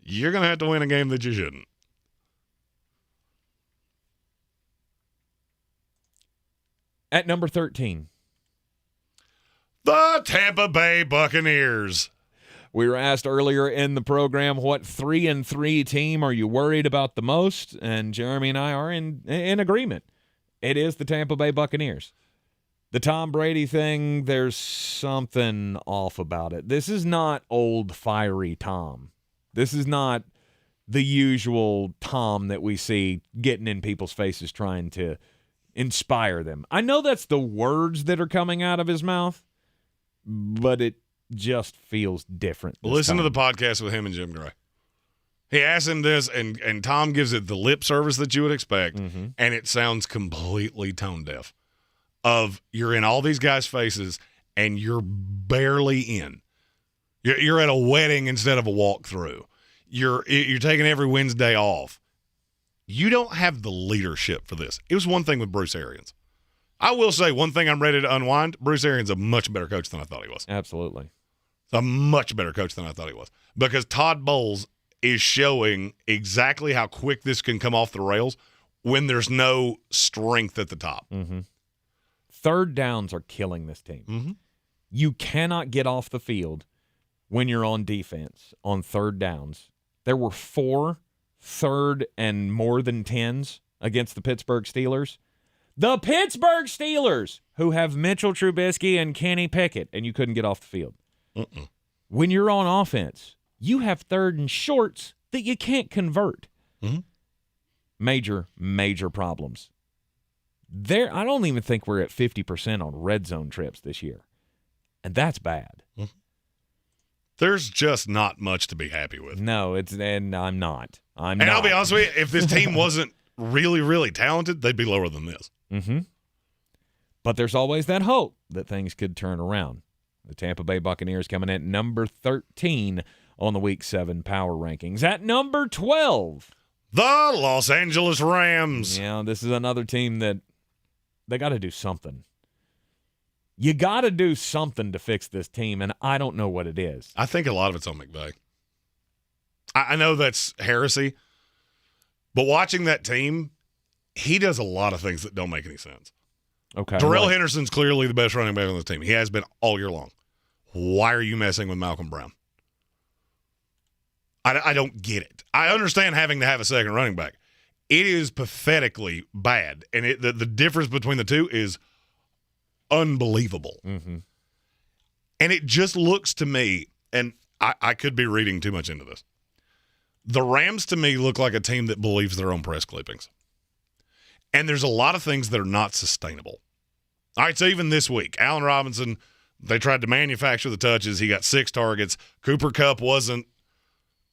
you're going to have to win a game that you shouldn't. At number 13. The Tampa Bay Buccaneers. We were asked earlier in the program, what 3-3 team are you worried about the most? And Jeremy and I are in agreement. It is the Tampa Bay Buccaneers. The Tom Brady thing, there's something off about it. This is not old, fiery Tom. This is not the usual Tom that we see getting in people's faces trying to inspire them. I know that's the words that are coming out of his mouth, but it just feels different. Listen to the podcast with him and Jim Gray. He asks him this, and Tom gives it the lip service that you would expect, and it sounds completely tone deaf. You're in all these guys' faces, and you're barely in. You're at a wedding instead of a walkthrough. You're taking every Wednesday off. You don't have the leadership for this. It was one thing with Bruce Arians. I will say one thing I'm ready to unwind. Bruce Arians is a much better coach than I thought he was. Absolutely. A much better coach than I thought he was. Because Todd Bowles is showing exactly how quick this can come off the rails when there's no strength at the top. Mm-hmm. Third downs are killing this team. Mm-hmm. You cannot get off the field when you're on defense on third downs. There were 4 third and more than 10s against the Pittsburgh Steelers. The Pittsburgh Steelers, who have Mitchell Trubisky and Kenny Pickett, and you couldn't get off the field. When you're on offense, you have third and shorts that you can't convert. Mm-hmm. Major problems. I don't even think we're at 50% on red zone trips this year, and that's bad. Mm-hmm. There's just not much to be happy with. No, and I'm not. I'll be honest with you, if this team wasn't really, really talented, they'd be lower than this. Mm-hmm. But there's always that hope that things could turn around. The Tampa Bay Buccaneers coming in at number 13 on the Week 7 power rankings. At number 12, the Los Angeles Rams. Yeah, this is another team that they got to do something. You got to do something to fix this team, and I don't know what it is. I think a lot of it's on McVay. I know that's heresy, but watching that team, he does a lot of things that don't make any sense. Okay. Darrell Henderson's clearly the best running back on this team. He has been all year long. Why are you messing with Malcolm Brown? I don't get it. I understand having to have a second running back. It is pathetically bad, and the difference between the two is unbelievable. Mm-hmm. And it just looks to me, and I could be reading too much into this, the Rams to me look like a team that believes their own press clippings. And there's a lot of things that are not sustainable. All right, so even this week, Allen Robinson, they tried to manufacture the touches. He got 6 targets. Cooper Kupp wasn't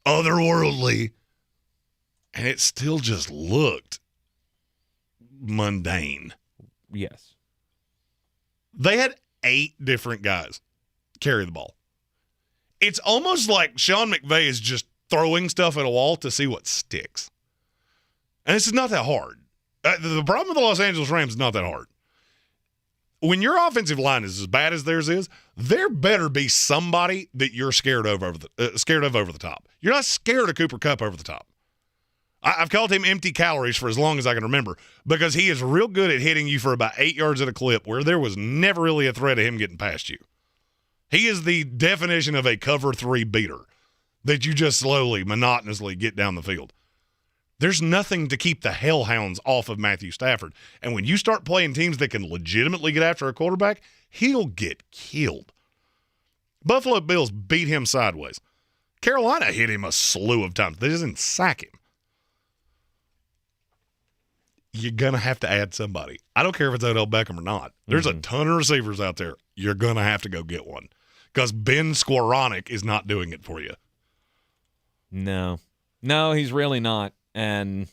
otherworldly. And it still just looked mundane. Yes. They had 8 different guys carry the ball. It's almost like Sean McVay is just throwing stuff at a wall to see what sticks. And this is not that hard. The problem with the Los Angeles Rams is not that hard. When your offensive line is as bad as theirs is, there better be somebody that you're scared of over the top. You're not scared of Cooper Kupp over the top. I've called him empty calories for as long as I can remember because he is real good at hitting you for about 8 yards at a clip where there was never really a threat of him getting past you. He is the definition of a cover 3 beater that you just slowly, monotonously get down the field. There's nothing to keep the hellhounds off of Matthew Stafford. And when you start playing teams that can legitimately get after a quarterback, he'll get killed. Buffalo Bills beat him sideways. Carolina hit him a slew of times. They didn't sack him. You're going to have to add somebody. I don't care if it's Odell Beckham or not. There's a ton of receivers out there. You're going to have to go get one because Ben Skowronek is not doing it for you. No, he's really not. And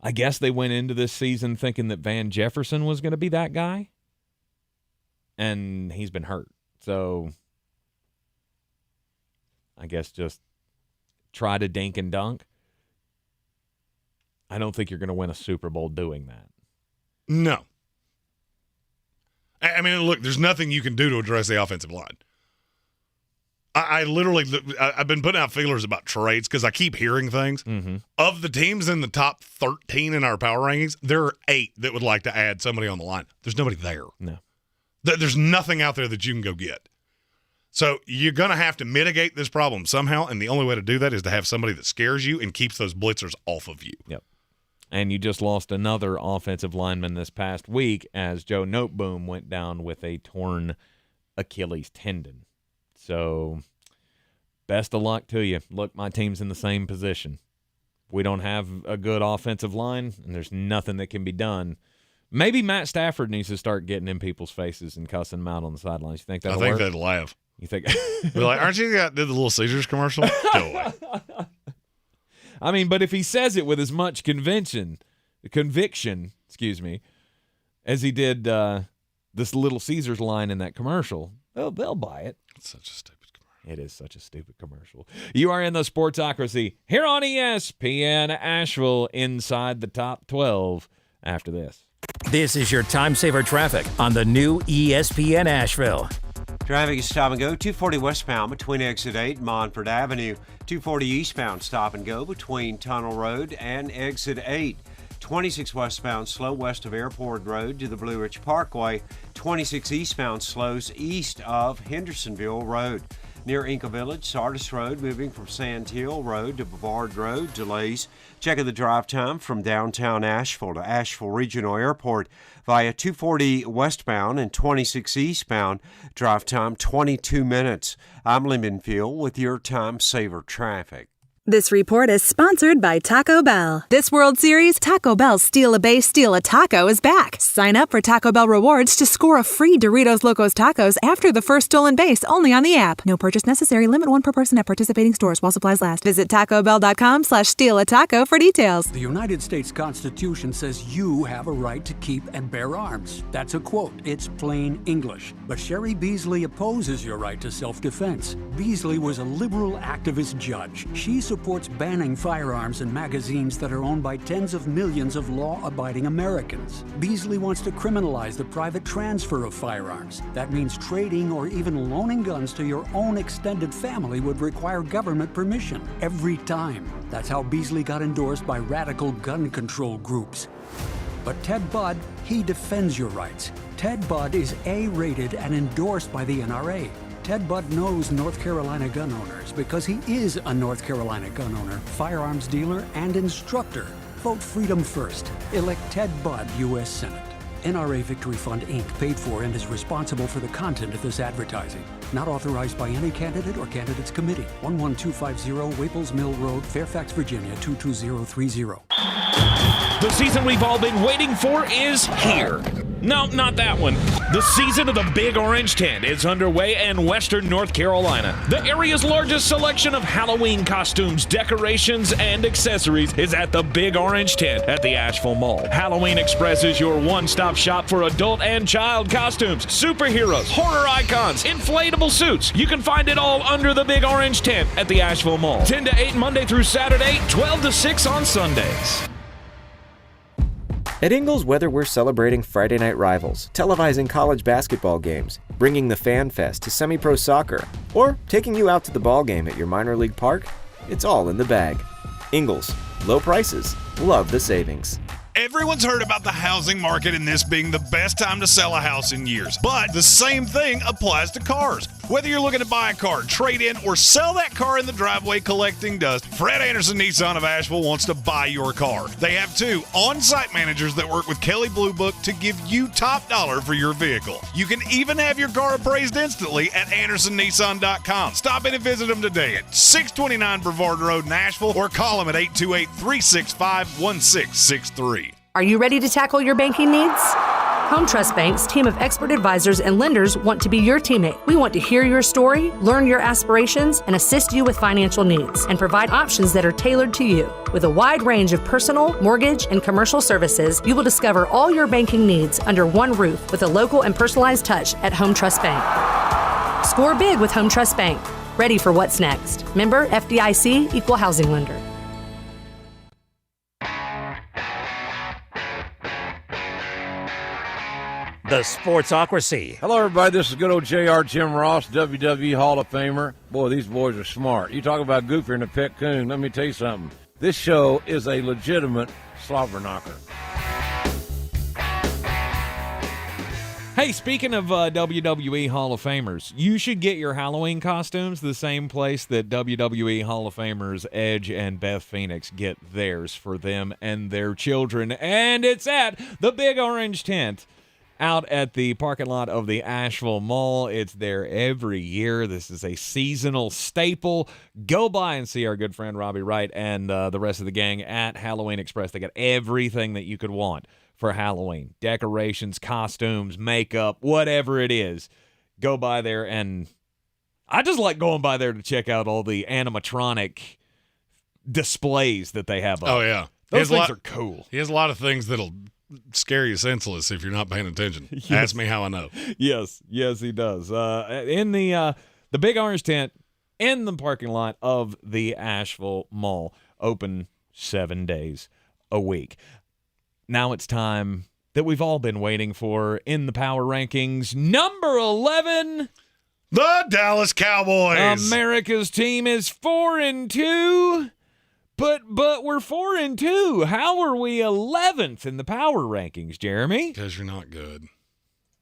I guess they went into this season thinking that Van Jefferson was going to be that guy, and he's been hurt. So I guess just try to dink and dunk. I don't think you're going to win a Super Bowl doing that. No. I mean, look, there's nothing you can do to address the offensive line. I've been putting out feelers about trades because I keep hearing things. Mm-hmm. Of the teams in the top 13 in our power rankings, there are 8 that would like to add somebody on the line. There's nobody there. No. There's nothing out there that you can go get. So you're going to have to mitigate this problem somehow, and the only way to do that is to have somebody that scares you and keeps those blitzers off of you. Yep. And you just lost another offensive lineman this past week as Joe Noteboom went down with a torn Achilles tendon. So best of luck to you. Look, my team's in the same position. We don't have a good offensive line, and there's nothing that can be done. Maybe Matt Stafford needs to start getting in people's faces and cussing them out on the sidelines. You think that'll work? I think they'd laugh. You think? Be like, aren't you did the Little Caesars commercial? Go away. I mean, but if he says it with as much conviction, as he did this Little Caesars line in that commercial, they'll buy it. It's such a stupid commercial. It is such a stupid commercial. You are in the Sportsocracy here on ESPN Asheville inside the top 12 after this. This is your time saver traffic on the new ESPN Asheville. Traffic is stop and go 240 westbound between exit 8 and Montford Avenue. 240 eastbound stop and go between Tunnel Road and exit 8. 26 westbound slow west of Airport Road to the Blue Ridge Parkway. 26 eastbound slows east of Hendersonville Road. Near Inca Village, Sardis Road, moving from Sand Hill Road to Bavard Road, delays. Checking the drive time from downtown Asheville to Asheville Regional Airport via 240 westbound and 26 eastbound. Drive time 22 minutes. I'm Lyndon Field with your time saver traffic. This report is sponsored by Taco Bell. This World Series, Taco Bell's Steal a Base, Steal a Taco is back. Sign up for Taco Bell Rewards to score a free Doritos Locos Tacos after the first stolen base, only on the app. No purchase necessary. Limit 1 per person at participating stores while supplies last. Visit tacobell.com/steal-a-taco for details. The United States Constitution says you have a right to keep and bear arms. That's a quote. It's plain English. But Sherry Beasley opposes your right to self-defense. Beasley was a liberal activist judge. She supports banning firearms and magazines that are owned by tens of millions of law-abiding Americans. Beasley wants to criminalize the private transfer of firearms. That means trading or even loaning guns to your own extended family would require government permission every time. That's how Beasley got endorsed by radical gun control groups. But Ted Budd, he defends your rights. Ted Budd is A-rated and endorsed by the NRA. Ted Budd knows North Carolina gun owners because he is a North Carolina gun owner, firearms dealer, and instructor. Vote freedom first. Elect Ted Budd, U.S. Senate. NRA Victory Fund, Inc. paid for and is responsible for the content of this advertising. Not authorized by any candidate or candidates committee. 11250 Waples Mill Road, Fairfax, Virginia, 22030. The season we've all been waiting for is here. No, not that one. The season of the Big Orange Tent is underway in western North Carolina. The area's largest selection of Halloween costumes, decorations, and accessories is at the Big Orange Tent at the Asheville Mall. Halloween Express is your one-stop shop for adult and child costumes, superheroes, horror icons, inflatable suits. You can find it all under the Big Orange Tent at the Asheville Mall. 10 to 8 Monday through Saturday, 12 to 6 on Sundays. At Ingles, whether we're celebrating Friday night rivals, televising college basketball games, bringing the Fan Fest to semi-pro soccer, or taking you out to the ball game at your minor league park, it's all in the bag. Ingles, low prices, love the savings. Everyone's heard about the housing market and this being the best time to sell a house in years. But the same thing applies to cars. Whether you're looking to buy a car, trade in, or sell that car in the driveway collecting dust, Fred Anderson Nissan of Asheville wants to buy your car. They have 2 on-site managers that work with Kelley Blue Book to give you top dollar for your vehicle. You can even have your car appraised instantly at AndersonNissan.com. Stop in and visit them today at 629 Brevard Road in Asheville or call them at 828-365-1663. Are you ready to tackle your banking needs? Home Trust Bank's team of expert advisors and lenders want to be your teammate. We want to hear your story, learn your aspirations, and assist you with financial needs, and provide options that are tailored to you. With a wide range of personal, mortgage, and commercial services, you will discover all your banking needs under one roof with a local and personalized touch at Home Trust Bank. Score big with Home Trust Bank. Ready for what's next. Member FDIC, Equal Housing Lender. The Sportsocracy. Hello, everybody. This is good old JR Jim Ross, WWE Hall of Famer. Boy, these boys are smart. You talk about goofier than a pet coon. Let me tell you something. This show is a legitimate slobber knocker. Hey, speaking of WWE Hall of Famers, you should get your Halloween costumes the same place that WWE Hall of Famers Edge and Beth Phoenix get theirs for them and their children. And it's at the Big Orange Tent out at the parking lot of the Asheville Mall. It's there every year. This is a seasonal staple. Go by and see our good friend Robbie Wright and the rest of the gang at Halloween Express. They got everything that you could want for Halloween. Decorations, costumes, makeup, whatever it is. Go by there, and I just like going by there to check out all the animatronic displays that they have up. Oh, yeah. Those things are cool. He has a lot of things that'll scare you senseless if you're not paying attention. Yes. Ask me how I know. Yes, he does. In the Big Orange Tent in the parking lot of the Asheville Mall, open 7 days a week. Now it's time that we've all been waiting for in the power rankings. Number 11, the Dallas Cowboys. America's team is 4-2. But we're 4-2. How are we 11th in the power rankings, Jeremy? Because you're not good.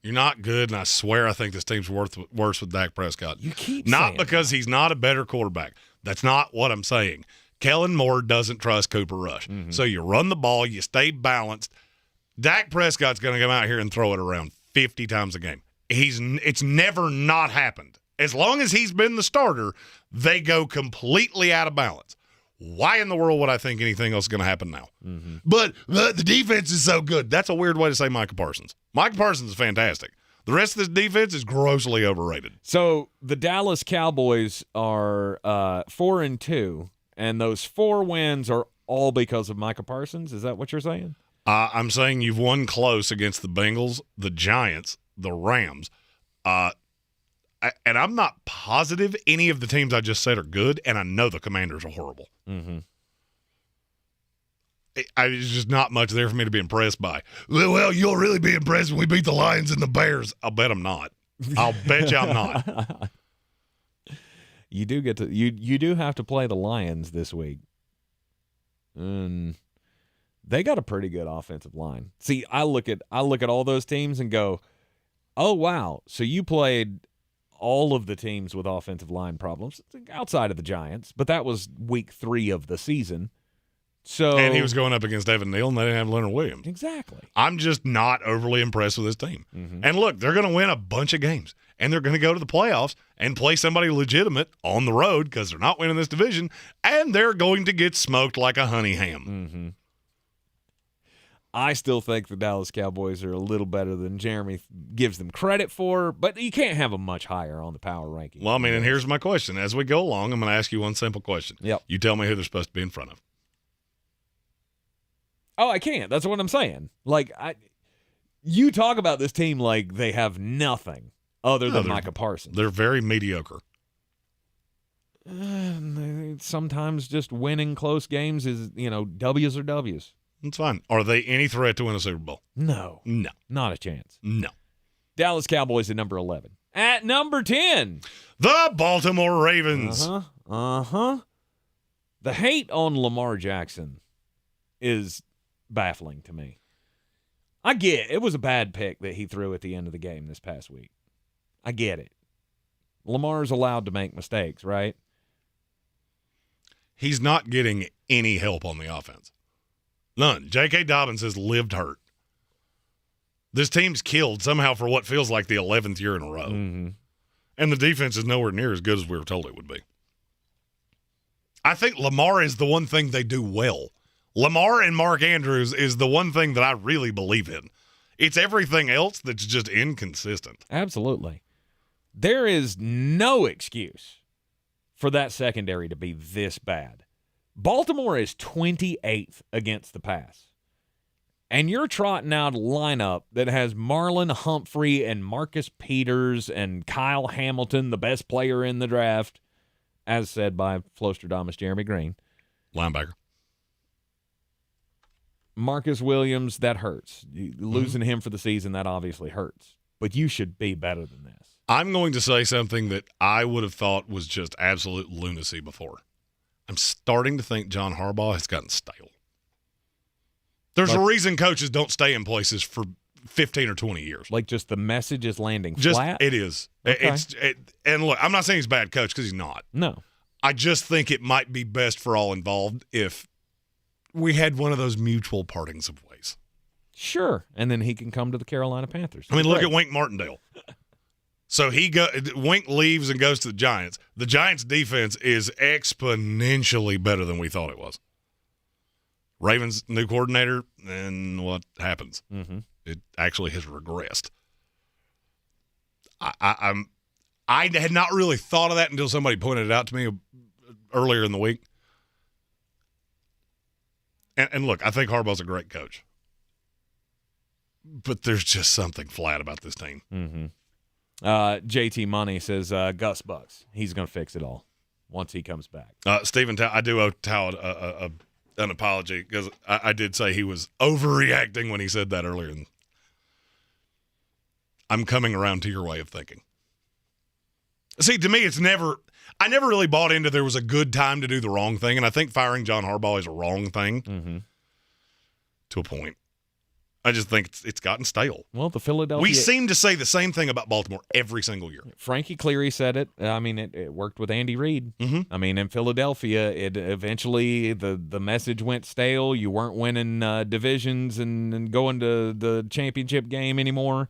You're not good, and I swear I think this team's worse with Dak Prescott. You keep not saying because he's not a better quarterback. That's not what I'm saying. Kellen Moore doesn't trust Cooper Rush. Mm-hmm. So you run the ball, you stay balanced. Dak Prescott's going to come out here and throw it around 50 times a game. It's never not happened. As long as he's been the starter, they go completely out of balance. Why in the world would I think anything else is going to happen now? Mm-hmm. But the defense is so good. That's a weird way to say Micah Parsons. Micah Parsons is fantastic. The rest of this defense is grossly overrated. So the Dallas Cowboys are 4-2, and those 4 wins are all because of Micah Parsons? Is that what you're saying? I'm saying you've won close against the Bengals, the Giants, the Rams. And I'm not positive any of the teams I just said are good, and I know the Commanders are horrible. Mm-hmm. It's just not much there for me to be impressed by. Well, you'll really be impressed when we beat the Lions and the Bears. I'll bet I'm not. I'll bet you I'm not. You do get to you do have to play the Lions this week. And they got a pretty good offensive line. See, I look at all those teams and go, "Oh wow, so you played all of the teams with offensive line problems outside of the Giants, but that was week 3 of the season." So, and he was going up against Evan Neal, and they didn't have Leonard Williams. Exactly. I'm just not overly impressed with this team. Mm-hmm. And look, they're going to win a bunch of games, and they're going to go to the playoffs and play somebody legitimate on the road because they're not winning this division, and they're going to get smoked like a honey ham. Mm-hmm. I still think the Dallas Cowboys are a little better than Jeremy gives them credit for, but you can't have them much higher on the power ranking. Well, I mean, and here's my question. As we go along, I'm going to ask you one simple question. Yep. You tell me who they're supposed to be in front of. Oh, I can't. That's what I'm saying. Like, you talk about this team like they have nothing other than Micah Parsons. They're very mediocre. Sometimes just winning close games is, W's or W's. That's fine. Are they any threat to win a Super Bowl? No. No. Not a chance. No. Dallas Cowboys at number 11. At number 10. The Baltimore Ravens. Uh-huh. The hate on Lamar Jackson is baffling to me. I get it was a bad pick that he threw at the end of the game this past week. I get it. Lamar's allowed to make mistakes, right? He's not getting any help on the offense. None. J.K. Dobbins has lived hurt. This team's killed somehow for what feels like the 11th year in a row. Mm-hmm. And the defense is nowhere near as good as we were told it would be. I think Lamar is the one thing they do well. Lamar and Mark Andrews is the one thing that I really believe in. It's everything else that's just inconsistent. Absolutely. There is no excuse for that secondary to be this bad. Baltimore is 28th against the pass. And you're trotting out a lineup that has Marlon Humphrey and Marcus Peters and Kyle Hamilton, the best player in the draft, as said by Flostradamus Jeremy Greene. Linebacker. Marcus Williams, that hurts. Losing him for the season, that obviously hurts. But you should be better than this. I'm going to say something that I would have thought was just absolute lunacy before. I'm starting to think John Harbaugh has gotten stale. There's a reason coaches don't stay in places for 15 or 20 years. Like just the message is landing just flat? It is. Okay. And look, I'm not saying he's a bad coach because he's not. No. I just think it might be best for all involved if we had one of those mutual partings of ways. Sure. And then he can come to the Carolina Panthers. I mean, look at Wink Martindale. So Wink leaves and goes to the Giants. The Giants' defense is exponentially better than we thought it was. Ravens new coordinator, and what happens? Mm-hmm. It actually has regressed. I had not really thought of that until somebody pointed it out to me earlier in the week. And look, I think Harbaugh's a great coach, but there's just something flat about this team. Mm-hmm. JT Money says Gus Bucks. He's going to fix it all once he comes back. Stephen, I do owe Tao an apology because I did say he was overreacting when he said that earlier. I'm coming around to your way of thinking. See, to me, I never really bought into there was a good time to do the wrong thing, and I think firing John Harbaugh is a wrong thing to a point. I just think it's gotten stale. Well, the Philadelphia... We seem to say the same thing about Baltimore every single year. Frankie Cleary said it. I mean, it worked with Andy Reid. Mm-hmm. I mean, in Philadelphia, it eventually the message went stale. You weren't winning divisions and going to the championship game anymore,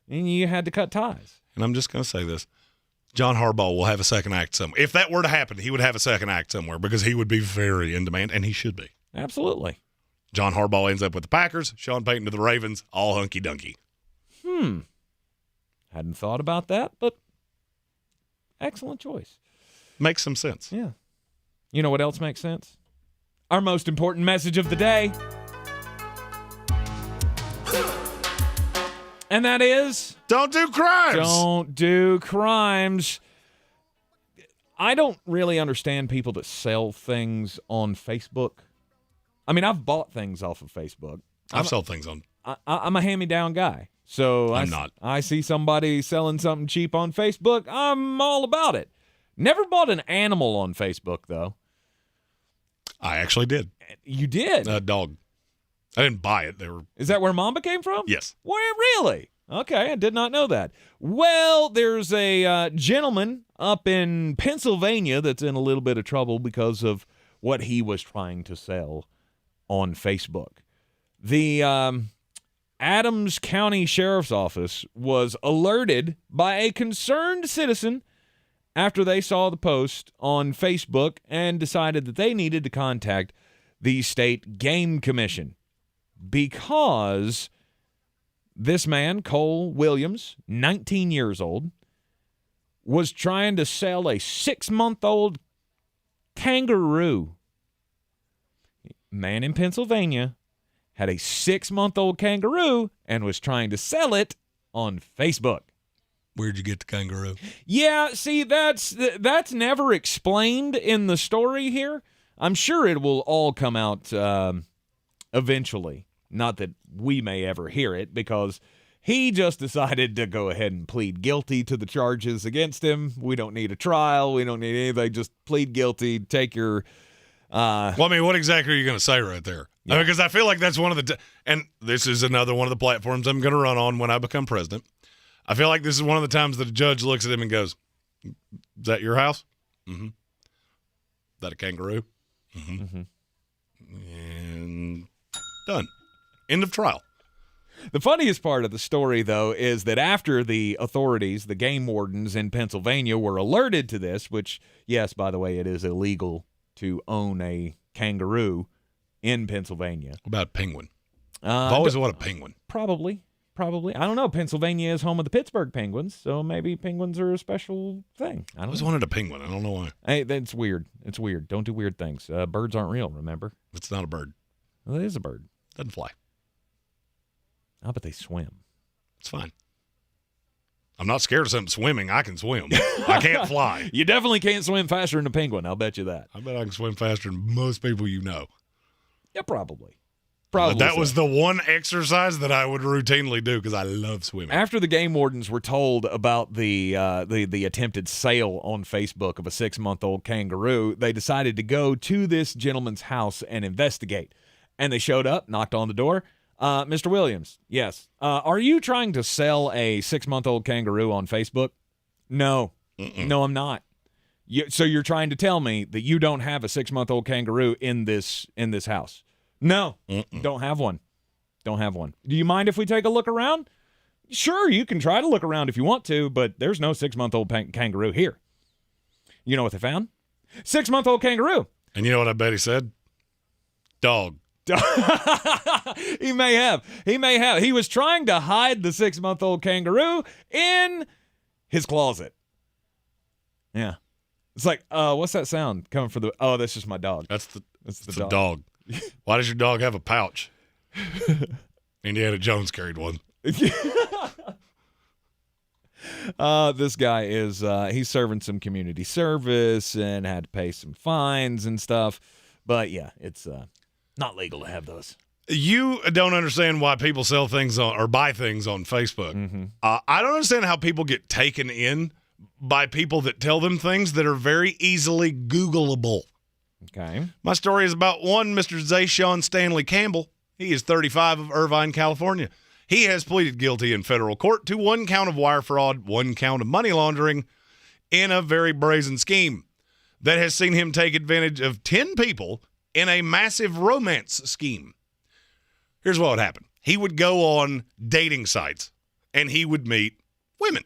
and you had to cut ties. And I'm just going to say this. John Harbaugh will have a second act somewhere. If that were to happen, he would have a second act somewhere because he would be very in demand, and he should be. Absolutely. John Harbaugh ends up with the Packers, Sean Payton to the Ravens, all hunky-dunky. Hadn't thought about that, but excellent choice. Makes some sense. Yeah. You know what else makes sense? Our most important message of the day. And that is... Don't do crimes! Don't do crimes. I don't really understand people that sell things on Facebook. I mean, I've bought things off of Facebook. I've sold things on. I'm a hand-me-down guy. So I'm not. I see somebody selling something cheap on Facebook, I'm all about it. Never bought an animal on Facebook, though. I actually did. You did? A dog. I didn't buy it. Is that where Mamba came from? Yes. Well, really? Okay, I did not know that. Well, there's a gentleman up in Pennsylvania that's in a little bit of trouble because of what he was trying to sell on Facebook. The Adams County Sheriff's Office was alerted by a concerned citizen after they saw the post on Facebook and decided that they needed to contact the State Game Commission because this man, Cole Williams, 19 years old, was trying to sell a 6-month-old kangaroo. Man in Pennsylvania had a 6-month-old kangaroo and was trying to sell it on Facebook. Where'd you get the kangaroo? Yeah, see, that's never explained in the story here. I'm sure it will all come out eventually. Not that we may ever hear it, because he just decided to go ahead and plead guilty to the charges against him. We don't need a trial. We don't need anything. Just plead guilty, take your... well, I mean, what exactly are you going to say right there? Yeah. Because I feel like that's one of the and this is another one of the platforms I'm going to run on when I become president. I feel like this is one of the times that a judge looks at him and goes, Is that your house? Mm-hmm. Is that a kangaroo? Mm-hmm. And done. End of trial. The funniest part of the story, though, is that after the authorities, the game wardens in Pennsylvania, were alerted to this, which, yes, by the way, it is illegal to own a kangaroo in Pennsylvania. What about a penguin? I've always wanted a penguin. Probably. I don't know. Pennsylvania is home of the Pittsburgh Penguins, so maybe penguins are a special thing. I always wanted a penguin. I don't know why. Hey, that's weird. It's weird. Don't do weird things. Birds aren't real, remember? It's not a bird. Well, it is a bird. Doesn't fly. How about they swim? It's fine. I'm not scared of something swimming. I can swim. I can't fly. You definitely can't swim faster than a penguin. I'll bet you that. I bet I can swim faster than most people you know. Yeah, probably. That was the one exercise that I would routinely do because I love swimming. After the game wardens were told about the attempted sale on Facebook of a 6-month-old kangaroo, they decided to go to this gentleman's house and investigate. And they showed up, knocked on the door. Mr. Williams, yes. Are you trying to sell a 6-month-old kangaroo on Facebook? No. No, I'm not. So you're trying to tell me that you don't have a 6-month-old kangaroo in this house? No, don't have one. Don't have one. Do you mind if we take a look around? Sure, you can try to look around if you want to, but there's no 6-month-old kangaroo here. You know what they found? 6-month-old kangaroo. And you know what I bet he said? Dog. He may have. He was trying to hide the 6-month-old kangaroo in his closet. Yeah. It's like, what's that sound coming from that's just my dog. That's the dog. Why does your dog have a pouch? Indiana Jones carried one. This guy is he's serving some community service and had to pay some fines and stuff. But yeah, it's not legal to have those. You don't understand why people sell things or buy things on Facebook. Mm-hmm. I don't understand how people get taken in by people that tell them things that are very easily Googleable. Okay. My story is about one Mr. Zayshawn Stanley Campbell. He is 35 of Irvine, California. He has pleaded guilty in federal court to 1 count of wire fraud, 1 count of money laundering in a very brazen scheme that has seen him take advantage of 10 people in a massive romance scheme. Here's what would happen. He would go on dating sites and he would meet women.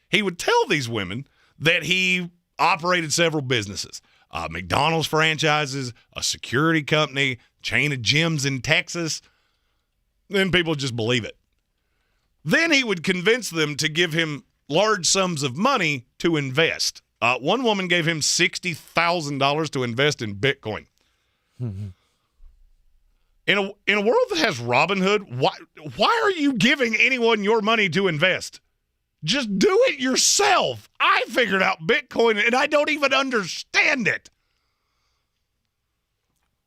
He would tell these women that he operated several businesses. McDonald's franchises, a security company, chain of gyms in Texas. Then people just believe it. Then he would convince them to give him large sums of money to invest. One woman gave him $60,000 to invest in Bitcoin. Mm-hmm. In a world that has Robinhood, why are you giving anyone your money to invest? Just do it yourself. I figured out Bitcoin, and I don't even understand it.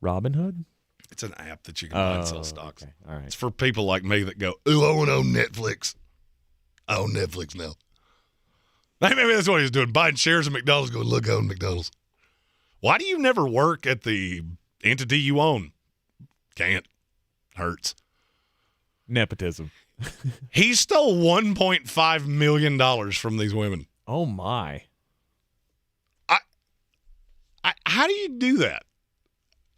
Robinhood? It's an app that you can buy and sell stocks. Okay. All right. It's for people like me that go, ooh, I want to own Netflix. I own Netflix now. Maybe that's what he's doing, buying shares of McDonald's, going, look, I own McDonald's. Why do you never work at the entity you own? Can't. Hurts. Nepotism. He stole $1.5 million from these women. Oh, my. How do you do that?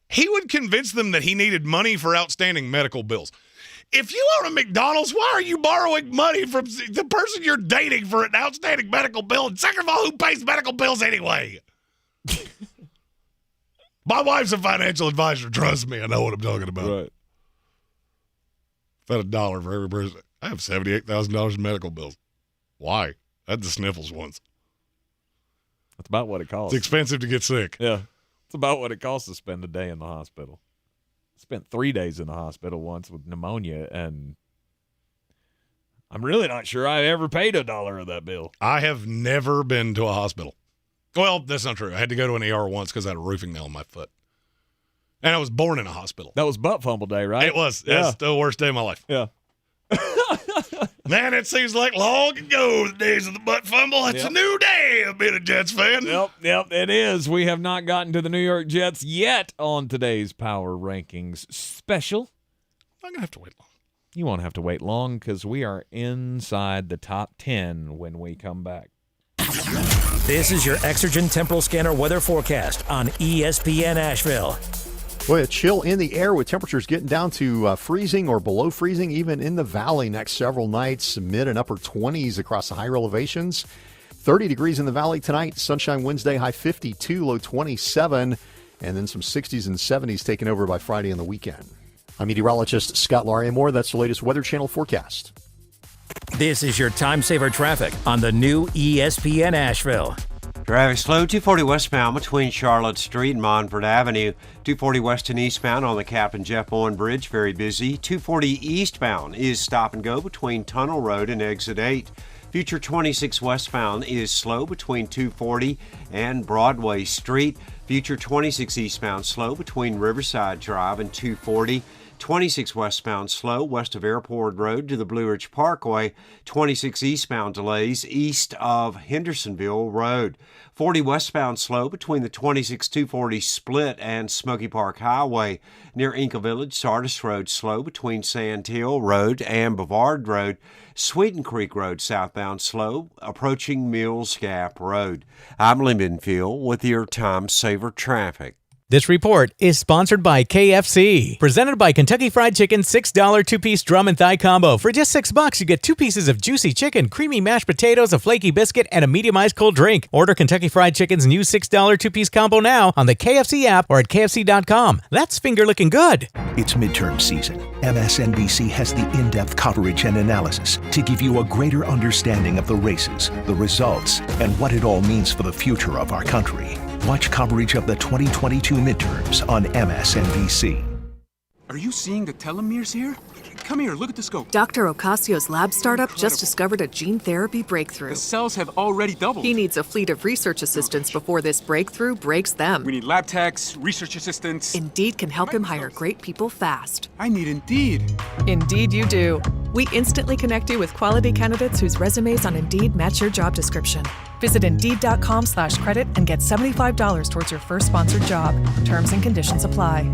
He would convince them that he needed money for outstanding medical bills. If you own a McDonald's, why are you borrowing money from the person you're dating for an outstanding medical bill? And second of all, who pays medical bills anyway? My wife's a financial advisor. Trust me, I know what I'm talking about. Right. About $1 for every person. I have $78,000 in medical bills. Why? I had the sniffles once. That's about what it costs. It's expensive to get sick. Yeah. It's about what it costs to spend a day in the hospital. I spent 3 days in the hospital once with pneumonia, and I'm really not sure I ever paid $1 of that bill. I have never been to a hospital. Well, that's not true. I had to go to an ER once because I had a roofing nail in my foot. And I was born in a hospital. That was butt fumble day, right? It was. Yeah. That's the worst day of my life. Yeah. Man, it seems like long ago, the days of the butt fumble. It's a new day of being a Jets fan. Yep, it is. We have not gotten to the New York Jets yet on today's Power Rankings special. I'm going to have to wait long. You won't have to wait long because we are inside the top 10 when we come back. This is your Exergen Temporal Scanner weather forecast on ESPN Asheville. Boy, a chill in the air with temperatures getting down to freezing or below freezing, even in the valley next several nights. Mid and upper 20s across the higher elevations. 30 degrees in the valley tonight. Sunshine Wednesday, high 52, low 27. And then some 60s and 70s taken over by Friday and the weekend. I'm meteorologist Scott Larimore. That's the latest Weather Channel forecast. This is your time saver traffic on the new ESPN Asheville. Traffic slow, 240 westbound between Charlotte Street and Monfort Avenue. 240 west and eastbound on the Captain Jeff Bowen Bridge, very busy. 240 eastbound is stop and go between Tunnel Road and Exit 8. Future 26 westbound is slow between 240 and Broadway Street. Future 26 eastbound slow between Riverside Drive and 240. 26 westbound slow west of Airport Road to the Blue Ridge Parkway. 26 eastbound delays east of Hendersonville Road. 40 westbound slow between the 26-240 split and Smoky Park Highway. Near Inca Village, Sardis Road slow between Sand Hill Road and Bavard Road. Sweeten Creek Road southbound slow approaching Mills Gap Road. I'm Lee Minfield with your Time Saver Traffic. This report is sponsored by KFC. Presented by Kentucky Fried Chicken $6 two-piece drum and thigh combo. For just $6, you get 2 pieces of juicy chicken, creamy mashed potatoes, a flaky biscuit, and a medium ice cold drink. Order Kentucky Fried Chicken's new $6 two-piece combo now on the KFC app or at KFC.com. That's finger-looking good. It's midterm season. MSNBC has the in-depth coverage and analysis to give you a greater understanding of the races, the results, and what it all means for the future of our country. Watch coverage of the 2022 midterms on MSNBC. Are you seeing the telomeres here? Come here, look at the scope. Dr. Ocasio's lab startup just discovered a gene therapy breakthrough. The cells have already doubled. He needs a fleet of research assistants before this breakthrough breaks them. We need lab techs, research assistants. Indeed can help him hire great people fast. I need Indeed. Indeed you do. We instantly connect you with quality candidates whose resumes on Indeed match your job description. Visit Indeed.com/credit and get $75 towards your first sponsored job. Terms and conditions apply.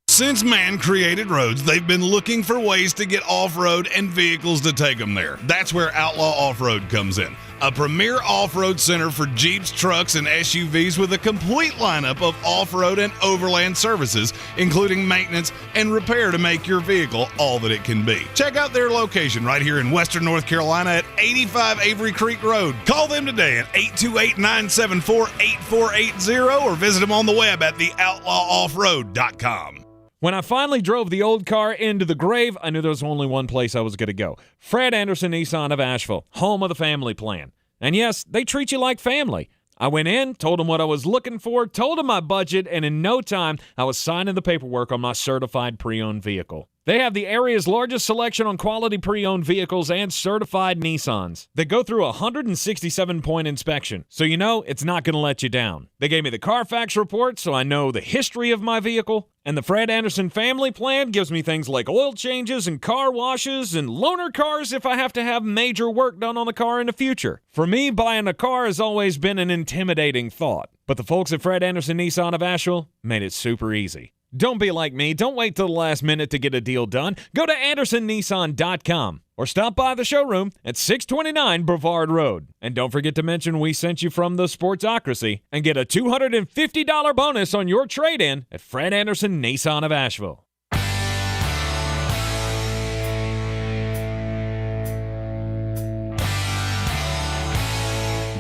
Since man created roads, they've been looking for ways to get off-road and vehicles to take them there. That's where Outlaw Off-Road comes in. A premier off-road center for Jeeps, trucks, and SUVs with a complete lineup of off-road and overland services, including maintenance and repair to make your vehicle all that it can be. Check out their location right here in Western North Carolina at 85 Avery Creek Road. Call them today at 828-974-8480 or visit them on the web at theoutlawoffroad.com. When I finally drove the old car into the grave, I knew there was only one place I was going to go. Fred Anderson Nissan of Asheville, home of the family plan. And yes, they treat you like family. I went in, told them what I was looking for, told them my budget, and in no time, I was signing the paperwork on my certified pre-owned vehicle. They have the area's largest selection on quality pre-owned vehicles and certified Nissans. They go through a 167-point inspection, so you know it's not going to let you down. They gave me the Carfax report, so I know the history of my vehicle. And the Fred Anderson family plan gives me things like oil changes and car washes and loaner cars if I have to have major work done on the car in the future. For me, buying a car has always been an intimidating thought. But the folks at Fred Anderson Nissan of Asheville made it super easy. Don't be like me. Don't wait till the last minute to get a deal done. Go to AndersonNissan.com or stop by the showroom at 629 Brevard Road. And don't forget to mention we sent you from the Sportsocracy and get a $250 bonus on your trade-in at Fred Anderson Nissan of Asheville.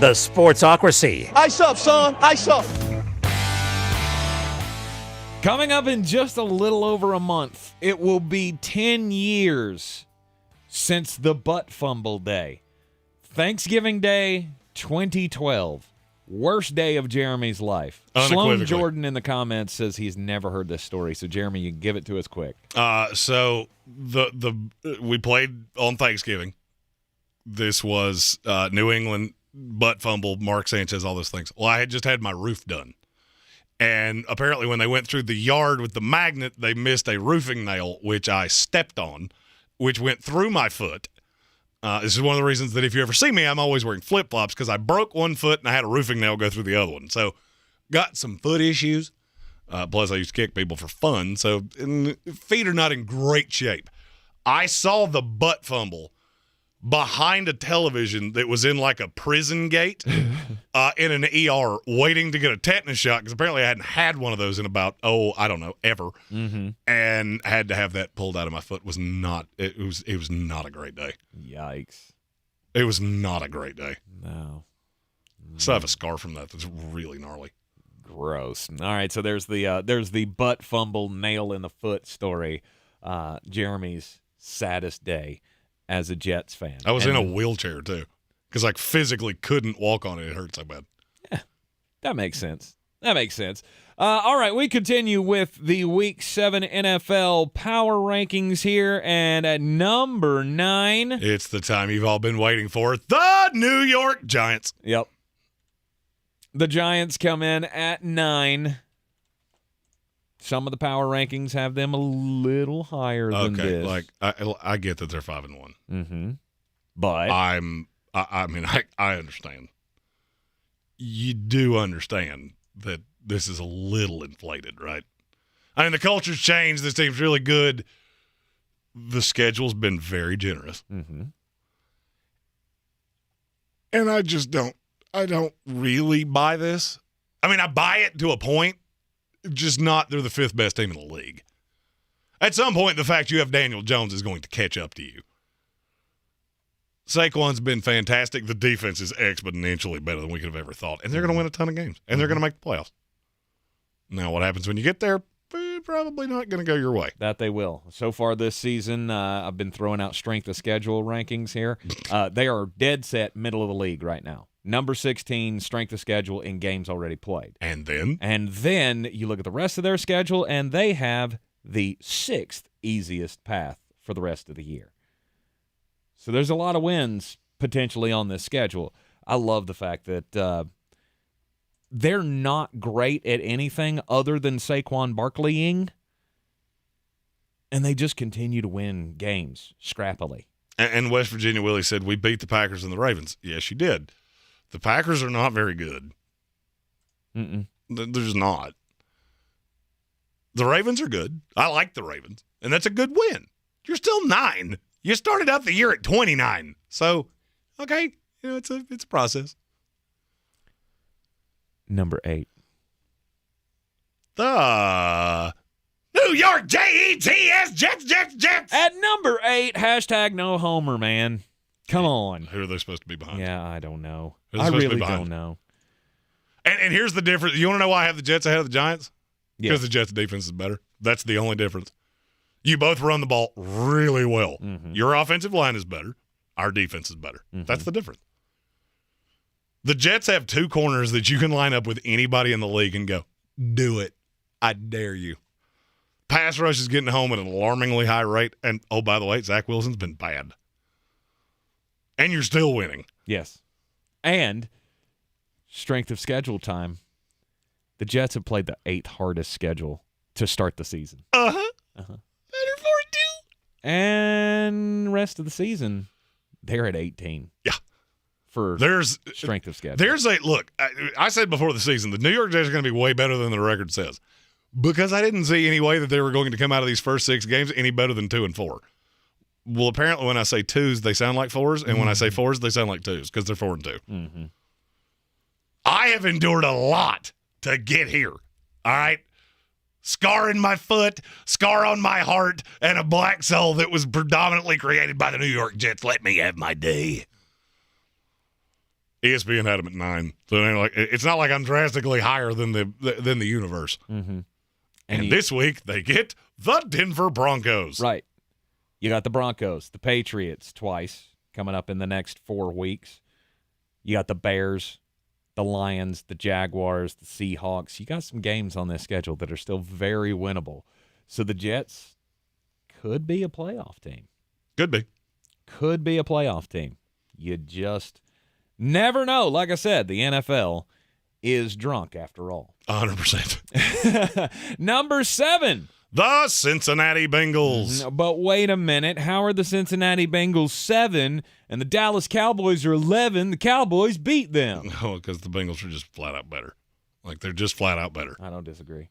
The Sportsocracy. Ice up, son. Ice up. Coming up in just a little over a month, it will be 10 years since the butt fumble day. Thanksgiving Day 2012. Worst day of Jeremy's life. Sloan Jordan in the comments says he's never heard this story. So, Jeremy, you give it to us quick. So we played on Thanksgiving. This was New England, butt fumble, Mark Sanchez, all those things. Well, I had just had my roof done. And apparently when they went through the yard with the magnet, they missed a roofing nail, which I stepped on, which went through my foot. This is one of the reasons that if you ever see me, I'm always wearing flip-flops because I broke one foot and I had a roofing nail go through the other one. So got some foot issues. Plus, I used to kick people for fun. So feet are not in great shape. I saw the butt fumble behind a television that was in like a prison gate in an ER waiting to get a tetanus shot because apparently I hadn't had one of those in about, I don't know, ever. Mm-hmm. And had to have that pulled out of my foot. It was not a great day. Yikes. It was not a great day. No. So I have a scar from that that's really gnarly. Gross. All right, so there's the butt fumble nail in the foot story. Jeremy's saddest day as a Jets fan. I was in a wheelchair too because I physically couldn't walk on it. It hurt so bad. Yeah, that makes sense. All right, we continue with the Week 7 NFL Power Rankings here, and at number 9. It's the time you've all been waiting for, the New York Giants. Yep. The Giants come in at 9. Some of the power rankings have them a little higher than this. Like I get that they're 5-1. Mm-hmm. But I understand. You do understand that this is a little inflated, right? I mean, the culture's changed. This team's really good. The schedule's been very generous. Mm-hmm. And I don't really buy this. I mean, I buy it to a point, just not they're the 5th best team in the league. At some point, the fact you have Daniel Jones is going to catch up to you. Saquon's been fantastic. The defense is exponentially better than we could have ever thought. And they're going to win a ton of games. And they're going to make the playoffs. Now, what happens when you get there? Probably not going to go your way. That they will. So far this season, I've been throwing out strength of schedule rankings here. They are dead set middle of the league right now. Number 16, strength of schedule in games already played. And then you look at the rest of their schedule, and they have the 6th easiest path for the rest of the year. So there's a lot of wins potentially on this schedule. I love the fact that they're not great at anything other than Saquon Barkleying, and they just continue to win games scrappily. And West Virginia Willie said, we beat the Packers and the Ravens. Yes, you did. The Packers are not very good. Mm-mm. There's not. The Ravens are good. I like the Ravens, and that's a good win. You're still 9. You started out the year at 29. So, okay, it's a process. Number 8. The New York Jets, Jets. At number 8, hashtag no homer, man. Come on. Who are they supposed to be behind? Yeah, I don't know. I really don't know. And here's the difference. You want to know why I have the Jets ahead of the Giants? Yeah. Because the Jets' defense is better. That's the only difference. You both run the ball really well. Mm-hmm. Your offensive line is better. Our defense is better. Mm-hmm. That's the difference. The Jets have 2 corners that you can line up with anybody in the league and go, do it. I dare you. Pass rush is getting home at an alarmingly high rate. And, oh, by the way, Zach Wilson's been bad. And you're still winning. Yes. And strength of schedule time. The Jets have played the 8th hardest schedule to start the season. Uh-huh. Uh-huh. Better for it, too. And rest of the season, they're at 18. Yeah. For strength of schedule. Look, I said before the season, the New York Jets are going to be way better than the record says. Because I didn't see any way that they were going to come out of these first 6 games any better than 2 and 4. Well, apparently when I say 2s, they sound like 4s, and when I say 4s, they sound like 2s because they're 4 and 2. Mm-hmm. I have endured a lot to get here. All right? Scar in my foot, scar on my heart, and a black soul that was predominantly created by the New York Jets. Let me have my day. ESPN had them at 9. So it's not like I'm drastically higher than the universe. Mm-hmm. And this week, they get the Denver Broncos. Right. You got the Broncos, the Patriots twice coming up in the next 4 weeks. You got the Bears, the Lions, the Jaguars, the Seahawks. You got some games on this schedule that are still very winnable. So the Jets could be a playoff team. Could be. Could be a playoff team. You just never know. Like I said, the NFL is drunk after all. 100%. Number 7. The Cincinnati Bengals. But wait a minute. How are the Cincinnati Bengals 7 and the Dallas Cowboys are 11? The Cowboys beat them. No, because the Bengals are just flat out better. Like, they're just flat out better. I don't disagree.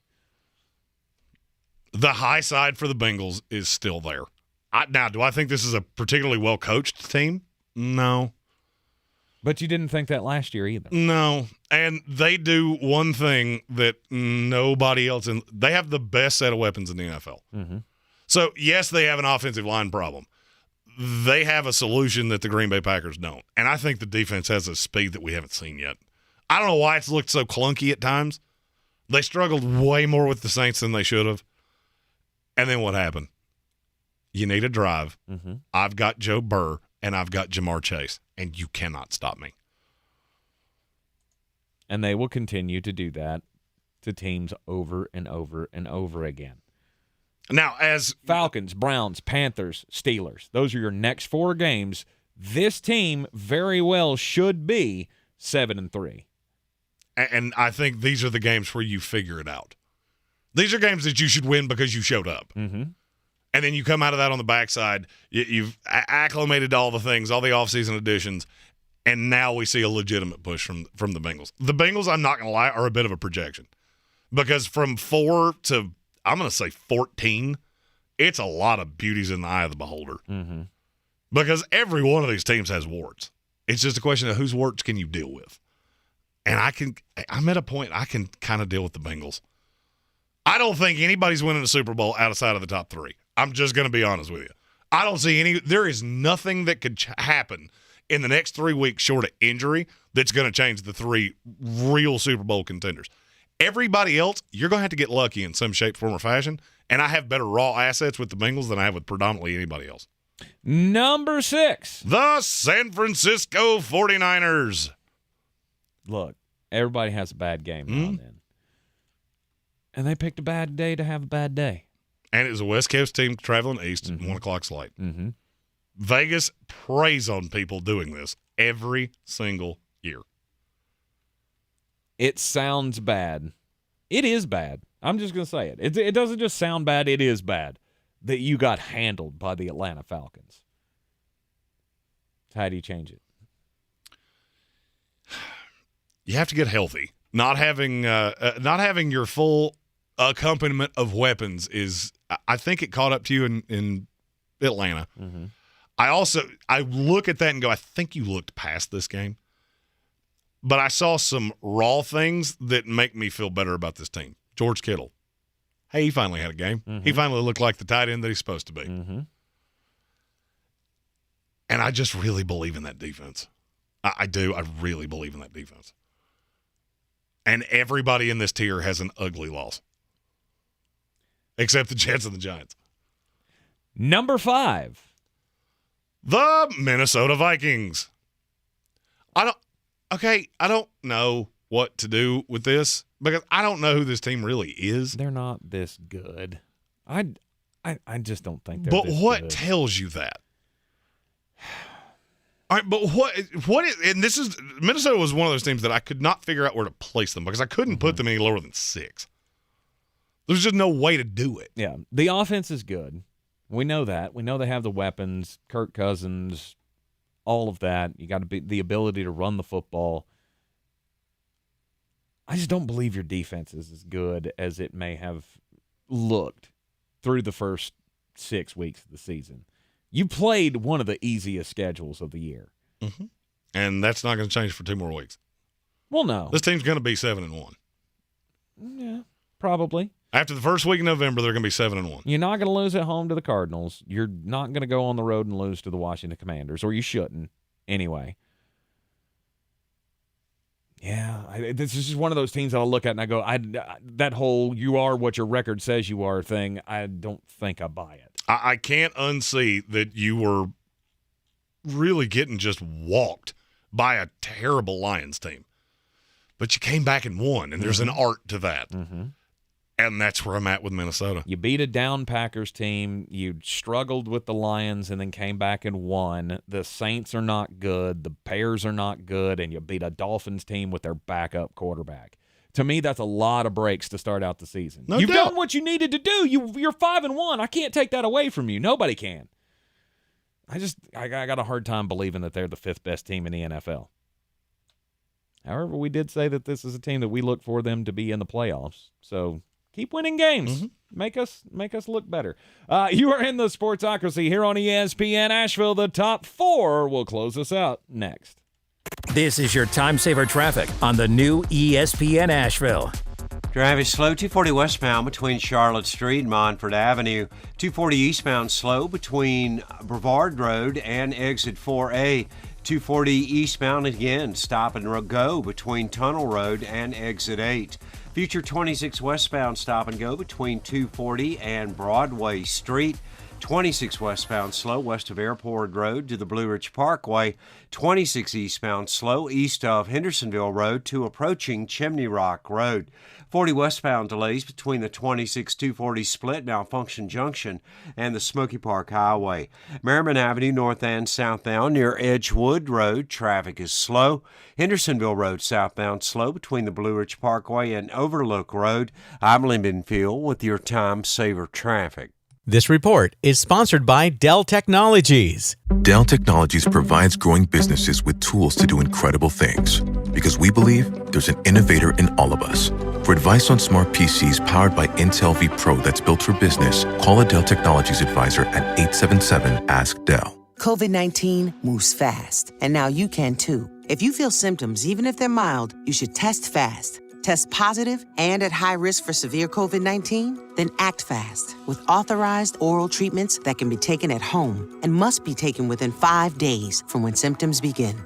The high side for the Bengals is still there. Now, do I think this is a particularly well-coached team? No. But you didn't think that last year either. No. And they do one thing that nobody else they have the best set of weapons in the NFL. Mm-hmm. So, yes, they have an offensive line problem. They have a solution that the Green Bay Packers don't. And I think the defense has a speed that we haven't seen yet. I don't know why it's looked so clunky at times. They struggled way more with the Saints than they should have. And then what happened? You need a drive. Mm-hmm. I've got Joe Burr, and I've got Jamar Chase, and you cannot stop me. And they will continue to do that to teams over and over and over again. Now, as Falcons, Browns, Panthers, Steelers, those are your next 4 games. This team very well should be 7-3. And I think these are the games where you figure it out. These are games that you should win because you showed up. Mm-hmm. And then you come out of that on the backside. You've acclimated to all the things, all the offseason additions, and now we see a legitimate push from the Bengals. The Bengals, I'm not going to lie, are a bit of a projection. Because from 4 to, I'm going to say 14, it's a lot of beauties in the eye of the beholder. Mm-hmm. Because every one of these teams has warts. It's just a question of whose warts can you deal with. And I'm at a point I can kind of deal with the Bengals. I don't think anybody's winning a Super Bowl outside of the top 3. I'm just going to be honest with you. I don't see there is nothing that could happen in the next 3 weeks short of injury that's going to change the 3 real Super Bowl contenders. Everybody else, you're going to have to get lucky in some shape, form, or fashion, and I have better raw assets with the Bengals than I have with predominantly anybody else. Number 6. The San Francisco 49ers. Look, everybody has a bad game now and then. And they picked a bad day to have a bad day. And it was a West Coast team traveling east at 1 o'clock slate. Mm-hmm. Vegas preys on people doing this every single year. It sounds bad. It is bad. I'm just going to say it. It doesn't just sound bad. It is bad that you got handled by the Atlanta Falcons. So how do you change it? You have to get healthy. Not having your full accompaniment of weapons is, I think it caught up to you in Atlanta. Mm-hmm. I look at that and go, I think you looked past this game. But I saw some raw things that make me feel better about this team. George Kittle. Hey, he finally had a game. Mm-hmm. He finally looked like the tight end that he's supposed to be. Mm-hmm. And I just really believe in that defense. I do. I really believe in that defense. And everybody in this tier has an ugly loss. Except the Jets and the Giants. Number 5. The Minnesota Vikings. I don't know what to do with this because I don't know who this team really is. They're not this good. I just don't think they're But this what good. tells you that? All right, but what is, and this is, Minnesota was one of those teams that I could not figure out where to place them because I couldn't put them any lower than 6. There's just no way to do it. Yeah, the offense is good. We know that. We know they have the weapons, Kirk Cousins, all of that. You got to be the ability to run the football. I just don't believe your defense is as good as it may have looked through the first 6 weeks of the season. You played one of the easiest schedules of the year. Mm-hmm. And that's not going to change for 2 more weeks. Well, no. This team's going to be 7-1. Yeah, probably. After the first week of November, they're going to be 7-1. You're not going to lose at home to the Cardinals. You're not going to go on the road and lose to the Washington Commanders, or you shouldn't anyway. Yeah, this is just one of those teams that I'll look at and I go, that whole you are what your record says you are thing, I don't think I buy it. I can't unsee that you were really getting just walked by a terrible Lions team. But you came back and won, and there's an art to that. Mm-hmm. And that's where I'm at with Minnesota. You beat a down Packers team. You struggled with the Lions and then came back and won. The Saints are not good. The Bears are not good. And you beat a Dolphins team with their backup quarterback. To me, that's a lot of breaks to start out the season. No You've doubt. done what you needed to do. You're 5-1. I can't take that away from you. Nobody can. I got a hard time believing that they're the 5th best team in the NFL. However, we did say that this is a team that we look for them to be in the playoffs. So keep winning games. Mm-hmm. Make us look better. You are in the Sportsocracy here on ESPN Asheville. The top 4 will close us out next. This is your time saver traffic on the new ESPN Asheville. Traffic slow, 240 westbound between Charlotte Street and Montford Avenue. 240 eastbound slow between Brevard Road and exit 4A. 240 eastbound again, stop and go between Tunnel Road and exit 8. Future 26 westbound stop and go between 240 and Broadway Street. 26 westbound slow west of Airport Road to the Blue Ridge Parkway. 26 eastbound slow east of Hendersonville Road to approaching Chimney Rock Road. 40 westbound delays between the 26-240 split Malfunction Junction and the Smoky Park Highway. Merriman Avenue north and southbound near Edgewood Road, traffic is slow. Hendersonville Road southbound slow between the Blue Ridge Parkway and Overlook Road. I'm Lindenfield with your time saver traffic. This report is sponsored by Dell Technologies. Dell Technologies provides growing businesses with tools to do incredible things because we believe there's an innovator in all of us. For advice on smart PCs powered by Intel V Pro that's built for business, call a Dell Technologies advisor at 877-ASK-DELL. COVID-19 moves fast, and now you can too. If you feel symptoms, even if they're mild, you should test fast. Test positive and at high risk for severe COVID-19? Then act fast with authorized oral treatments that can be taken at home and must be taken within 5 days from when symptoms begin.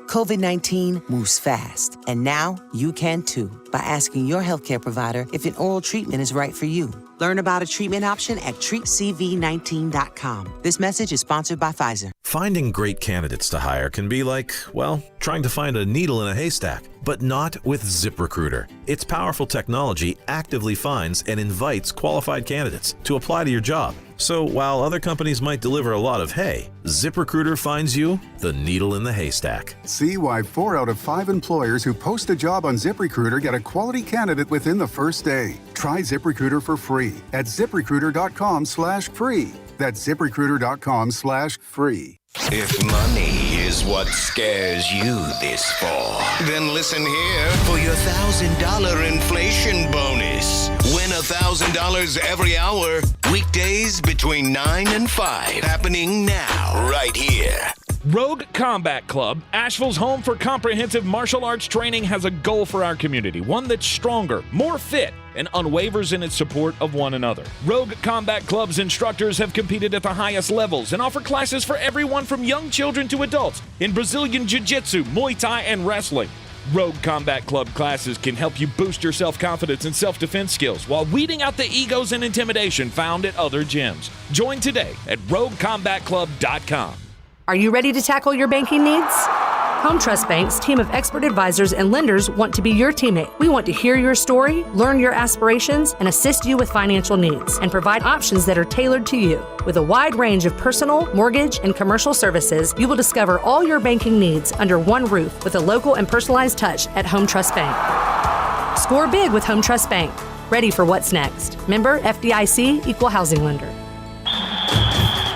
COVID-19 moves fast, and now you can too by asking your healthcare provider if an oral treatment is right for you. Learn about a treatment option at treatcv19.com. This message is sponsored by Pfizer. Finding great candidates to hire can be like, well, trying to find a needle in a haystack, but not with ZipRecruiter. Its powerful technology actively finds and invites qualified candidates to apply to your job. So while other companies might deliver a lot of hay, ZipRecruiter finds you the needle in the haystack. See why 4 out of 5 employers who post a job on ZipRecruiter get a quality candidate within the first day. Try ZipRecruiter for free at ZipRecruiter.com/free. That's ZipRecruiter.com/free. If money is what scares you this fall, then listen here for your $1,000 inflation bonus. Win $1,000 every hour, weekdays between 9 and 5. Happening now, right here. Rogue Combat Club, Asheville's home for comprehensive martial arts training, has a goal for our community, one that's stronger, more fit, and unwavers in its support of one another. Rogue Combat Club's instructors have competed at the highest levels and offer classes for everyone from young children to adults in Brazilian Jiu-Jitsu, Muay Thai, and wrestling. Rogue Combat Club classes can help you boost your self-confidence and self-defense skills while weeding out the egos and intimidation found at other gyms. Join today at roguecombatclub.com. Are you ready to tackle your banking needs? Home Trust Bank's team of expert advisors and lenders want to be your teammate. We want to hear your story, learn your aspirations, and assist you with financial needs, and provide options that are tailored to you. With a wide range of personal, mortgage, and commercial services, you will discover all your banking needs under one roof with a local and personalized touch at Home Trust Bank. Score big with Home Trust Bank. Ready for what's next. Member FDIC, Equal Housing Lender.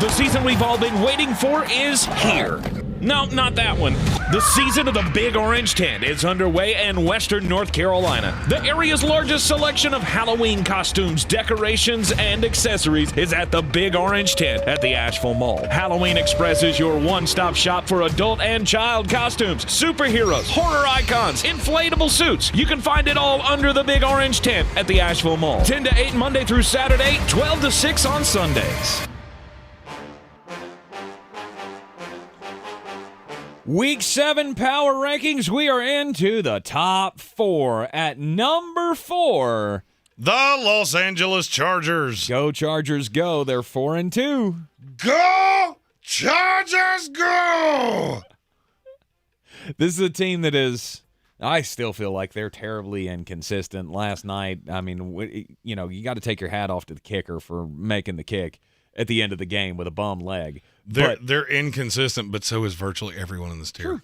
The season we've all been waiting for is here. No, not that one. The season of the Big Orange Tent is underway in Western North Carolina. The area's largest selection of Halloween costumes, decorations, and accessories is at the Big Orange Tent at the Asheville Mall. Halloween Express is your one-stop shop for adult and child costumes, superheroes, horror icons, inflatable suits. You can find it all under the Big Orange Tent at the Asheville Mall. 10 to 8 Monday through Saturday, 12 to 6 on Sundays. Week 7 power rankings. We are into the top 4. At number 4, the Los Angeles Chargers. Go Chargers, go. They're 4-2. Go Chargers, go! This is a team that is, I still feel like they're terribly inconsistent. Last night, I mean, you know, you got to take your hat off to the kicker for making the kick at the end of the game with a bum leg. They're inconsistent, but so is virtually everyone in this tier. True.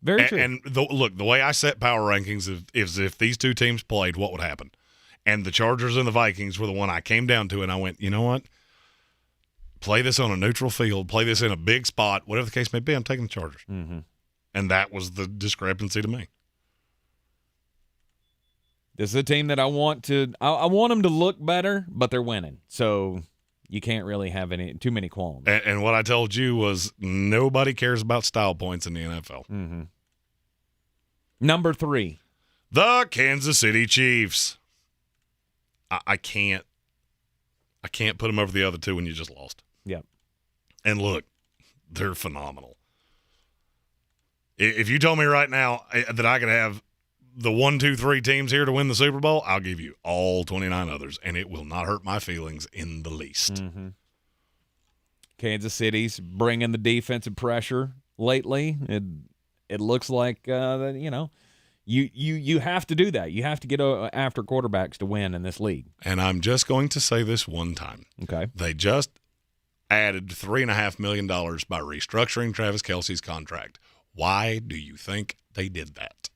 Very true. And look, the way I set power rankings is if these two teams played, what would happen? And the Chargers and the Vikings were the one I came down to, and I went, you know what? Play this on a neutral field, play this in a big spot, whatever the case may be, I'm taking the Chargers. Mm-hmm. And that was the discrepancy to me. This is a team that I want them to look better, but they're winning. So you can't really have too many qualms. And what I told you was nobody cares about style points in the NFL. Mm-hmm. Number 3. The Kansas City Chiefs. I can't put them over the other two when you just lost. Yep. And look, they're phenomenal. If you told me right now that I could have the 1, 2, 3 teams here to win the Super Bowl, I'll give you all 29 others, and it will not hurt my feelings in the least. Mm-hmm. Kansas City's bringing the defensive pressure lately. It looks like you have to do that. You have to get after quarterbacks to win in this league. And I'm just going to say this one time. Okay. They just added $3.5 million by restructuring Travis Kelce's contract. Why do you think they did that?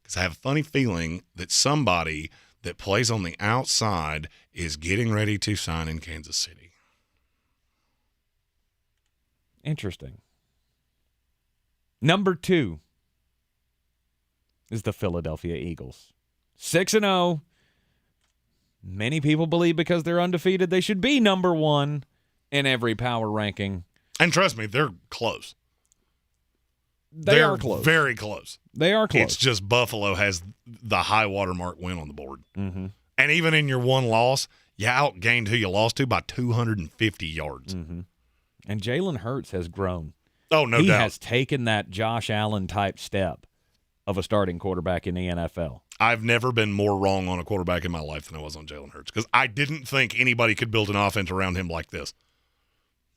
Because I have a funny feeling that somebody that plays on the outside is getting ready to sign in Kansas City. Interesting. Number 2 is the Philadelphia Eagles. 6-0. Many people believe because they're undefeated, they should be number 1 in every power ranking. And trust me, they're close. They're close. Very close. They are close. It's just Buffalo has the high watermark win on the board. Mm-hmm. And even in your one loss, you outgained who you lost to by 250 yards. Mm-hmm. And Jalen Hurts has grown. Oh, no doubt. He has taken that Josh Allen type step of a starting quarterback in the NFL. I've never been more wrong on a quarterback in my life than I was on Jalen Hurts because I didn't think anybody could build an offense around him like this.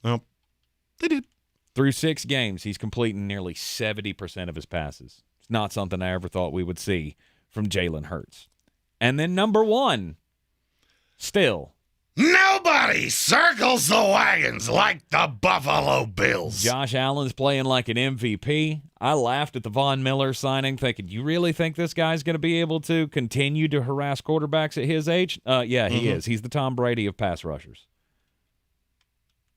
Well, they did. Through 6 games, he's completing nearly 70% of his passes. It's not something I ever thought we would see from Jalen Hurts. And then number 1, still. Nobody circles the wagons like the Buffalo Bills. Josh Allen's playing like an MVP. I laughed at the Von Miller signing thinking, you really think this guy's going to be able to continue to harass quarterbacks at his age? Yeah, he is. He's the Tom Brady of pass rushers.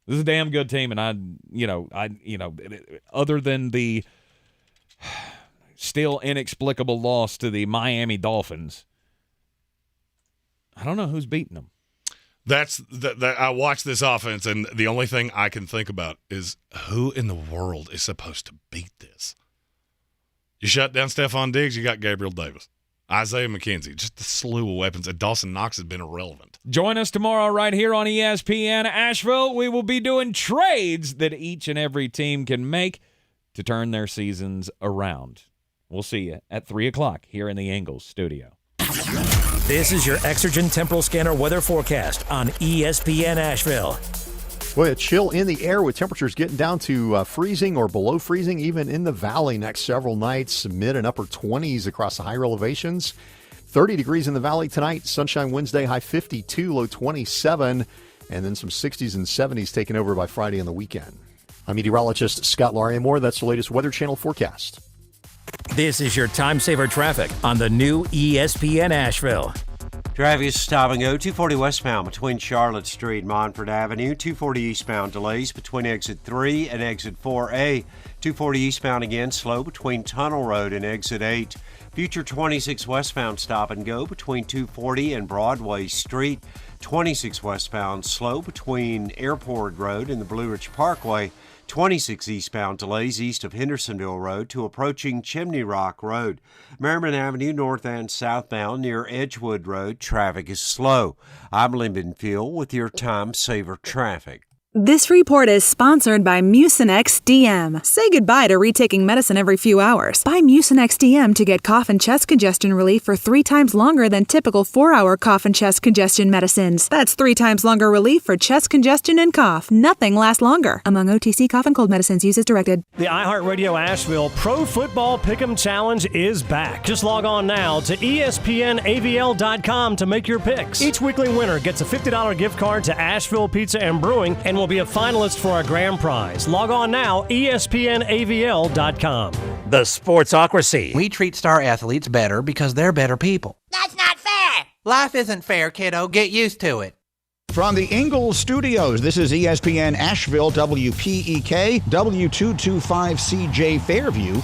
This is a damn good team, and other than the still inexplicable loss to the Miami Dolphins, I don't know who's beating them. I watch this offense, and the only thing I can think about is who in the world is supposed to beat this? You shut down Stephon Diggs, you got Gabriel Davis, Isaiah McKenzie, just a slew of weapons, and Dawson Knox has been irrelevant. Join us tomorrow right here on ESPN Asheville. We will be doing trades that each and every team can make to turn their seasons around. We'll see you at 3 o'clock here in the Ingles Studio. This is your Exergen Temporal Scanner weather forecast on ESPN Asheville. Boy, a chill in the air with temperatures getting down to freezing or below freezing, even in the valley next several nights. Mid and upper 20s across the higher elevations. 30 degrees in the valley tonight. Sunshine Wednesday, high 52, low 27. And then some 60s and 70s taken over by Friday and the weekend. I'm meteorologist Scott Larimore. That's the latest Weather Channel forecast. This is your time saver traffic on the new ESPN Asheville. Traffic is stop and go 240 westbound between Charlotte Street and Montford Avenue. 240 eastbound delays between exit 3 and exit 4A. 240 eastbound again slow between Tunnel Road and exit 8. Future 26 westbound stop and go between 240 and Broadway Street. 26 westbound slow between Airport Road and the Blue Ridge Parkway. 26 eastbound delays east of Hendersonville Road to approaching Chimney Rock Road. Merriman Avenue north and southbound near Edgewood Road, traffic is slow. I'm Lyndon Field with your time saver traffic. This report is sponsored by Mucinex DM. Say goodbye to retaking medicine every few hours. Buy Mucinex DM to get cough and chest congestion relief for 3 times longer than typical 4-hour cough and chest congestion medicines. That's 3 times longer relief for chest congestion and cough. Nothing lasts longer. Among OTC cough and cold medicines, use as directed. The iHeartRadio Asheville Pro Football Pick'em Challenge is back. Just log on now to ESPNAVL.com to make your picks. Each weekly winner gets a $50 gift card to Asheville Pizza and Brewing and will be a finalist for a grand prize. Log on now, ESPNAVL.com. The Sportsocracy. We treat star athletes better because they're better people. That's not fair! Life isn't fair, kiddo. Get used to it. From the Ingles Studios, this is ESPN Asheville, WPEK, W225CJ Fairview,